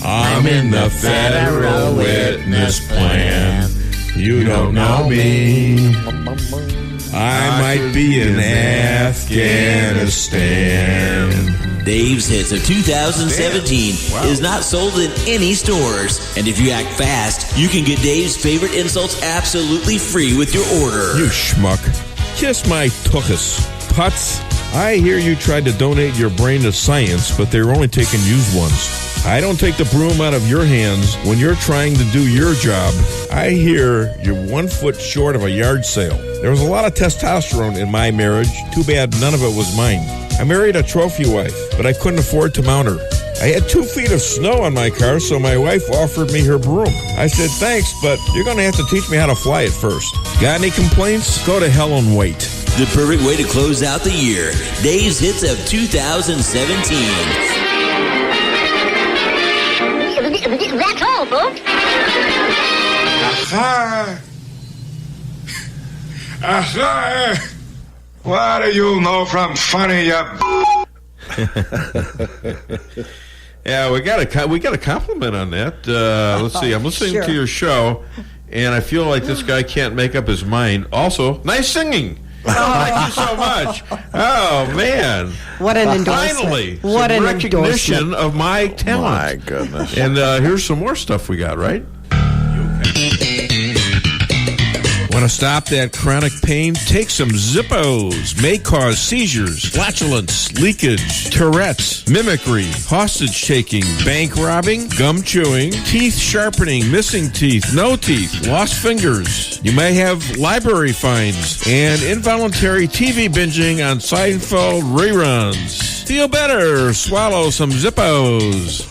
I'm in the federal witness plan. You don't know me, I might be in Afghanistan." Dave's Hits of 2017 is not sold in any stores. And if you act fast, you can get Dave's favorite insults absolutely free with your order. You schmuck. Kiss my tuchus. Putz. I hear you tried to donate your brain to science, but they're only taking used ones. I don't take the broom out of your hands when you're trying to do your job. I hear you're 1 foot short of a yard sale. There was a lot of testosterone in my marriage. Too bad none of it was mine. I married a trophy wife, but I couldn't afford to mount her. I had 2 feet of snow on my car, so my wife offered me her broom. I said, "Thanks, but you're going to have to teach me how to fly it first." Got any complaints? Go to hell and wait. The perfect way to close out the year. Dave's Hits of 2017. That's all, folks. Aha! Aha! What do you know from funny, Yeah, we got a compliment on that. Let's see. I'm listening to your show, and I feel like this guy can't make up his mind. Also, nice singing. Thank you so much. Oh, man. What an endorsement. Finally, what some an recognition endorsement. of my talent. My goodness. And here's some more stuff we got, right? Want to stop that chronic pain? Take some Zippos. May cause seizures, flatulence, leakage, Tourette's, mimicry, hostage taking, bank robbing, gum chewing, teeth sharpening, missing teeth, no teeth, lost fingers. You may have library fines and involuntary TV binging on Seinfeld reruns. Feel better. Swallow some Zippos.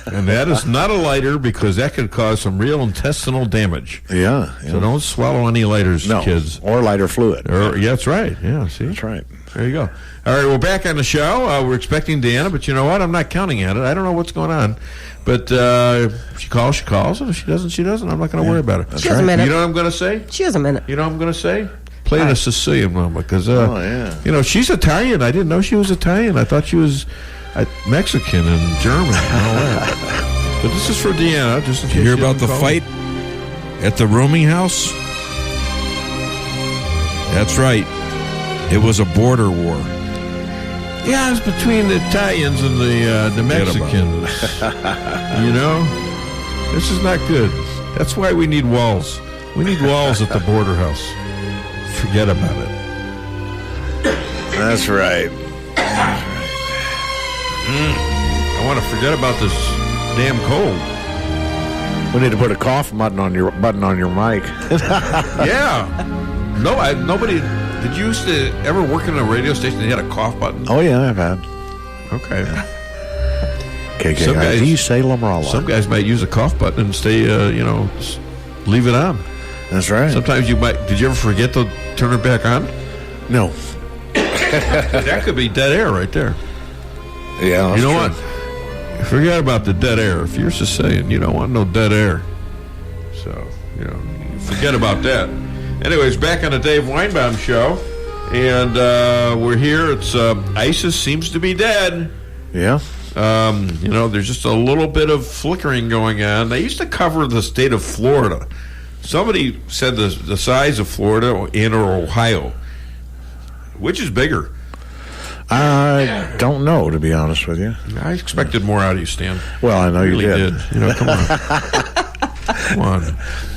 And that is not a lighter because that could cause some real intestinal damage. Yeah. So don't swallow any lighters, kids. Or lighter fluid. Yeah, that's right. Yeah, see? That's right. There you go. All right, we're back on the show. We're expecting Deanna, but you know what? I'm not counting at it. I don't know what's going on. But if she calls, she calls. And if she doesn't, she doesn't. I'm not going to worry about it. She has a minute. You know what I'm going to say? She has a minute. You know what I'm going to say? Play the Sicilian one because, yeah. She's Italian. I didn't know she was Italian. I thought she was Mexican and German and all that. But this is for Deanna. Just in case you hear about the fight at the rooming house? That's right. It was a border war. Yeah, it's between the Italians and the Mexicans. This is not good. That's why we need walls. We need walls at the border house. Forget about it. That's right. I want to forget about this damn cold. We need to put a cough button on your mic. Yeah. Nobody. Did you used to ever work in a radio station that had a cough button? Oh yeah, I've had. Okay. KKID Salem Rolla. Some guys might use a cough button and stay, just leave it on. That's right. Sometimes you might. Did you ever forget to turn it back on? No. That could be dead air right there. Yeah. You know what? Forget about the dead air. If you're Sicilian, you don't want no dead air. So, forget about that. Anyways, back on the Dave Weinbaum Show. And we're here. It's ISIS seems to be dead. Yeah. There's just a little bit of flickering going on. They used to cover the state of Florida. Somebody said the size of Florida and or Ohio. Which is bigger? I don't know, to be honest with you. I expected more out of you, Stan. Well, I know you did. Come on. Come on.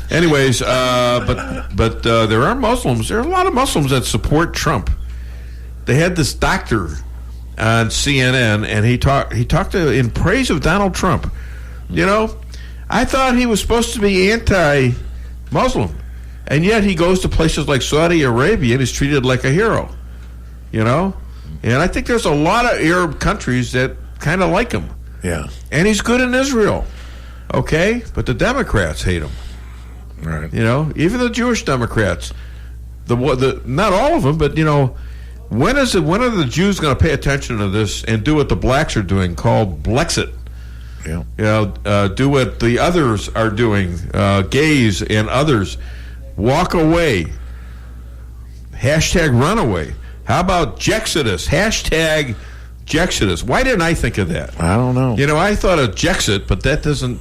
Anyways, but there are Muslims. There are a lot of Muslims that support Trump. They had this doctor on CNN, and he talked in praise of Donald Trump. I thought he was supposed to be anti-Muslim, and yet he goes to places like Saudi Arabia and is treated like a hero. And I think there's a lot of Arab countries that kind of like him. Yeah. And he's good in Israel. Okay? But the Democrats hate him. Right. Even the Jewish Democrats. Not all of them, but, when are the Jews going to pay attention to this and do what the blacks are doing called Blexit? Yeah. Do what the others are doing, gays and others. Walk away. Hashtag runaway. How about Jexodus? Hashtag Jexodus. Why didn't I think of that? I don't know. I thought of Jexit, but that doesn't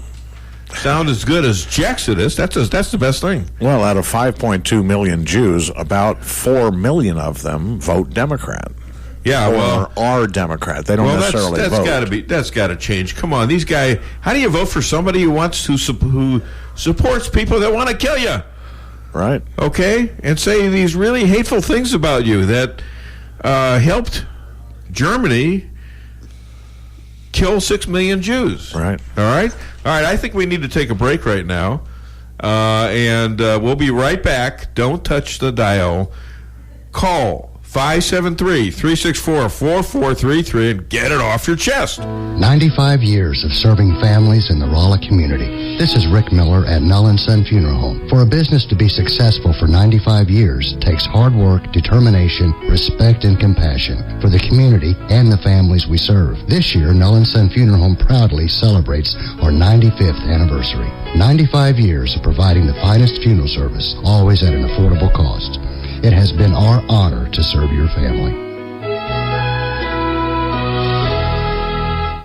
sound as good as Jexodus. That's the best thing. Well, out of 5.2 million Jews, about 4 million of them vote Democrat. Yeah, or are Democrat. They don't necessarily vote. That's got to change. Come on, these guys. How do you vote for somebody who supports people that want to kill you? Right. Okay, and say these really hateful things about you that helped Germany kill 6 million Jews. Right. All right. I think we need to take a break right now, and we'll be right back. Don't touch the dial. Call 573-364-4433 and get it off your chest. 95 years of serving families in the Rolla community. This is Rick Miller at Null & Son Funeral Home. For a business to be successful for 95 years takes hard work, determination, respect, and compassion for the community and the families we serve. This year, Null & Son Funeral Home proudly celebrates our 95th anniversary. 95 years of providing the finest funeral service, always at an affordable cost. It has been our honor to serve your family.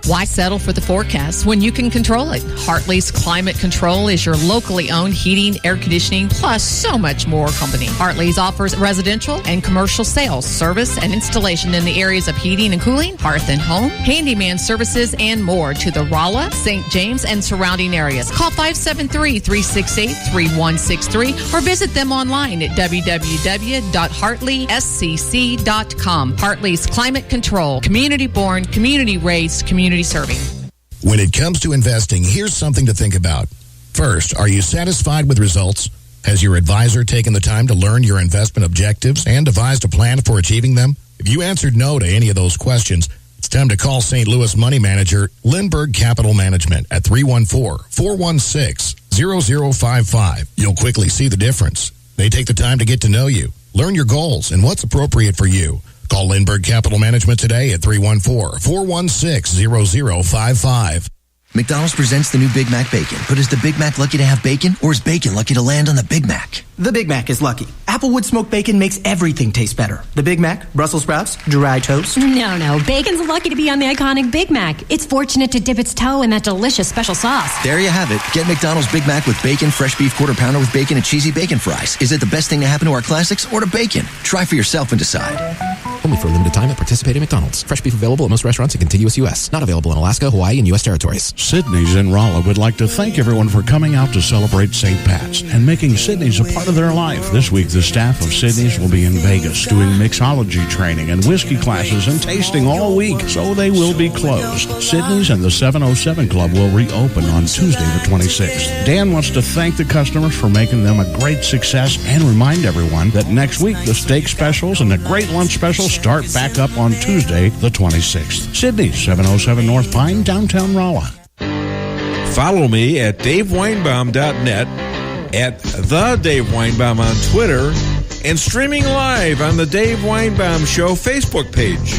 Why settle for the forecast when you can control it? Hartley's Climate Control is your locally owned heating, air conditioning, plus so much more company. Hartley's offers residential and commercial sales, service, and installation in the areas of heating and cooling, hearth and home, handyman services, and more to the Rolla, St. James, and surrounding areas. Call 573-368-3163 or visit them online at www.hartleyscc.com. Hartley's Climate Control. Community born, community raised, community serving. When it comes to investing, here's something to think about. First, are you satisfied with results? Has your advisor taken the time to learn your investment objectives and devised a plan for achieving them? If you answered no to any of those questions, it's time to call St. Louis money manager Lindbergh Capital Management at 314-416-0055. You'll quickly see the difference. They take the time to get to know you, learn your goals, and what's appropriate for you. Call Lindbergh Capital Management today at 314-416-0055. McDonald's presents the new Big Mac Bacon. But is the Big Mac lucky to have bacon, or is bacon lucky to land on the Big Mac? The Big Mac is lucky. Applewood smoked bacon makes everything taste better. The Big Mac, Brussels sprouts, dry toast. No. Bacon's lucky to be on the iconic Big Mac. It's fortunate to dip its toe in that delicious special sauce. There you have it. Get McDonald's Big Mac with bacon, fresh beef quarter pounder with bacon, and cheesy bacon fries. Is it the best thing to happen to our classics, or to bacon? Try for yourself and decide. Only for a limited time at participating McDonald's. Fresh beef available at most restaurants in contiguous U.S. Not available in Alaska, Hawaii, and U.S. territories. Sydney's in Rolla would like to thank everyone for coming out to celebrate St. Pat's and making Sydney's a part of their life. This week, the staff of Sydney's will be in Vegas doing mixology training and whiskey classes and tasting all week, so they will be closed. Sydney's and the 707 Club will reopen on Tuesday the 26th. Dan wants to thank the customers for making them a great success and remind everyone that next week, the steak specials and the great lunch specials start back up on Tuesday the 26th. Sydney's, 707 North Pine, downtown Rolla. Follow me at daveweinbaum.net, at The Dave Weinbaum on Twitter, and streaming live on the Dave Weinbaum Show Facebook page.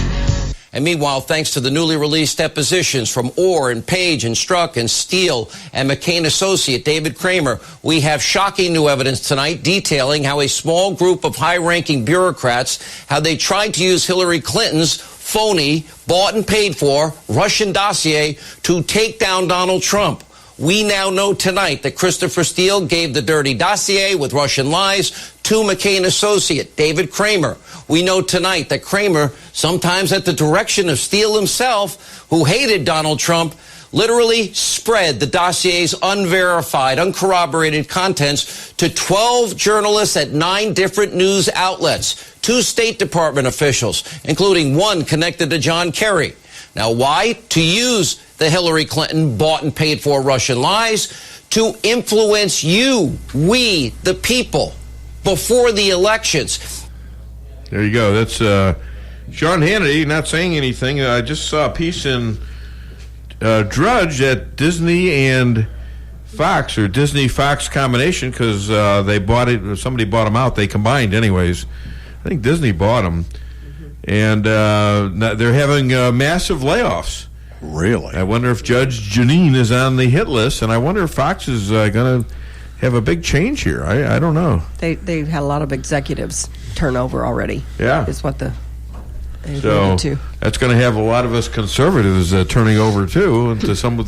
And meanwhile, thanks to the newly released depositions from Orr and Page and Strzok and Steele and McCain associate David Kramer, we have shocking new evidence tonight detailing how a small group of high-ranking bureaucrats, how they tried to use Hillary Clinton's phony, bought and paid for Russian dossier to take down Donald Trump. We now know tonight that Christopher Steele gave the dirty dossier with Russian lies to McCain associate David Kramer. We know tonight that Kramer, sometimes at the direction of Steele himself, who hated Donald Trump, literally spread the dossier's unverified, uncorroborated contents to 12 journalists at 9 different news outlets, 2 State Department officials, including one connected to John Kerry. Now, why? To use the Hillary Clinton bought and paid for Russian lies to influence you, we, the people, before the elections. There you go. That's Sean Hannity not saying anything. I just saw a piece in Drudge at Disney and Fox, or Disney-Fox combination, because they bought it. Somebody bought them out. They combined anyways. I think Disney bought them. And they're having massive layoffs. Really? I wonder if Judge Jeanine is on the hit list, and I wonder if Fox is going to have a big change here. I don't know. They've had a lot of executives turnover already. Yeah. Is what so that's going to have a lot of us conservatives turning over too into something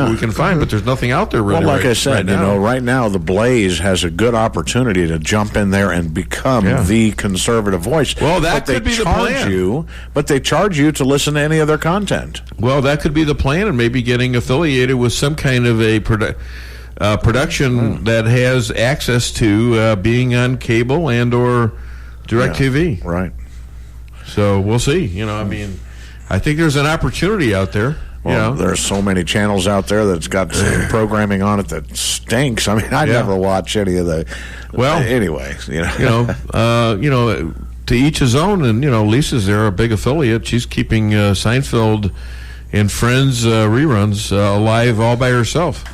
we can find, but there's nothing out there really. Well, like I said, right now the Blaze has a good opportunity to jump in there and become the conservative voice. Well, that could be the plan. But they charge you to listen to any of their content. Well, that could be the plan, and maybe getting affiliated with some kind of a production that has access to being on cable and or DirecTV. Yeah, right. So we'll see. I think there's an opportunity out there. Well, there's so many channels out there that's got programming on it that stinks. I mean, I never watch any of the. Well, anyway, to each his own. And Lisa's there, a big affiliate. She's keeping Seinfeld and Friends reruns alive all by herself.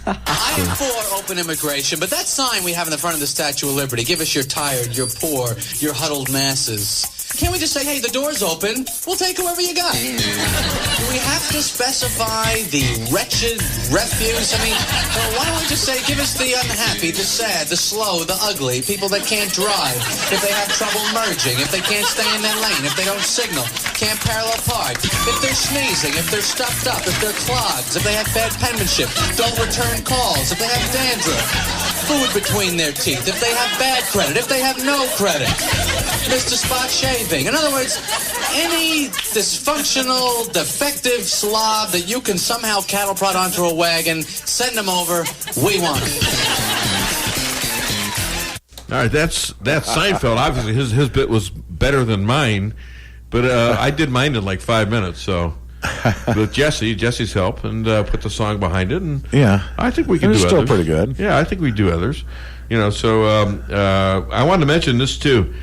I am for open immigration, but that sign we have in the front of the Statue of Liberty, give us your tired, your poor, your huddled masses. can't we just say, hey, the door's open, we'll take whoever you got? Do we have to specify the wretched refuse? I mean, why don't we just say, give us the unhappy, the sad, the slow, the ugly, people that can't drive, if they have trouble merging, if they can't stay in their lane, if they don't signal, can't parallel park, if they're sneezing, if they're stuffed up, if they're clogs, if they have bad penmanship, don't return calls, if they have dandruff, food between their teeth, if they have bad credit, if they have no credit, Mr. Spot Shaving. In other words, any dysfunctional, defective slob that you can somehow cattle prod onto a wagon, send them over. We want it. All right, that's Seinfeld. Obviously, his bit was better than mine, but I did mine in like 5 minutes. So with Jesse's help, and put the song behind it, and I think we can do others. It's still pretty good. Yeah, I think we do others. So I wanted to mention this too.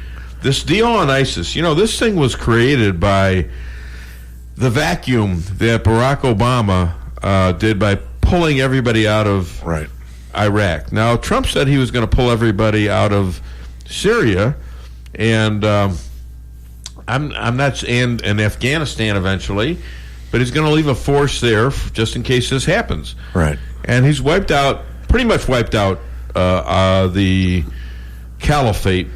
This deal on ISIS, this thing was created by the vacuum that Barack Obama did by pulling everybody out of Iraq. Now, Trump said he was going to pull everybody out of Syria, and I'm not, and Afghanistan eventually, but he's going to leave a force there just in case this happens. Right. And he's pretty much wiped out the caliphate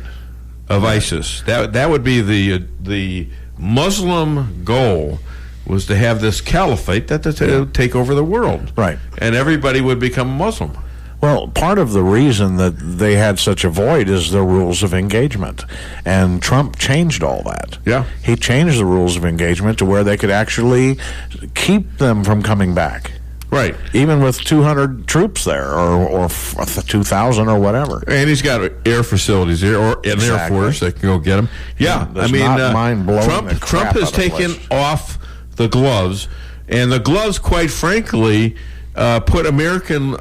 of ISIS. That would be the Muslim goal, was to have this caliphate that to take over the world. Right. And everybody would become Muslim. Well, part of the reason that they had such a void is the rules of engagement. And Trump changed all that. Yeah. He changed the rules of engagement to where they could actually keep them from coming back. Right. Even with 200 troops there, or 2,000 or whatever. And he's got air facilities there, or an Air Force that can go get him. Yeah, I mean, Trump has taken off the gloves, and the gloves, quite frankly, put American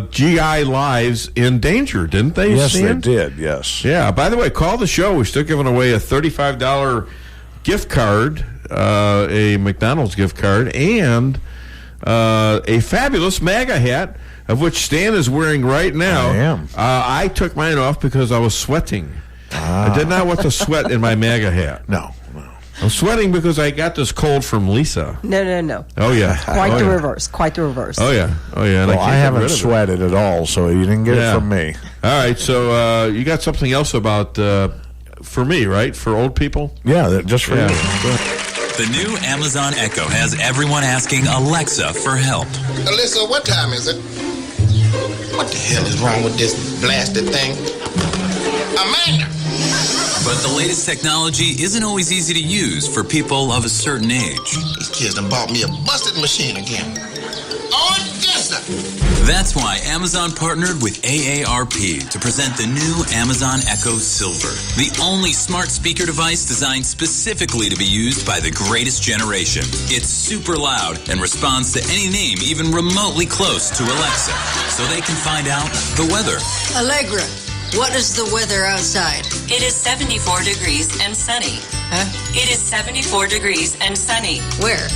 GI lives in danger, didn't they? Yes, they did, yes. Yeah, by the way, call the show. We're still giving away a $35 gift card, a McDonald's gift card, and a fabulous MAGA hat, of which Stan is wearing right now. I am. I took mine off because I was sweating. I did not want to sweat in my MAGA hat. No. I'm sweating because I got this cold from Lisa. No. Oh, yeah. Quite the reverse. Oh, yeah. And well, I haven't sweated at all, so you didn't get it from me. All right, so you got something else about, for me, right? For old people? Yeah, just for you. The new Amazon Echo has everyone asking Alexa for help. Alyssa, what time is it? What the hell is wrong with this blasted thing? Amanda! But the latest technology isn't always easy to use for people of a certain age. These kids done bought me a busted machine again. Odessa! That's why Amazon partnered with AARP to present the new Amazon Echo Silver, the only smart speaker device designed specifically to be used by the greatest generation. It's super loud and responds to any name even remotely close to Alexa, so they can find out the weather. Allegra, what is the weather outside? It is 74 degrees and sunny. Huh? It is 74 degrees and sunny. Where?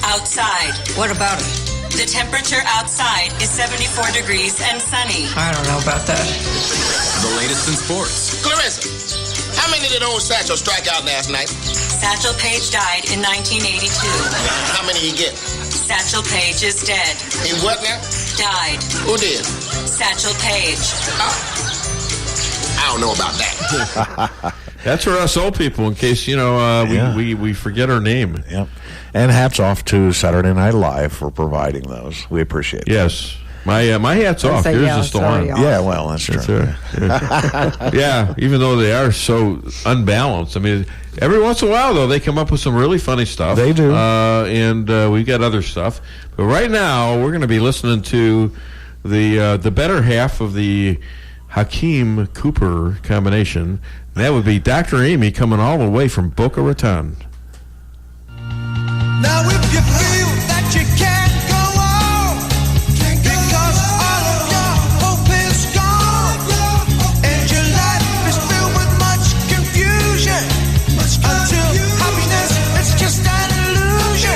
Outside. What about it? The temperature outside is 74 degrees and sunny. I don't know about that. The latest in sports. Clarissa, how many did old Satchel strike out last night? Satchel Paige died in 1982. How many he get? Satchel Paige is dead. He what now? Died. Who did? Satchel Paige. I don't know about that. That's for us old people, in case, we forget our name. Yep. And hats off to Saturday Night Live for providing those. We appreciate it. Yes. My hat's off. Yours is still on. Yeah, well, that's true. Yeah, even though they are so unbalanced. I mean, every once in a while, though, they come up with some really funny stuff. They do. And we've got other stuff. But right now, we're going to be listening to the better half of the Hakeem Cooper combination. That would be Dr. Amy coming all the way from Boca Raton. Now if you feel that you can't go on because all of your hope is gone and your life is filled with much confusion until happiness is just an illusion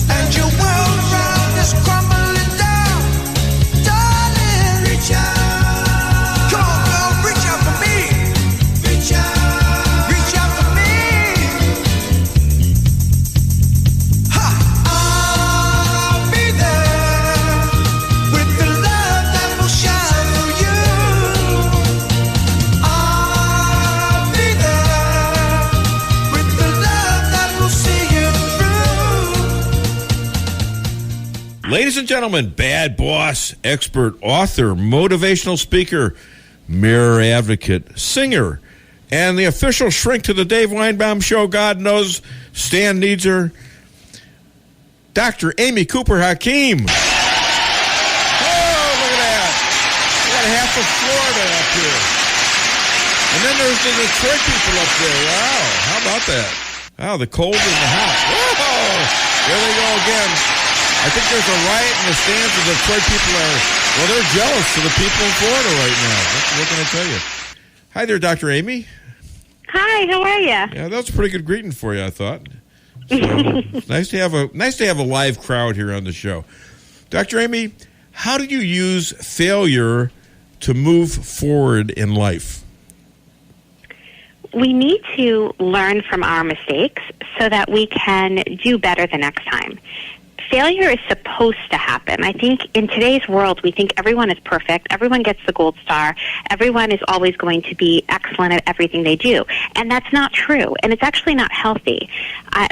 and your world around is crumbling down, darling, reach out. Come on, girl, reach out for me. Reach out for me. Ladies and gentlemen, bad boss, expert, author, motivational speaker, mirror advocate, singer, and the official shrink to the Dave Weinbaum Show. God knows Stan needs her. Dr. Amy Cooper Hakeem. Oh, look at that. We got half of Florida up here. And then there's the Detroit people up there. Wow, how about that? Wow, the cold and the hot. Whoa, there they go again. I think there's a riot in the stands, and the Detroit people they're jealous of the people in Florida right now. What can I tell you? Hi there, Dr. Amy. Hi, how are you? Yeah, that was a pretty good greeting for you, I thought. So, nice to have a live crowd here on the show. Dr. Amy, how do you use failure to move forward in life? We need to learn from our mistakes so that we can do better the next time. Failure is supposed to happen. I think in today's world, we think everyone is perfect, everyone gets the gold star, everyone is always going to be excellent at everything they do. And that's not true, and it's actually not healthy.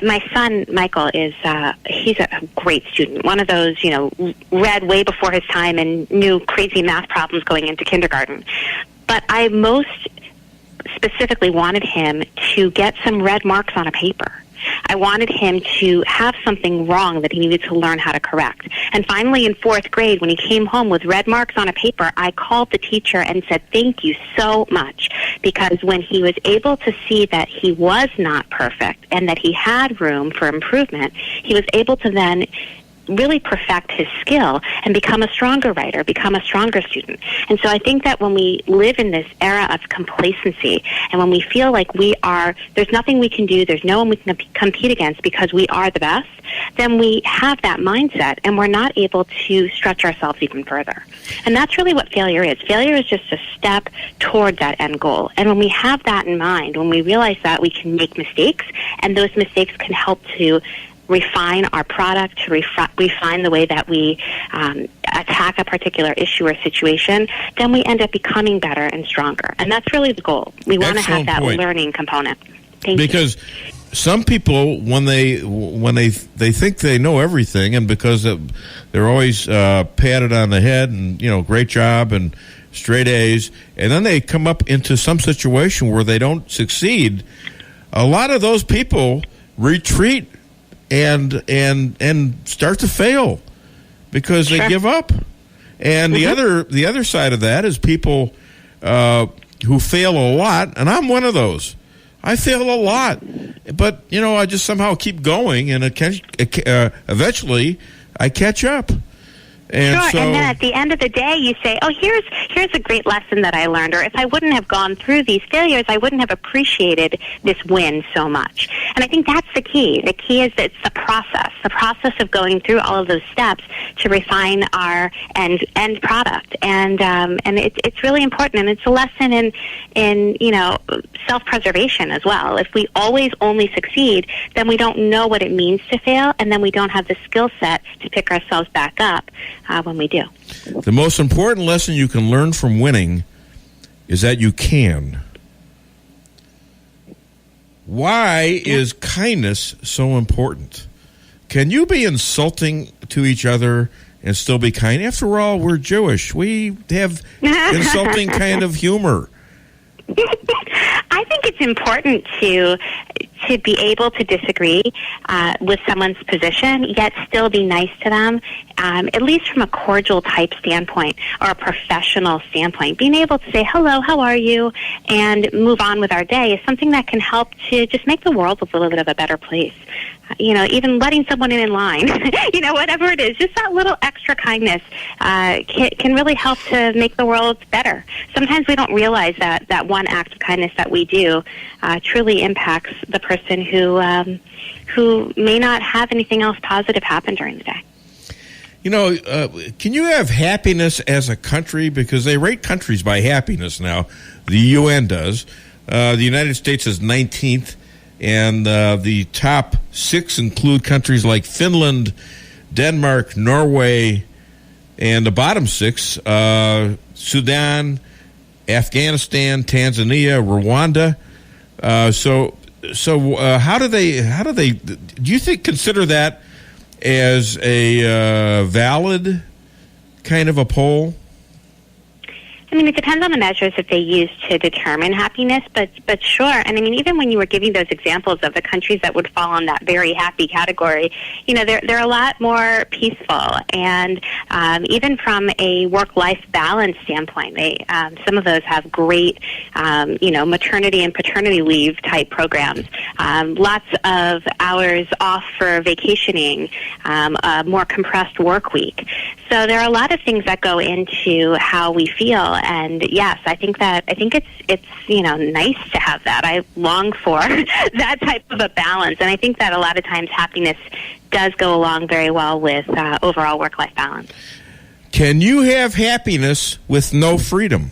My son, Michael, he's a great student, one of those, read way before his time and knew crazy math problems going into kindergarten. But I most specifically wanted him to get some red marks on a paper. I wanted him to have something wrong that he needed to learn how to correct. And finally, in 4th grade, when he came home with red marks on a paper, I called the teacher and said, thank you so much. Because when he was able to see that he was not perfect and that he had room for improvement, he was able to then really perfect his skill and become a stronger writer, become a stronger student. And so I think that when we live in this era of complacency and when we feel like there's nothing we can do, there's no one we can compete against because we are the best, then we have that mindset and we're not able to stretch ourselves even further. And that's really what failure is. Failure is just a step toward that end goal. And when we have that in mind, when we realize that we can make mistakes and those mistakes can help to refine our product, to refine the way that we attack a particular issue or situation, then we end up becoming better and stronger. And that's really the goal. We want to have that learning component. Thank you. Because some people, when they think they know everything, and because they're always patted on the head and, great job and straight A's, and then they come up into some situation where they don't succeed, a lot of those people retreat and start to fail because they give up. And the other side of that is people who fail a lot, and I'm one of those. I fail a lot, but I just somehow keep going, and eventually I catch up. And sure, and then at the end of the day, you say, oh, here's a great lesson that I learned, or if I wouldn't have gone through these failures, I wouldn't have appreciated this win so much. And I think that's the key. The key is that it's the process of going through all of those steps to refine our end product. And it's really important, and it's a lesson in self-preservation as well. If we always only succeed, then we don't know what it means to fail, and then we don't have the skill set to pick ourselves back up when we do. The most important lesson you can learn from winning is that you can. Why is kindness so important? Can you be insulting to each other and still be kind? After all, we're Jewish. We have insulting kind of humor. I think it's important to be able to disagree with someone's position, yet still be nice to them, at least from a cordial type standpoint or a professional standpoint. Being able to say, hello, how are you, and move on with our day is something that can help to just make the world a little bit of a better place. Even letting someone in line, whatever it is, just that little extra kindness can really help to make the world better. Sometimes we don't realize that one act of kindness that we do truly impacts the person who may not have anything else positive happen during the day. Can you have happiness as a country? Because they rate countries by happiness now. The UN does. The United States is 19th. And the top 6 include countries like Finland, Denmark, Norway, and the bottom 6, Sudan, Afghanistan, Tanzania, Rwanda. So how do they? Do you consider that as a valid kind of a poll? I mean, it depends on the measures that they use to determine happiness, but sure. And I mean, even when you were giving those examples of the countries that would fall on that very happy category, they're a lot more peaceful. And even from a work-life balance standpoint, some of those have great, maternity and paternity leave type programs, lots of hours off for vacationing, a more compressed work week. So there are a lot of things that go into how we feel. And yes, I think it's nice to have that. I long for that type of a balance, and I think that a lot of times happiness does go along very well with overall work-life balance. Can you have happiness with no freedom?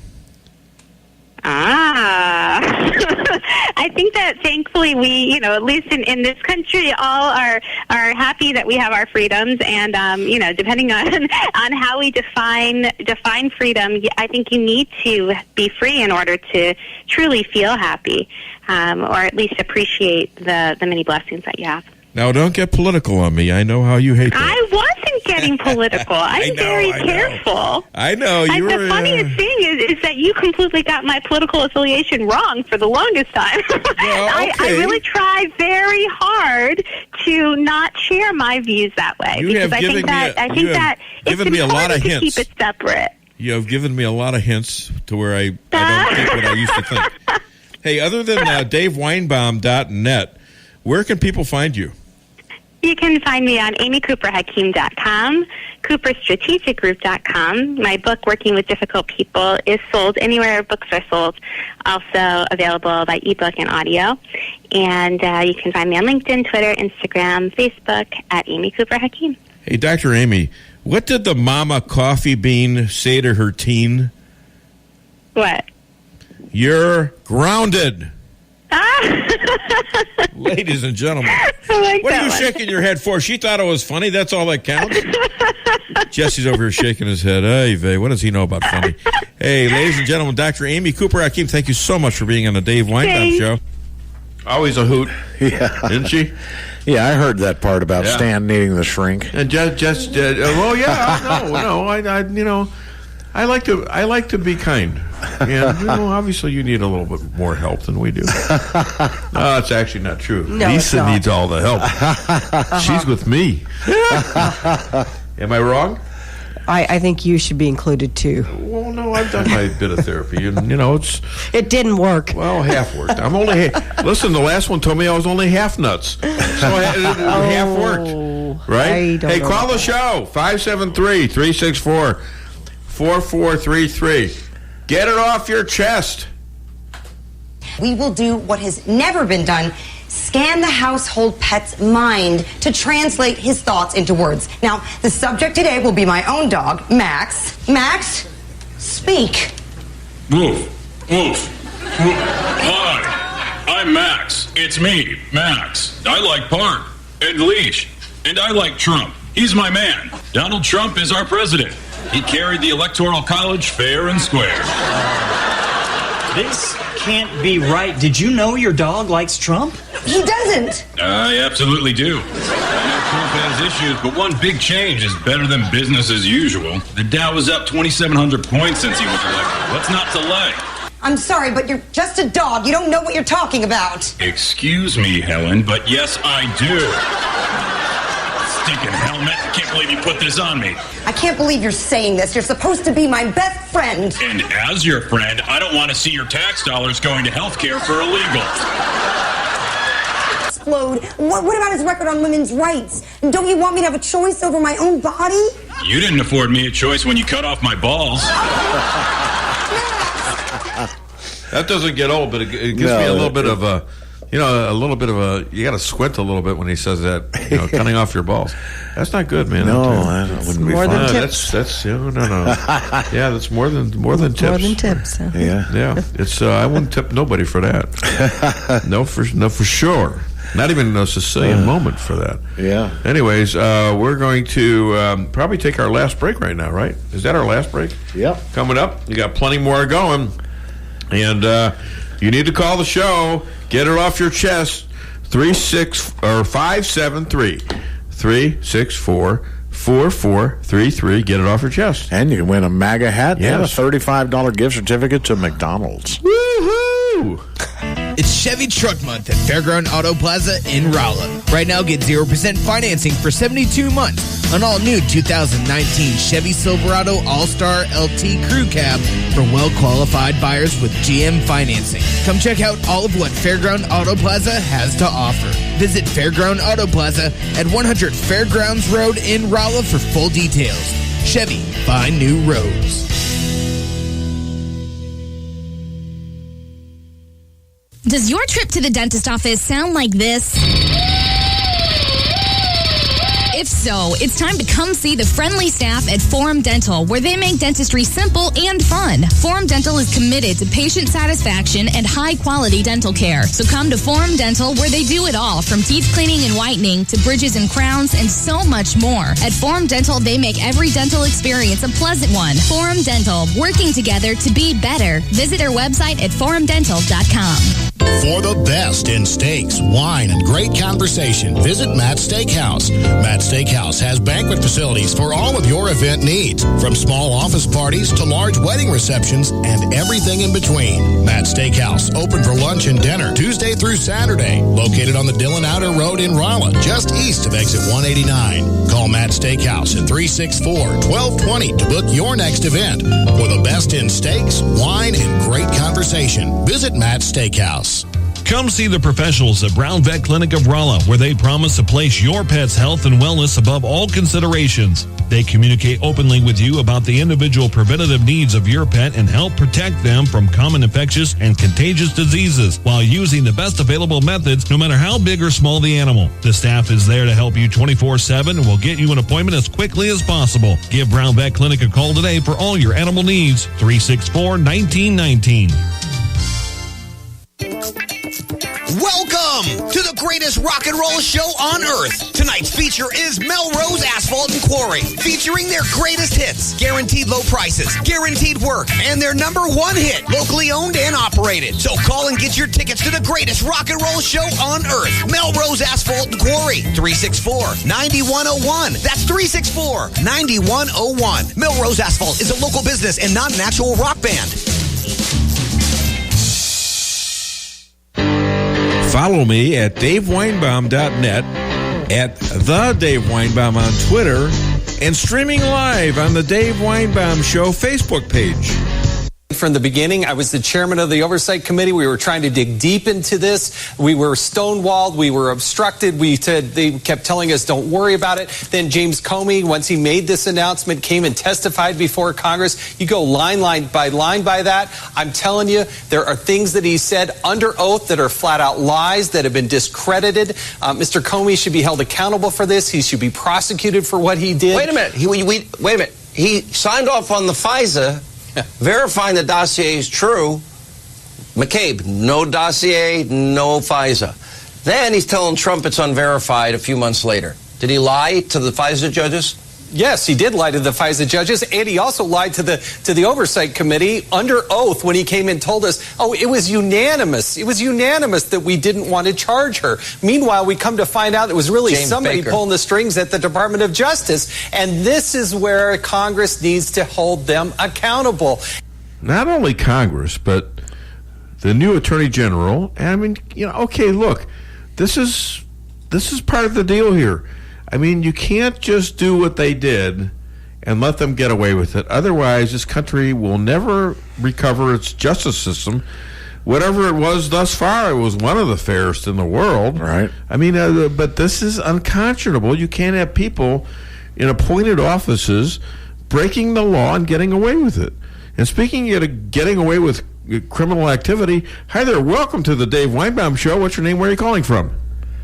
I think that thankfully we, at least in this country, all are happy that we have our freedoms, and depending on how we define freedom, I think you need to be free in order to truly feel happy, or at least appreciate the many blessings that you have. Now, don't get political on me. I know how you hate that. I wasn't getting political. I'm very careful. I know. The funniest thing is that you completely got my political affiliation wrong for the longest time. Well, okay. I really try very hard to not share my views that way. I think that it's important to keep it separate. You have given me a lot of hints to where I don't think what I used to think. Hey, other than DaveWeinbaum.net, where can people find you? You can find me on amycooperhakeem.com, cooperstrategicgroup.com. My book, Working with Difficult People, is sold anywhere books are sold, also available by ebook and audio. And you can find me on LinkedIn, Twitter, Instagram, Facebook at Amy Cooper Hakeem. Hey, Dr. Amy, what did the mama coffee bean say to her teen? What? You're grounded. Ladies and gentlemen, what are you shaking your head for? She thought it was funny. That's all that counts. Jesse's over here shaking his head. Hey, Vay, what does he know about funny? Hey, ladies and gentlemen, Dr. Amy Cooper Hakeem, thank you so much for being on the Dave Weinbaum Show. Always a hoot. Yeah. Isn't she? Yeah, I heard that part about Stan needing the shrink. And I like to be kind. And, obviously you need a little bit more help than we do. No, it's actually not true. No, Lisa needs all the help. She's with me. Am I wrong? I think you should be included, too. Well, no, I've done my bit of therapy. And, it didn't work. Well, half worked. I'm only listen, the last one told me I was only half nuts. So half worked. Right? Hey, call the show. 573-364-4433. Get it off your chest. We will do what has never been done. Scan the household pet's mind to translate his thoughts into words. Now, the subject today will be my own dog, Max. Max, speak. Woof, woof. Hi, I'm Max. It's me, Max. I like Park and Leash, and I like Trump. He's my man. Donald Trump is our president. He carried the Electoral College fair and square. This can't be right. Did you know your dog likes Trump? He doesn't. I absolutely do. I know Trump has issues, but one big change is better than business as usual. The Dow was up 2,700 points since he was elected. What's not to like? I'm sorry, but you're just a dog. You don't know what you're talking about. Excuse me, Helen, but yes, I do. Stinking helmet. I can't believe you put this on me. I can't believe you're saying this. You're supposed to be my best friend. And as your friend, I don't want to see your tax dollars going to health care for illegals. Explode. What about his record on women's rights? Don't you want me to have a choice over my own body? You didn't afford me a choice when you cut off my balls. That doesn't get old, but it gives me a little bit of a... you got to squint a little bit when he says that, cutting off your balls. That's not good, man. No, that wouldn't be fun. More than tips. That's no. Yeah, that's more than tips. More than tips. Huh? Yeah. It's I wouldn't tip nobody for that. No, for sure. Not even a Sicilian moment for that. Yeah. Anyways, we're going to probably take our last break right now, right? Is that our last break? Yep. Coming up. You got plenty more going. And you need to call the show. Get it off your chest. 573-364-4433. 364-4433. Get it off your chest. And you can win a MAGA hat and a $35 gift certificate to McDonald's. Woohoo! It's Chevy Truck Month at Fairground Auto Plaza in Rolla. Right now, get 0% financing for 72 months on all new 2019 Chevy Silverado All-Star LT Crew Cab for well-qualified buyers with GM financing. Come check out all of what Fairground Auto Plaza has to offer. Visit Fairground Auto Plaza at 100 Fairgrounds Road in Rolla for full details. Chevy, find new roads. Does your trip to the dentist office sound like this? If so, it's time to come see the friendly staff at Forum Dental, where they make dentistry simple and fun. Forum Dental is committed to patient satisfaction and high-quality dental care. So come to Forum Dental, where they do it all, from teeth cleaning and whitening to bridges and crowns and so much more. At Forum Dental, they make every dental experience a pleasant one. Forum Dental, working together to be better. Visit their website at forumdental.com. For the best in steaks, wine, and great conversation, visit Matt's Steakhouse. Matt's Steakhouse has banquet facilities for all of your event needs, from small office parties to large wedding receptions and everything in between. Matt's Steakhouse, open for lunch and dinner Tuesday through Saturday, located on the Dillon Outer Road in Rolla, just east of exit 189. Call Matt's Steakhouse at 364-1220 to book your next event. For the best in steaks, wine, and great conversation, visit Matt's Steakhouse. Come see the professionals at Brown Vet Clinic of Rolla, where they promise to place your pet's health and wellness above all considerations. They communicate openly with you about the individual preventative needs of your pet and help protect them from common infectious and contagious diseases while using the best available methods, no matter how big or small the animal. The staff is there to help you 24/7 and will get you an appointment as quickly as possible. Give Brown Vet Clinic a call today for all your animal needs. 364-1919. Welcome to the greatest rock and roll show on earth. Tonight's feature is Melrose Asphalt and Quarry, featuring their greatest hits, guaranteed low prices, guaranteed work, and their #1 hit, locally owned and operated. So call and get your tickets to the greatest rock and roll show on earth. Melrose Asphalt and Quarry, 364-9101. That's 364-9101. Melrose Asphalt is a local business and not an actual rock band. Follow me at DaveWeinbaum.net, at The Dave Weinbaum on Twitter, and streaming live on the Dave Weinbaum Show Facebook page. From the beginning, I was the chairman of the Oversight Committee. We were trying to dig deep into this. We were stonewalled. We were obstructed. They kept telling us, don't worry about it. Then James Comey, once he made this announcement, came and testified before Congress. You go line by that. I'm telling you, there are things that he said under oath that are flat out lies that have been discredited. Mr. Comey should be held accountable for this. He should be prosecuted for what he did. Wait a minute. Wait a minute. He signed off on the FISA, verifying the dossier is true. McCabe, no dossier, no FISA. Then he's telling Trump it's unverified a few months later. Did he lie to the FISA judges? Yes, he did lie to the FISA judges, and he also lied to the Oversight Committee under oath when he came and told us, it was unanimous. It was unanimous that we didn't want to charge her. Meanwhile, we come to find out it was really James somebody Baker pulling the strings at the Department of Justice, and this is where Congress needs to hold them accountable. Not only Congress, but the new Attorney General. I mean, okay, look, this is part of the deal here. I mean, you can't just do what they did and let them get away with it. Otherwise, this country will never recover its justice system. Whatever it was thus far, it was one of the fairest in the world. Right. I mean, but this is unconscionable. You can't have people in appointed offices breaking the law and getting away with it. And speaking of getting away with criminal activity, hi there, welcome to the Dave Weinbaum Show. What's your name? Where are you calling from?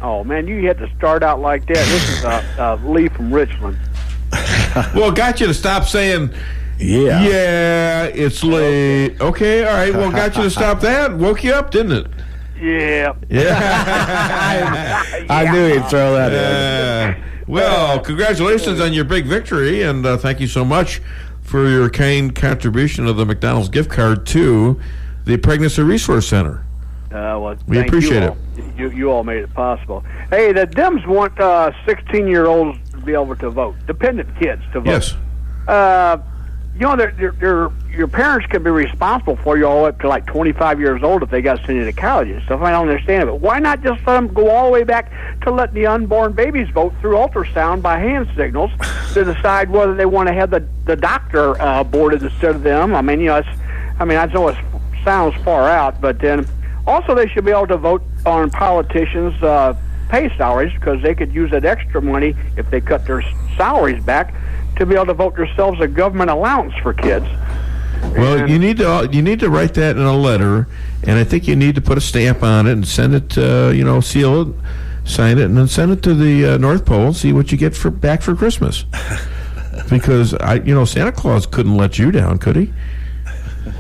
Oh, man, you had to start out like that. This is Lee from Richland. Well, got you to stop saying, yeah, it's late. Okay, all right, well, got you to stop that. Woke you up, didn't it? Yeah. I knew he'd throw that in. Well, congratulations on your big victory, and thank you so much for your kind contribution of the McDonald's gift card to the Pregnancy Resource Center. Well, we appreciate it. You all made it possible. Hey, the Dems want 16-year-olds to be able to vote, dependent kids to vote. Yes. Your parents can be responsible for you all up to like 25 years old if they got sent into college and stuff. I don't understand it. But why not just let them go all the way back to let the unborn babies vote through ultrasound by hand signals to decide whether they want to have the doctor boarded instead of them? I know it sounds far out, but then also they should be able to vote on politicians' pay salaries, because they could use that extra money if they cut their salaries back to be able to vote themselves a government allowance for kids. Well, you need to write that in a letter, and I think you need to put a stamp on it and send it, seal it, sign it, and then send it to the North Pole and see what you get back for Christmas. Because Santa Claus couldn't let you down, could he?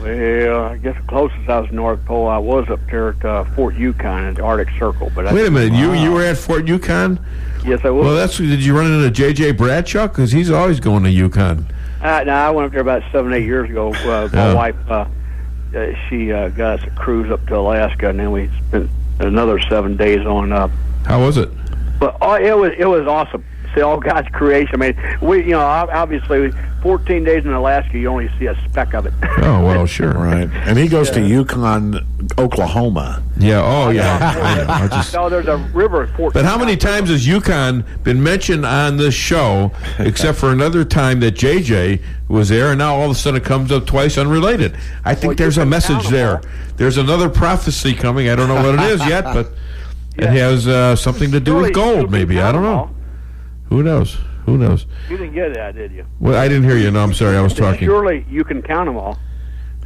Well, I guess the closest I was North Pole, I was up there at Fort Yukon in the Arctic Circle. But wait a minute, you were at Fort Yukon? Yes, I was. Well, did you run into J.J. Bradshaw? Because he's always going to Yukon. No, I went up there about 7-8 years ago. My wife, she got us a cruise up to Alaska, and then we spent another 7 days on. How was it? But it was awesome. See all God's creation. I mean, obviously 14 days in Alaska, you only see a speck of it. Oh, well, sure. Right. And he goes to Yukon, Oklahoma. Yeah, yeah. No, there's a river. But how many times has Yukon been mentioned on this show, except for another time that JJ was there, and now all of a sudden it comes up twice unrelated? I think there's a message there. There's another prophecy coming. I don't know what it is yet, but it has something to do with gold, maybe. I don't know. Who knows? You didn't get that, did you? Well, I didn't hear you. No, I'm sorry. I was talking. Surely you can count them all.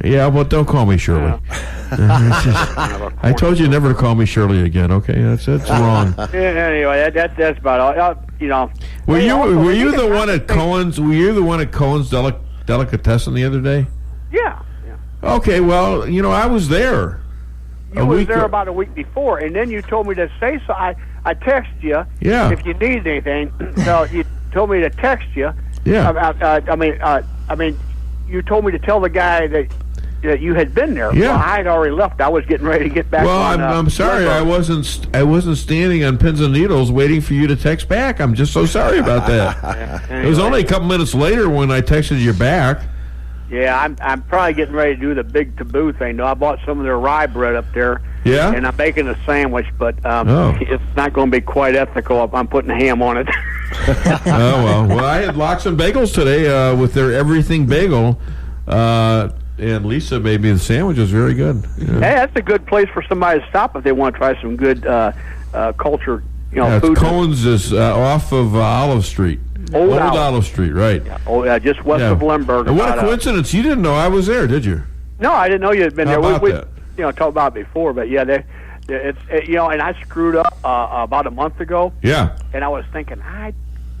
Yeah, well, don't call me Shirley. I told you never to call me Shirley again. Okay, that's wrong. Anyway, that's about all. Were you the one at Cohen's? Were you the one at Cohen's Delicatessen the other day? Yeah. Okay, well, I was there. You was there about a week before, and then you told me to say so. I texted you if you needed anything. So you told me to text you. Yeah. I mean, you told me to tell the guy that you had been there. Yeah. Well, I had already left. I was getting ready to get back. Well, I'm sorry. I wasn't standing on pins and needles waiting for you to text back. I'm just so sorry about that. It was only a couple minutes later when I texted you back. Yeah, I'm probably getting ready to do the big taboo thing. No, I bought some of their rye bread up there. Yeah? And I'm making a sandwich, but it's not going to be quite ethical. I'm putting ham on it. Well, I had lox and bagels today with their everything bagel, and Lisa made me the sandwich. It was very good. Yeah. Hey, that's a good place for somebody to stop if they want to try some good culture, food. Cohen's is off of Olive Street. Old Olive Street, right. Yeah, just west of Limburg. And what a coincidence. You didn't know I was there, did you? No, I didn't know you had been there. About that? Talked about it before, but yeah, and I screwed up about a month ago. Yeah. And I was thinking, I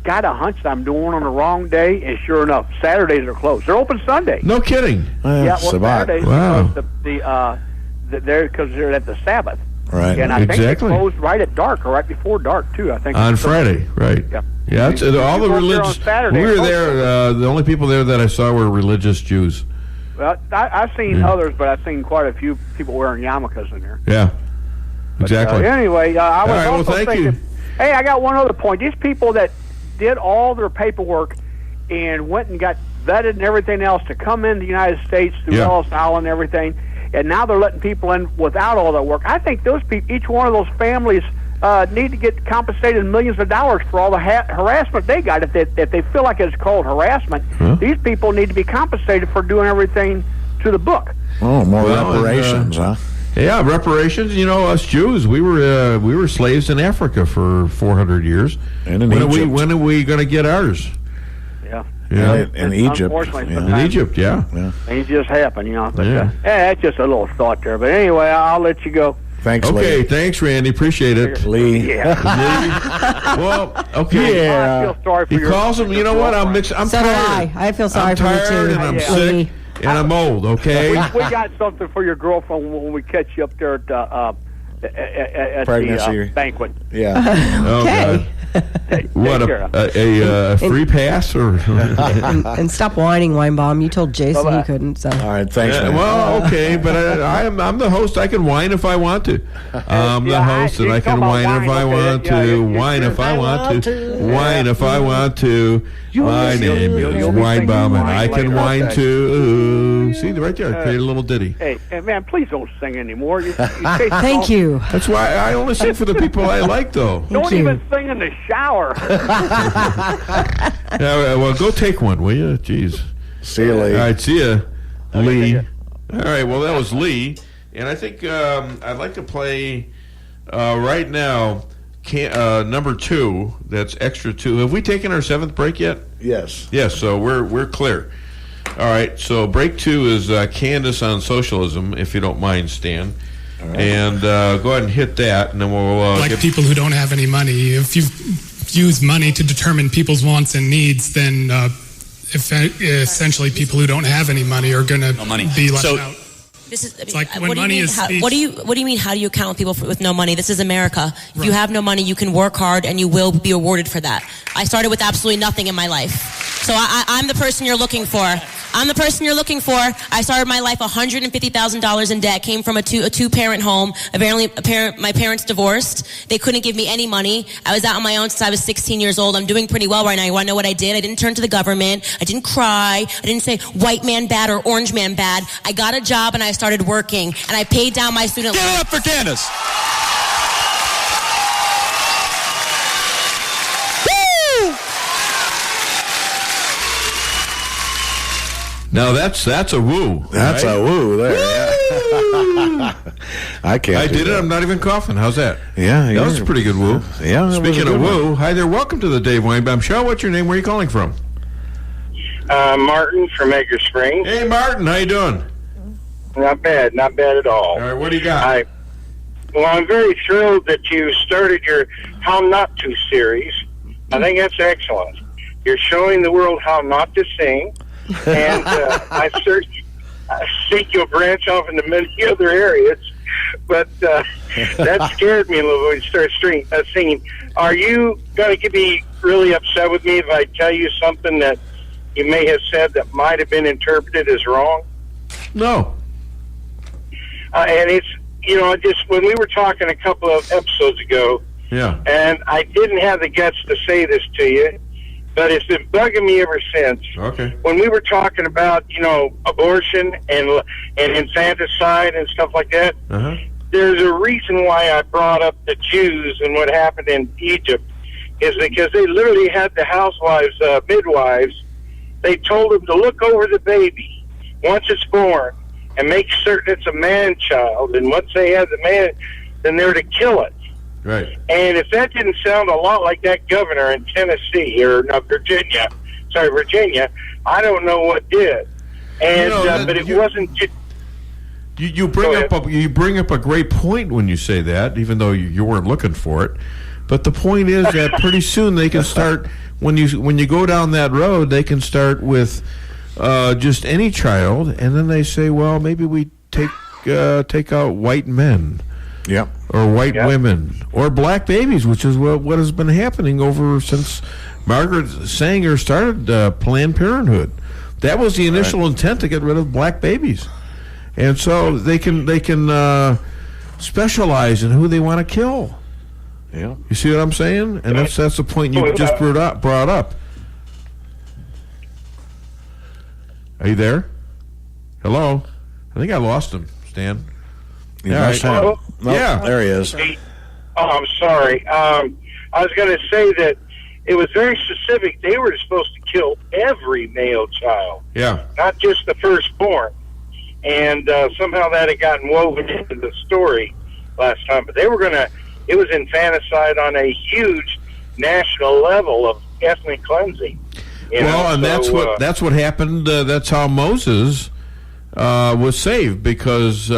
got a hunch that I'm doing on the wrong day, and sure enough, Saturdays are closed. They're open Sunday. No kidding. Saturdays because they're at the Sabbath. Right. And I think they closed right at dark, or right before dark too. I think on Friday, right? Yeah. Yeah, all the religious. We were there. The only people there that I saw were religious Jews. Well, I've seen others, but I've seen quite a few people wearing yarmulkes in there. Yeah, exactly. Anyway, I was also thank thinking. You. Hey, I got one other point. These people that did all their paperwork and went and got vetted and everything else to come into the United States through Ellis Island and everything, and now they're letting people in without all that work. I think those people, each one of those families, need to get compensated millions of dollars for all the harassment they got. If they feel like it's called harassment, these people need to be compensated for doing everything to the book. Oh, more reparations, huh? Yeah, reparations. Us Jews, we were slaves in Africa for 400 years. And in Egypt. When are we going to get ours? Yeah, in Egypt. In Egypt, things just happen, But that's just a little thought there. But anyway, I'll let you go. Thanks, okay, Lee. Thanks, Randy. Appreciate it. Lee. Yeah. Lee. Well, okay. Yeah. I feel sorry for he calls him. You know what? I'm tired. I feel sorry for you tired, too. And I'm sick, and I'm old. Okay. We got something for your girlfriend when we catch you up there at Pregnancy. the banquet. Yeah. Oh, Okay. God. What, a free pass? Or and stop whining, Weinbaum. You told Jason you couldn't. So. All right, thanks, man. Well, okay, but I'm the host. I can whine if I want to. I'm the host, and I can whine if I want to. Whine if I want to. Whine if I want to. My name is Weinbaum, and I can whine too. See, right there, I created a little ditty. Hey, man, please don't sing anymore. Thank you. That's why I only sing for the people I like, though. Don't even sing in the shower. Well, go take one, will you? Jeez. See you, Lee. All right, see ya, Lee. All right, well, that was Lee. And I think I'd like to play right now number 2. That's extra 2. Have we taken our 7th break yet? Yes. Yes, so we're clear. All right, so break 2 is Candace on socialism, if you don't mind, Stan. All right. And go ahead and hit that, and then we'll... people who don't have any money. If you use money to determine people's wants and needs, then essentially people who don't have any money are going to be left out. This is it's like when money is speech. What do you mean? How do you count people with no money? This is America. If you have no money, you can work hard and you will be rewarded for that. I started with absolutely nothing in my life, so I'm the person you're looking for. I'm the person you're looking for. I started my life $150,000 in debt. Came from a two-parent home. Apparently, my parents divorced. They couldn't give me any money. I was out on my own since I was 16 years old. I'm doing pretty well right now. You want to know what I did? I didn't turn to the government. I didn't cry. I didn't say white man bad or orange man bad. I got a job and I started working, and I paid down my student loan. Give it up for Candace. Now that's a woo. That's right? a woo there. Yeah. I can't. I did it. I'm not even coughing. How's that? Yeah, that was a pretty good woo. Yeah. Speaking of woo, hi there. Welcome to the Dave Weinbaum Show. What's your name? Where are you calling from? Martin from Edgar Springs. Hey, Martin. How you doing? Not bad at all. All right, what do you got? I'm very thrilled that you started your How Not To series. I think that's excellent. You're showing the world how not to sing, and I think you'll branch off into many other areas, but that scared me a little when you start singing. Are you going to be really upset with me if I tell you something that you may have said that might have been interpreted as wrong? No. And it's, just when we were talking a couple of episodes ago, yeah, and I didn't have the guts to say this to you, but it's been bugging me ever since. Okay. When we were talking about, abortion and infanticide and stuff like that, there's a reason why I brought up the Jews and what happened in Egypt is because they literally had the housewives, midwives, they told them to look over the baby once it's born and make certain it's a man-child, and once they have the man, then they're to kill it. Right. And if that didn't sound a lot like that governor in Tennessee or Virginia, I don't know what did. And but it wasn't. You bring up a great point when you say that, even though you weren't looking for it. But the point is that pretty soon they can start when you go down that road. They can start with just any child, and then they say, well, maybe we take out white men. Yep. Or white women, or black babies, which is what has been happening over since Margaret Sanger started Planned Parenthood. That was the initial intent, to get rid of black babies, and so they can specialize in who they want to kill. Yeah. You see what I'm saying? And that's the point you just brought up. Are you there? Hello? I think I lost him, Stan. Yeah, there he is. Oh, I'm sorry. I was going to say that it was very specific. They were supposed to kill every male child. Yeah. Not just the firstborn. And somehow that had gotten woven into the story last time. But it was infanticide on a huge national level of ethnic cleansing. That's what happened. That's how Moses was saved, because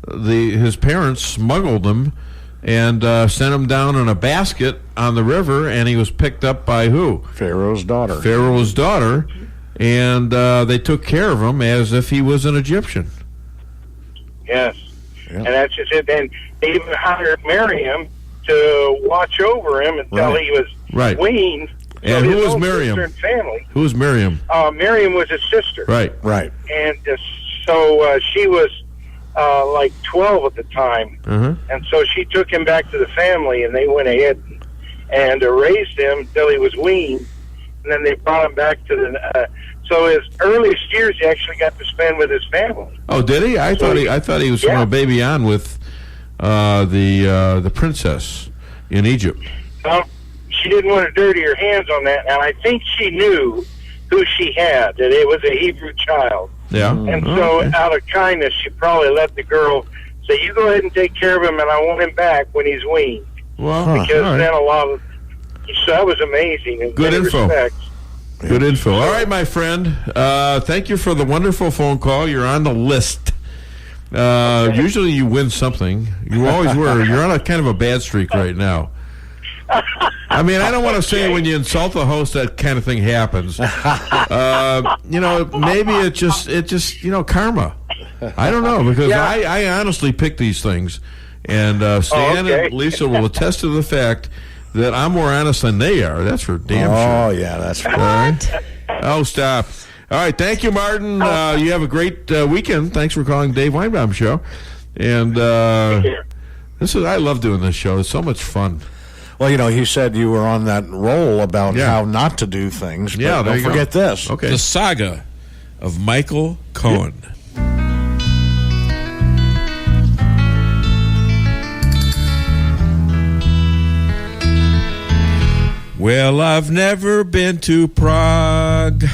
his parents smuggled him and sent him down in a basket on the river, and he was picked up by who? Pharaoh's daughter. Pharaoh's daughter, and they took care of him as if he was an Egyptian. Yes, and that's just it. And they even hired Miriam to watch over him until he was weaned. And So who his was own Miriam? sister and family. Who was Miriam? Miriam was his sister. Right. And so she was like 12 at the time. And so she took him back to the family, and they went ahead and raised him until he was weaned. And then they brought him back to the... so his earliest years he actually got to spend with his family. Oh, did he? I thought he was from a baby on with the princess in Egypt. She didn't want to dirty her hands on that, and I think she knew who she had, that it was a Hebrew child. Yeah. And so out of kindness, she probably let the girl say, you go ahead and take care of him, and I want him back when he's weaned. Well, because then a lot of... So that was amazing. In Good many info. respects. Good info. All right, my friend. Thank you for the wonderful phone call. You're on the list. Usually you win something. You always were. You're on a kind of a bad streak right now. I mean, I don't want to say when you insult the host that kind of thing happens. Maybe it just karma. I don't know, because I honestly pick these things. And Stan and Lisa will attest to the fact that I'm more honest than they are. That's for damn sure. Oh, yeah, that's right. Right. Oh, stop. All right, thank you, Martin. You have a great weekend. Thanks for calling Dave Weinbaum Show. And I love doing this show. It's so much fun. Well, he said you were on that roll about how not to do things. But Yeah, there don't you forget go. this. Okay. The saga of Michael Cohen. Well, I've never been to Prague,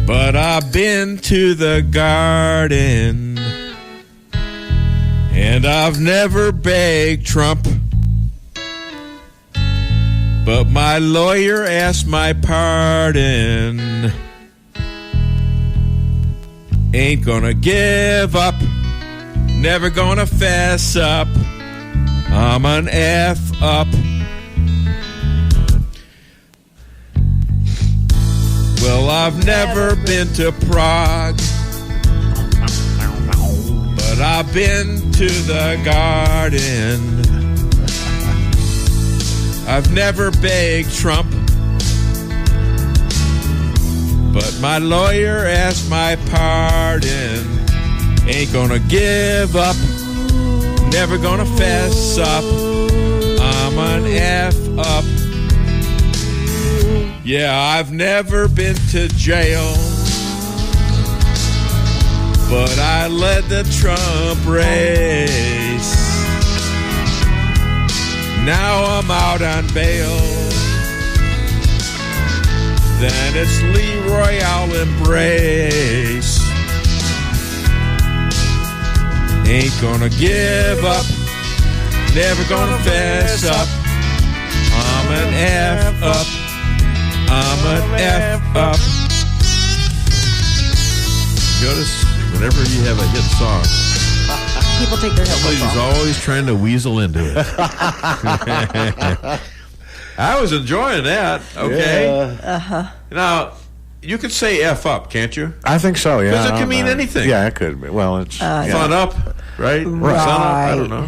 but I've been to the garden, and I've never begged Trump, but my lawyer asked my pardon. Ain't gonna give up, never gonna fess up, I'm an F up. Well, I've never been to Prague, but I've been to the garden. I've never begged Trump, but my lawyer asked my pardon. Ain't gonna give up, never gonna fess up, I'm an F up. Yeah, I've never been to jail, but I led the Trump race. Now I'm out on bail, then it's Leroy I'll embrace. Ain't gonna give up, never gonna fess up, I'm an F up, I'm an F up. Notice whenever you have a hit song, People take their headphones somebody's off. always trying to weasel into it. I was enjoying that. Okay. Now, you could say F up, can't you? I think so, yeah. Because it can mean anything. Yeah, it could be. Well, it's... Fun up, right? Sun up, I don't know.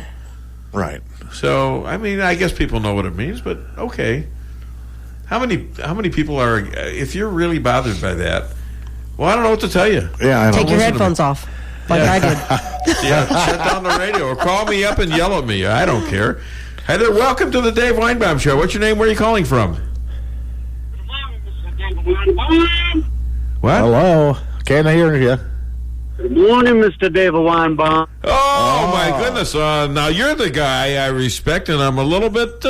Right. So, I mean, I guess people know what it means, but okay. How many people are, if you're really bothered by that, well, I don't know what to tell you. Yeah, Take your headphones off, like I did. Yeah, shut down the radio or call me up and yell at me. I don't care. Hey there, welcome to the Dave Weinbaum Show. What's your name? Where are you calling from? What? Hello. Can't hear you. Good morning, Mr. Dave Weinbaum. Oh, my goodness. Now, you're the guy I respect, and I'm a little bit,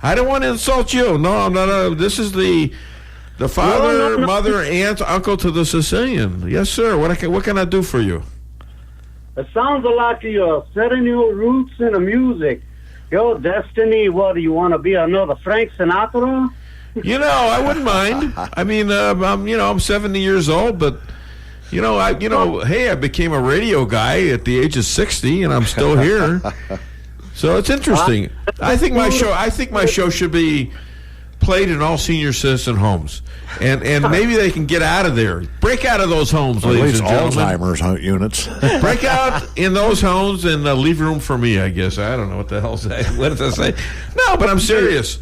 I don't want to insult you. No, I'm not. This is the father, mother, aunt, uncle to the Sicilian. Yes, sir. What can I do for you? It sounds like you're setting your roots in the music. Your destiny, what, do you want to be another Frank Sinatra? I wouldn't mind. I mean, I'm 70 years old, but hey, I became a radio guy at the age of 60, and I'm still here. So it's interesting. I think my show should be played in all senior citizen homes. And maybe they can get out of there. Break out of those homes, ladies and gentlemen. Alzheimer's units. Break out in those homes and leave room for me, I guess. I don't know what the hell's that. What did I say? No, but I'm serious.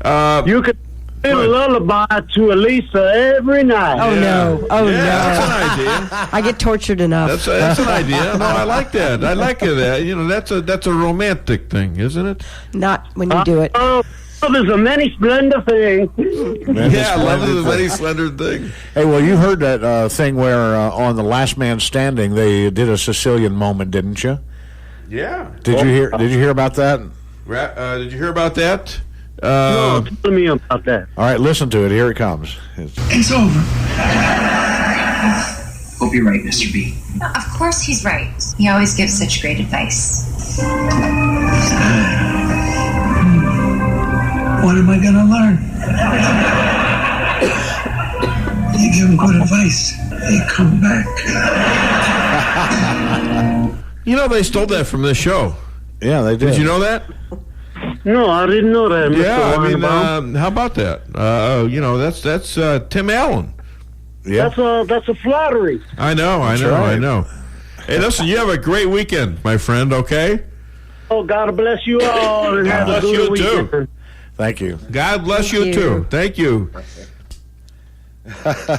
You could sing a lullaby to Elisa every night. Oh, no. Oh, no. That's an idea. I get tortured enough. That's an idea. No, I like that. I like that. You know, that's a romantic thing, isn't it? Not when you do it. Love is a many splendor thing. Love is a many slender thing. Hey, well, you heard that thing where on The Last Man Standing they did a Sicilian moment, didn't you? Yeah. Did you hear about that? Did you hear about that? No, tell me about that. All right, listen to it. Here it comes. It's over. Hope you're right, Mr. B. Of course he's right. He always gives such great advice. What am I going to learn? You give them good advice, they come back. You know, they stole that from this show. Yeah, they did. Did you know that? No, I didn't know that, Mr. Yeah, I mean, Weinbaum. how about that? You know, that's Tim Allen. Yeah. That's a flattery. I know. Hey, listen, you have a great weekend, my friend, okay? Oh, God bless you all. And have a good weekend. Too. Thank you. God bless you, too. Thank you.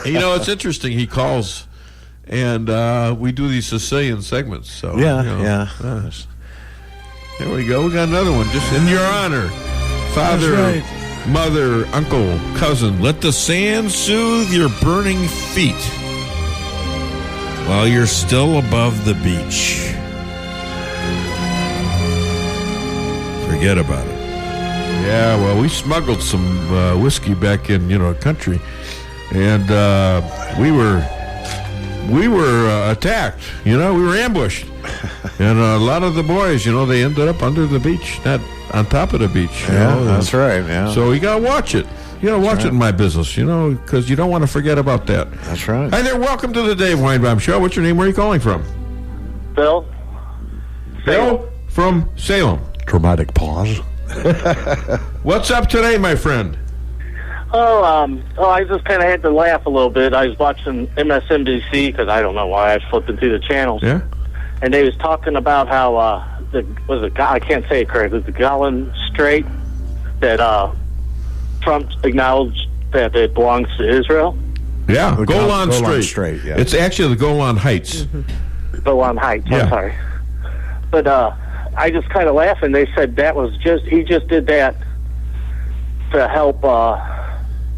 You know, it's interesting. He calls, and we do these Sicilian segments. So yeah. There we go. We got another one. Just in your honor. Father, mother, uncle, cousin, let the sand soothe your burning feet while you're still above the beach. Forget about it. Yeah, well, we smuggled some whiskey back in, country, and we were attacked. We were ambushed, and a lot of the boys, they ended up under the beach, not on top of the beach. That's right. Yeah. So you gotta watch it. You gotta watch it in my business, because you don't want to forget about that. That's right. Hi there. Welcome to the Dave Weinbaum Show. What's your name? Where are you calling from? Bill. Bill from Salem. Dramatic pause. What's up today, my friend? I just kind of had to laugh a little bit. I was watching MSNBC because I don't know why I was flipping through the channels. Yeah. And they was talking about how I can't say it correctly, the Golan Strait that Trump acknowledged that it belongs to Israel. Yeah, Golan Strait. Yeah. It's actually the Golan Heights. Mm-hmm. Golan Heights. Yeah. I'm sorry, but I just kind of laughed, and they said he just did that to help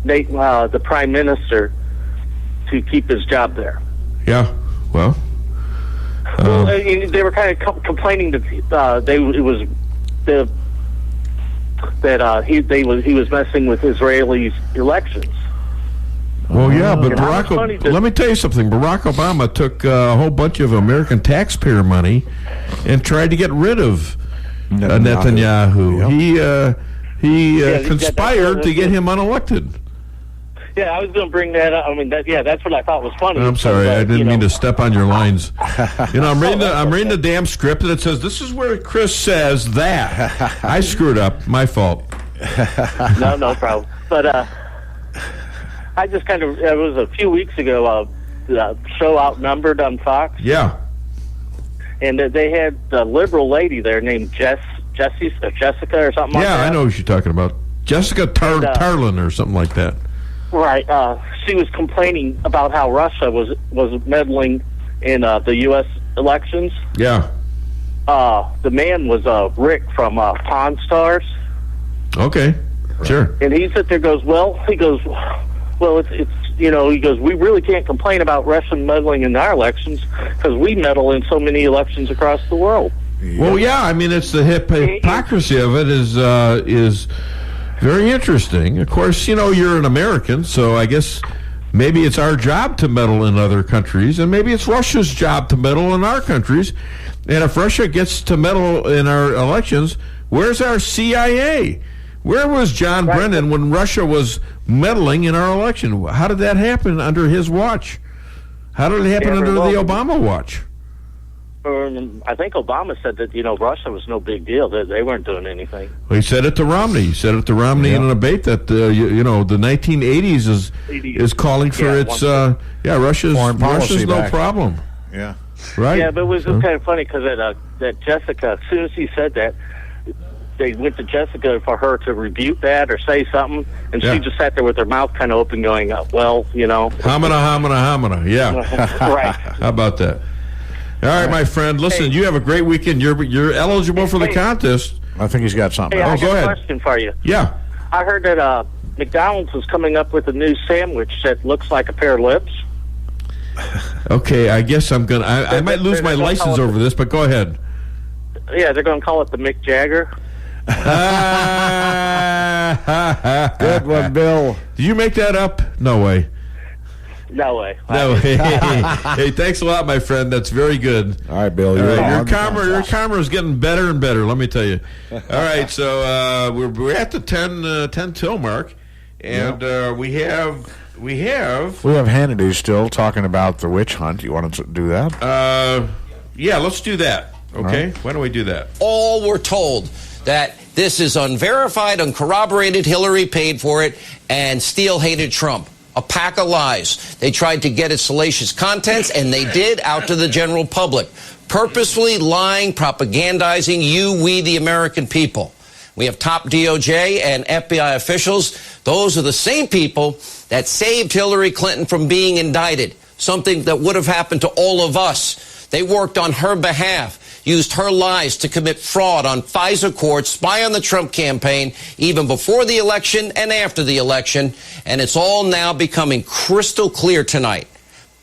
the prime minister to keep his job there. Yeah, well, they were kind of complaining that he was messing with Israelis' elections. Well, yeah, but let me tell you something. Barack Obama took a whole bunch of American taxpayer money and tried to get rid of Netanyahu. Yep. He conspired to get him unelected. Yeah, I was going to bring that up. I mean, that's what I thought was funny. I'm sorry, I didn't mean to step on your lines. I'm reading the damn script, and it says this is where Chris says that. I screwed up. My fault. No problem. But I just kind of, it was a few weeks ago, the show Outnumbered on Fox. Yeah. And they had a liberal lady there named Jessica or something like that. Yeah, I know what you're talking about. Jessica Tarlin or something like that. Right. She was complaining about how Russia was meddling in the U.S. elections. Yeah. The man was Rick from Pawn Stars. Okay. Sure. And he sits there goes, it's he goes, we really can't complain about Russian meddling in our elections because we meddle in so many elections across the world. Well, yeah, I mean, it's the hypocrisy of it is very interesting. Of course, you're an American, so I guess maybe it's our job to meddle in other countries, and maybe it's Russia's job to meddle in our countries. And if Russia gets to meddle in our elections, where's our CIA? Where was John Brennan when Russia was meddling in our election? How did that happen under his watch? How did it happen under the Obama watch? I think Obama said that, Russia was no big deal. That they weren't doing anything. Well, he said it to Romney. He said it to Romney in a debate that, the 1980s is calling for Russia's no problem. Yeah. Right? Yeah, but it was kind of funny because that Jessica, as soon as he said that, they went to Jessica for her to rebuke that or say something, and she just sat there with her mouth kind of open going, Hamina, yeah. Right. How about that? All right, my friend. Listen, you have a great weekend. You're eligible for the contest. I think he's got something. Hey, I go got ahead. a question for you. Yeah. I heard that McDonald's was coming up with a new sandwich that looks like a pair of lips. Okay, I guess I'm gonna. I might lose my license over this, but go ahead. Yeah, they're going to call it the Mick Jagger. Good one, Bill. Did you make that up? No way. No way. No way. Hey, thanks a lot, my friend. That's very good. All right, Bill. Your camera is getting better and better. Let me tell you. All right, so we're at the 10 till mark, and we have Hannity still talking about the witch hunt. You want to do that? Yeah, let's do that. Okay, right. Why don't we do that? All were told that this is unverified, uncorroborated. Hillary paid for it, and Steele hated Trump. A pack of lies. They tried to get its salacious contents, and they did, out to the general public. Purposefully lying, propagandizing you, we, the American people. We have top DOJ and FBI officials. Those are the same people that saved Hillary Clinton from being indicted, something that would have happened to all of us. They worked on her behalf, used her lies to commit fraud on FISA courts, spy on the Trump campaign, even before the election and after the election, and it's all now becoming crystal clear tonight.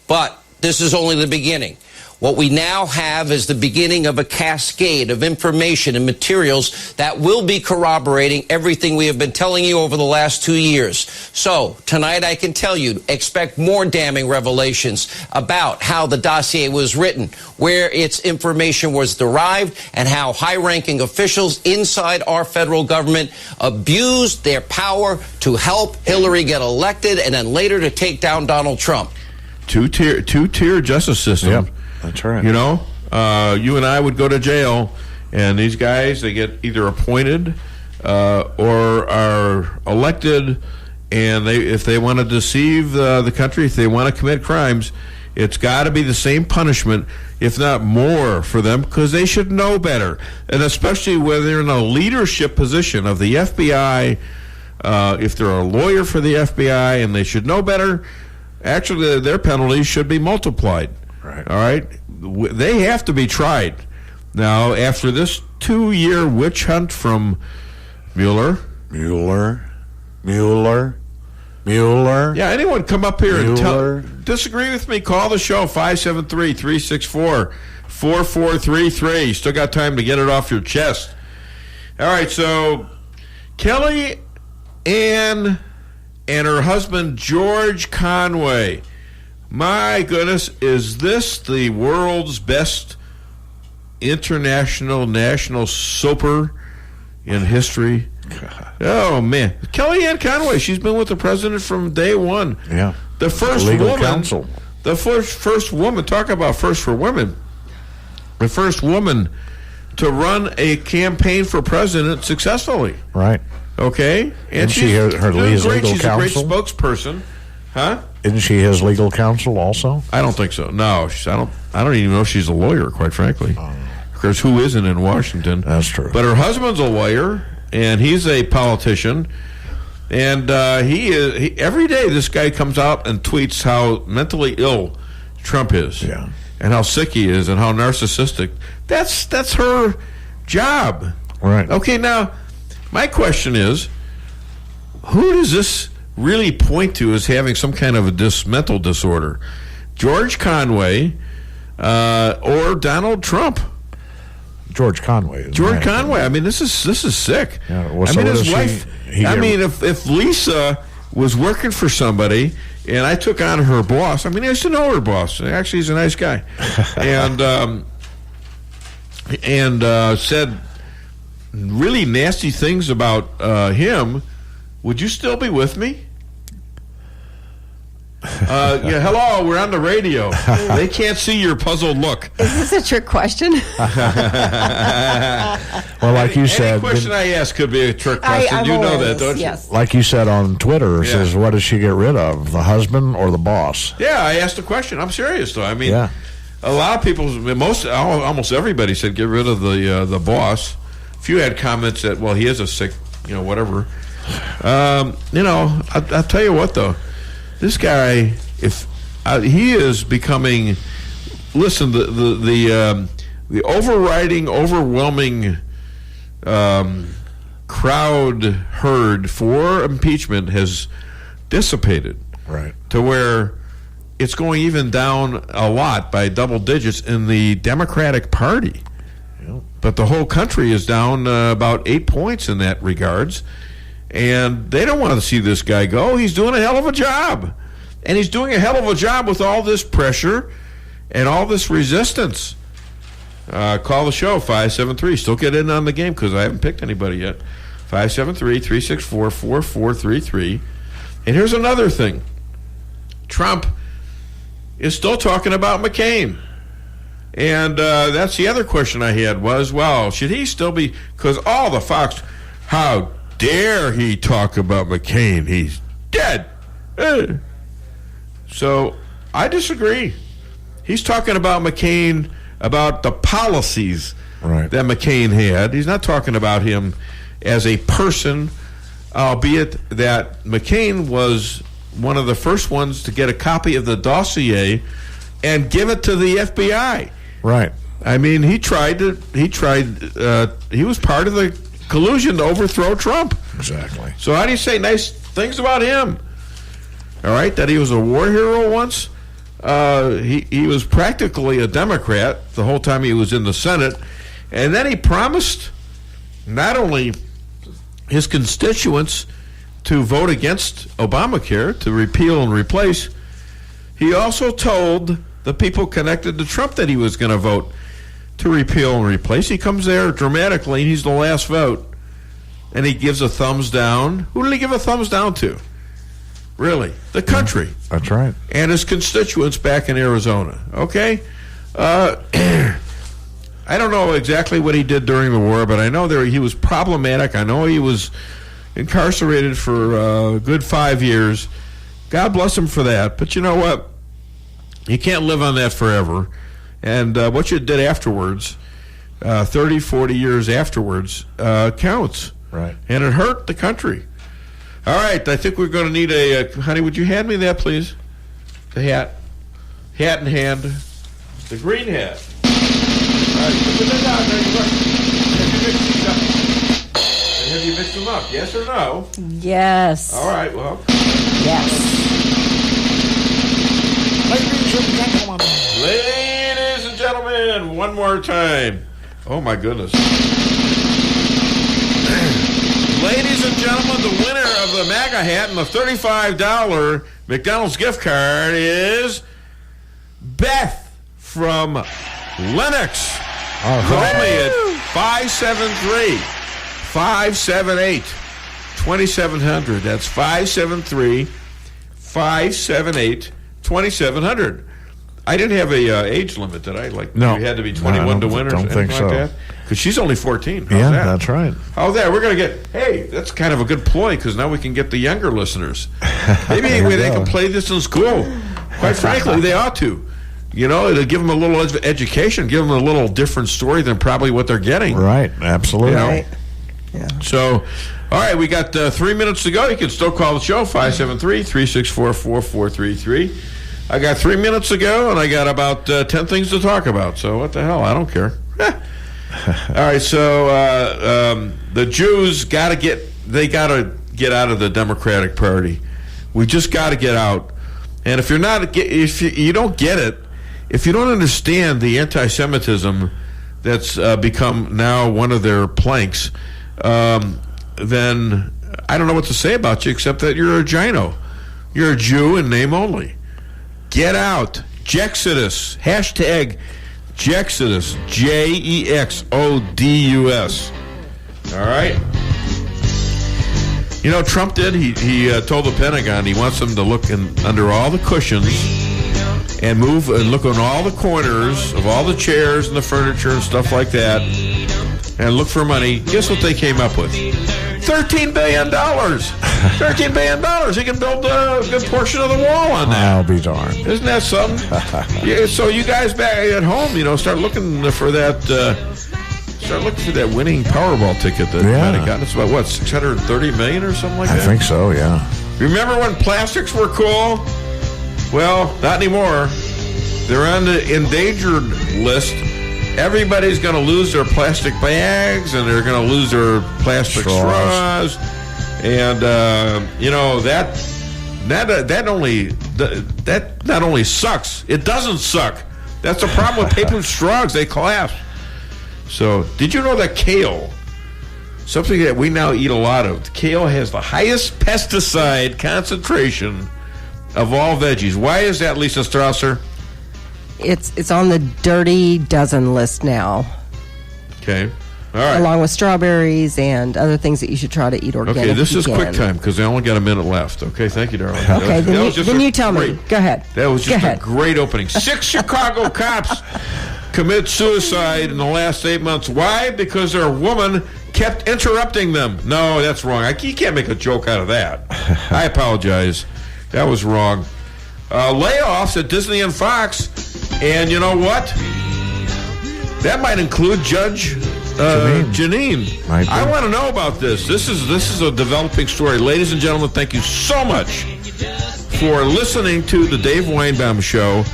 But this is only the beginning. What we now have is the beginning of a cascade of information and materials that will be corroborating everything we have been telling you over the last 2 years. So tonight I can tell you, expect more damning revelations about how the dossier was written, where its information was derived, and how high-ranking officials inside our federal government abused their power to help Hillary get elected and then later to take down Donald Trump. Two-tier justice system. Yep. That's right. You and I would go to jail, and these guys, they get either appointed or are elected, and if they want to deceive the country, if they want to commit crimes, it's got to be the same punishment, if not more, for them, because they should know better. And especially when they're in a leadership position of the FBI, if they're a lawyer for the FBI, and they should know better, actually their penalties should be multiplied. Right. All right? They have to be tried. Now, after this 2-year witch hunt from Mueller. Yeah, anyone come up here and disagree with me, call the show, 573-364-4433. Still got time to get it off your chest. All right, so Kelly Ann and her husband, George Conway. My goodness, is this the world's best national soaper in history? God. Oh, man. Kellyanne Conway, she's been with the president from day one. Yeah. The first legal counsel. The first woman, talk about first for women, the first woman to run a campaign for president successfully. Right. Okay? And she's her legal great. She's counsel? a great spokesperson. Huh? Isn't she his legal counsel also? I don't think so. No, I don't even know if she's a lawyer, quite frankly. Because who isn't in Washington? That's true. But her husband's a lawyer, and he's a politician. And every day this guy comes out and tweets how mentally ill Trump is. Yeah. And how sick he is and how narcissistic. That's her job. Right. Okay, now, my question is, who does this really point to as having some kind of a mental disorder? George Conway or Donald Trump? George Conway. George Conway. I mean, this is sick. Yeah, well, I mean, his wife. If Lisa was working for somebody and I took on her boss, I mean, I used to know her boss. Actually, he's a nice guy, and said really nasty things about him. Would you still be with me? Yeah, hello, we're on the radio. They can't see your puzzled look. Is this a trick question? Well, like you said, any question I ask could be a trick question. You know that, don't you? Yes. Like you said on Twitter, it says, what does she get rid of, the husband or the boss? Yeah, I asked a question. I'm serious, though. I mean, a lot of people, almost everybody said get rid of the boss. A few had comments that, well, he is a sick, whatever. I'll tell you what, though. This guy, if he is becoming, listen, the overwhelming crowd herd for impeachment has dissipated, right? To where it's going even down a lot by double digits in the Democratic Party. Yep. But the whole country is down about 8 points in that regards. And they don't want to see this guy go. He's doing a hell of a job. And he's doing a hell of a job with all this pressure and all this resistance. Call the show, 573. Still get in on the game because I haven't picked anybody yet. 573-364-4433. And here's another thing. Trump is still talking about McCain. And that's the other question I had was, well, should he still be, because all the Fox, how dare he talk about McCain? He's dead. So I disagree. He's talking about McCain, about the policies that McCain had. He's not talking about him as a person, albeit that McCain was one of the first ones to get a copy of the dossier and give it to the FBI. Right. I mean, he was part of the collusion to overthrow Trump. Exactly. So how do you say nice things about him? All right, that he was a war hero once. He was practically a Democrat the whole time he was in the Senate. And then he promised not only his constituents to vote against Obamacare, to repeal and replace, he also told the people connected to Trump that he was going to vote to repeal and replace. He comes there dramatically, and he's the last vote. And he gives a thumbs down. Who did he give a thumbs down to? Really? The country. That's right. And his constituents back in Arizona. Okay? I don't know exactly what he did during the war, but I know he was problematic. I know he was incarcerated for a good 5 years. God bless him for that. But you know what? You can't live on that forever. And what you did afterwards, 30, 40 years afterwards, counts. Right. And it hurt the country. All right, I think we're going to need honey, would you hand me that, please? The hat. Hat in hand. The green hat. All right, put that down. There you go. Have you mixed them up? Yes or no? Yes. All right, well. Yes. Ladies and gentlemen, one more time. Oh, my goodness. Ladies and gentlemen, the winner of the MAGA hat and the $35 McDonald's gift card is Beth from Lenox. Call me at 573-578-2700. That's 573-578-2700. I didn't have a age limit, did I? No. You had to be 21 to win or something think so. like that? Because she's only 14. How's that? That's right. How's that? We're going to get, hey, that's kind of a good ploy because now we can get the younger listeners. Maybe they can play this in school. Quite frankly, they ought to. It'll give them a little education, give them a little different story than probably what they're getting. Right, absolutely. Right. Yeah. So, all right, we got 3 minutes to go. You can still call the show, 573-364-4433. I got 3 minutes to go, and I got about 10 things to talk about. So what the hell? I don't care. All right, so the Jews got to get out of the Democratic Party. We just got to get out. And if you don't get it, if you don't understand the anti-Semitism that's become now one of their planks, then I don't know what to say about you except that you're a gino. You're a Jew in name only. Get out. Jexodus. Hashtag Jexodus. Jexodus. All right? You know, Trump did. He told the Pentagon he wants them to look under all the cushions and move and look on all the corners of all the chairs and the furniture and stuff like that and look for money. Guess what they came up with? $13 billion. $13 billion. He can build a good portion of the wall on that. I'll be darned. Isn't that something? Yeah, so you guys back at home, start looking for that. Start looking for that winning Powerball ticket that might have gotten. It's about what, $630 million or something like that. I think so. Yeah. Remember when plastics were cool? Well, not anymore. They're on the endangered list. Everybody's going to lose their plastic bags, and they're going to lose their plastic straws. And that not only sucks, it doesn't suck. That's the problem with paper straws; they collapse. So, did you know that kale, something that we now eat a lot of, kale has the highest pesticide concentration of all veggies? Why is that, Lisa Strausser? It's on the dirty dozen list now. Okay. All right. Along with strawberries and other things that you should try to eat organic. Okay, this is quick time because I only got a minute left. Okay, thank you, darling. Okay, then you tell me. Go ahead. That was just a great opening. 6 Chicago cops commit suicide in the last 8 months. Why? Because their woman kept interrupting them. No, that's wrong. You can't make a joke out of that. I apologize. That was wrong. Layoffs at Disney and Fox. And you know what? That might include Judge Jeanine. I want to know about this. This is a developing story. Ladies and gentlemen, thank you so much for listening to the Dave Weinbaum Show.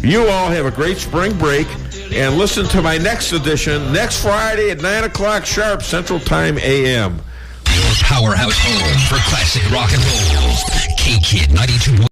You all have a great spring break. And listen to my next edition next Friday at 9 o'clock sharp Central Time AM. Your powerhouse home for classic rock and roll. KKID 92.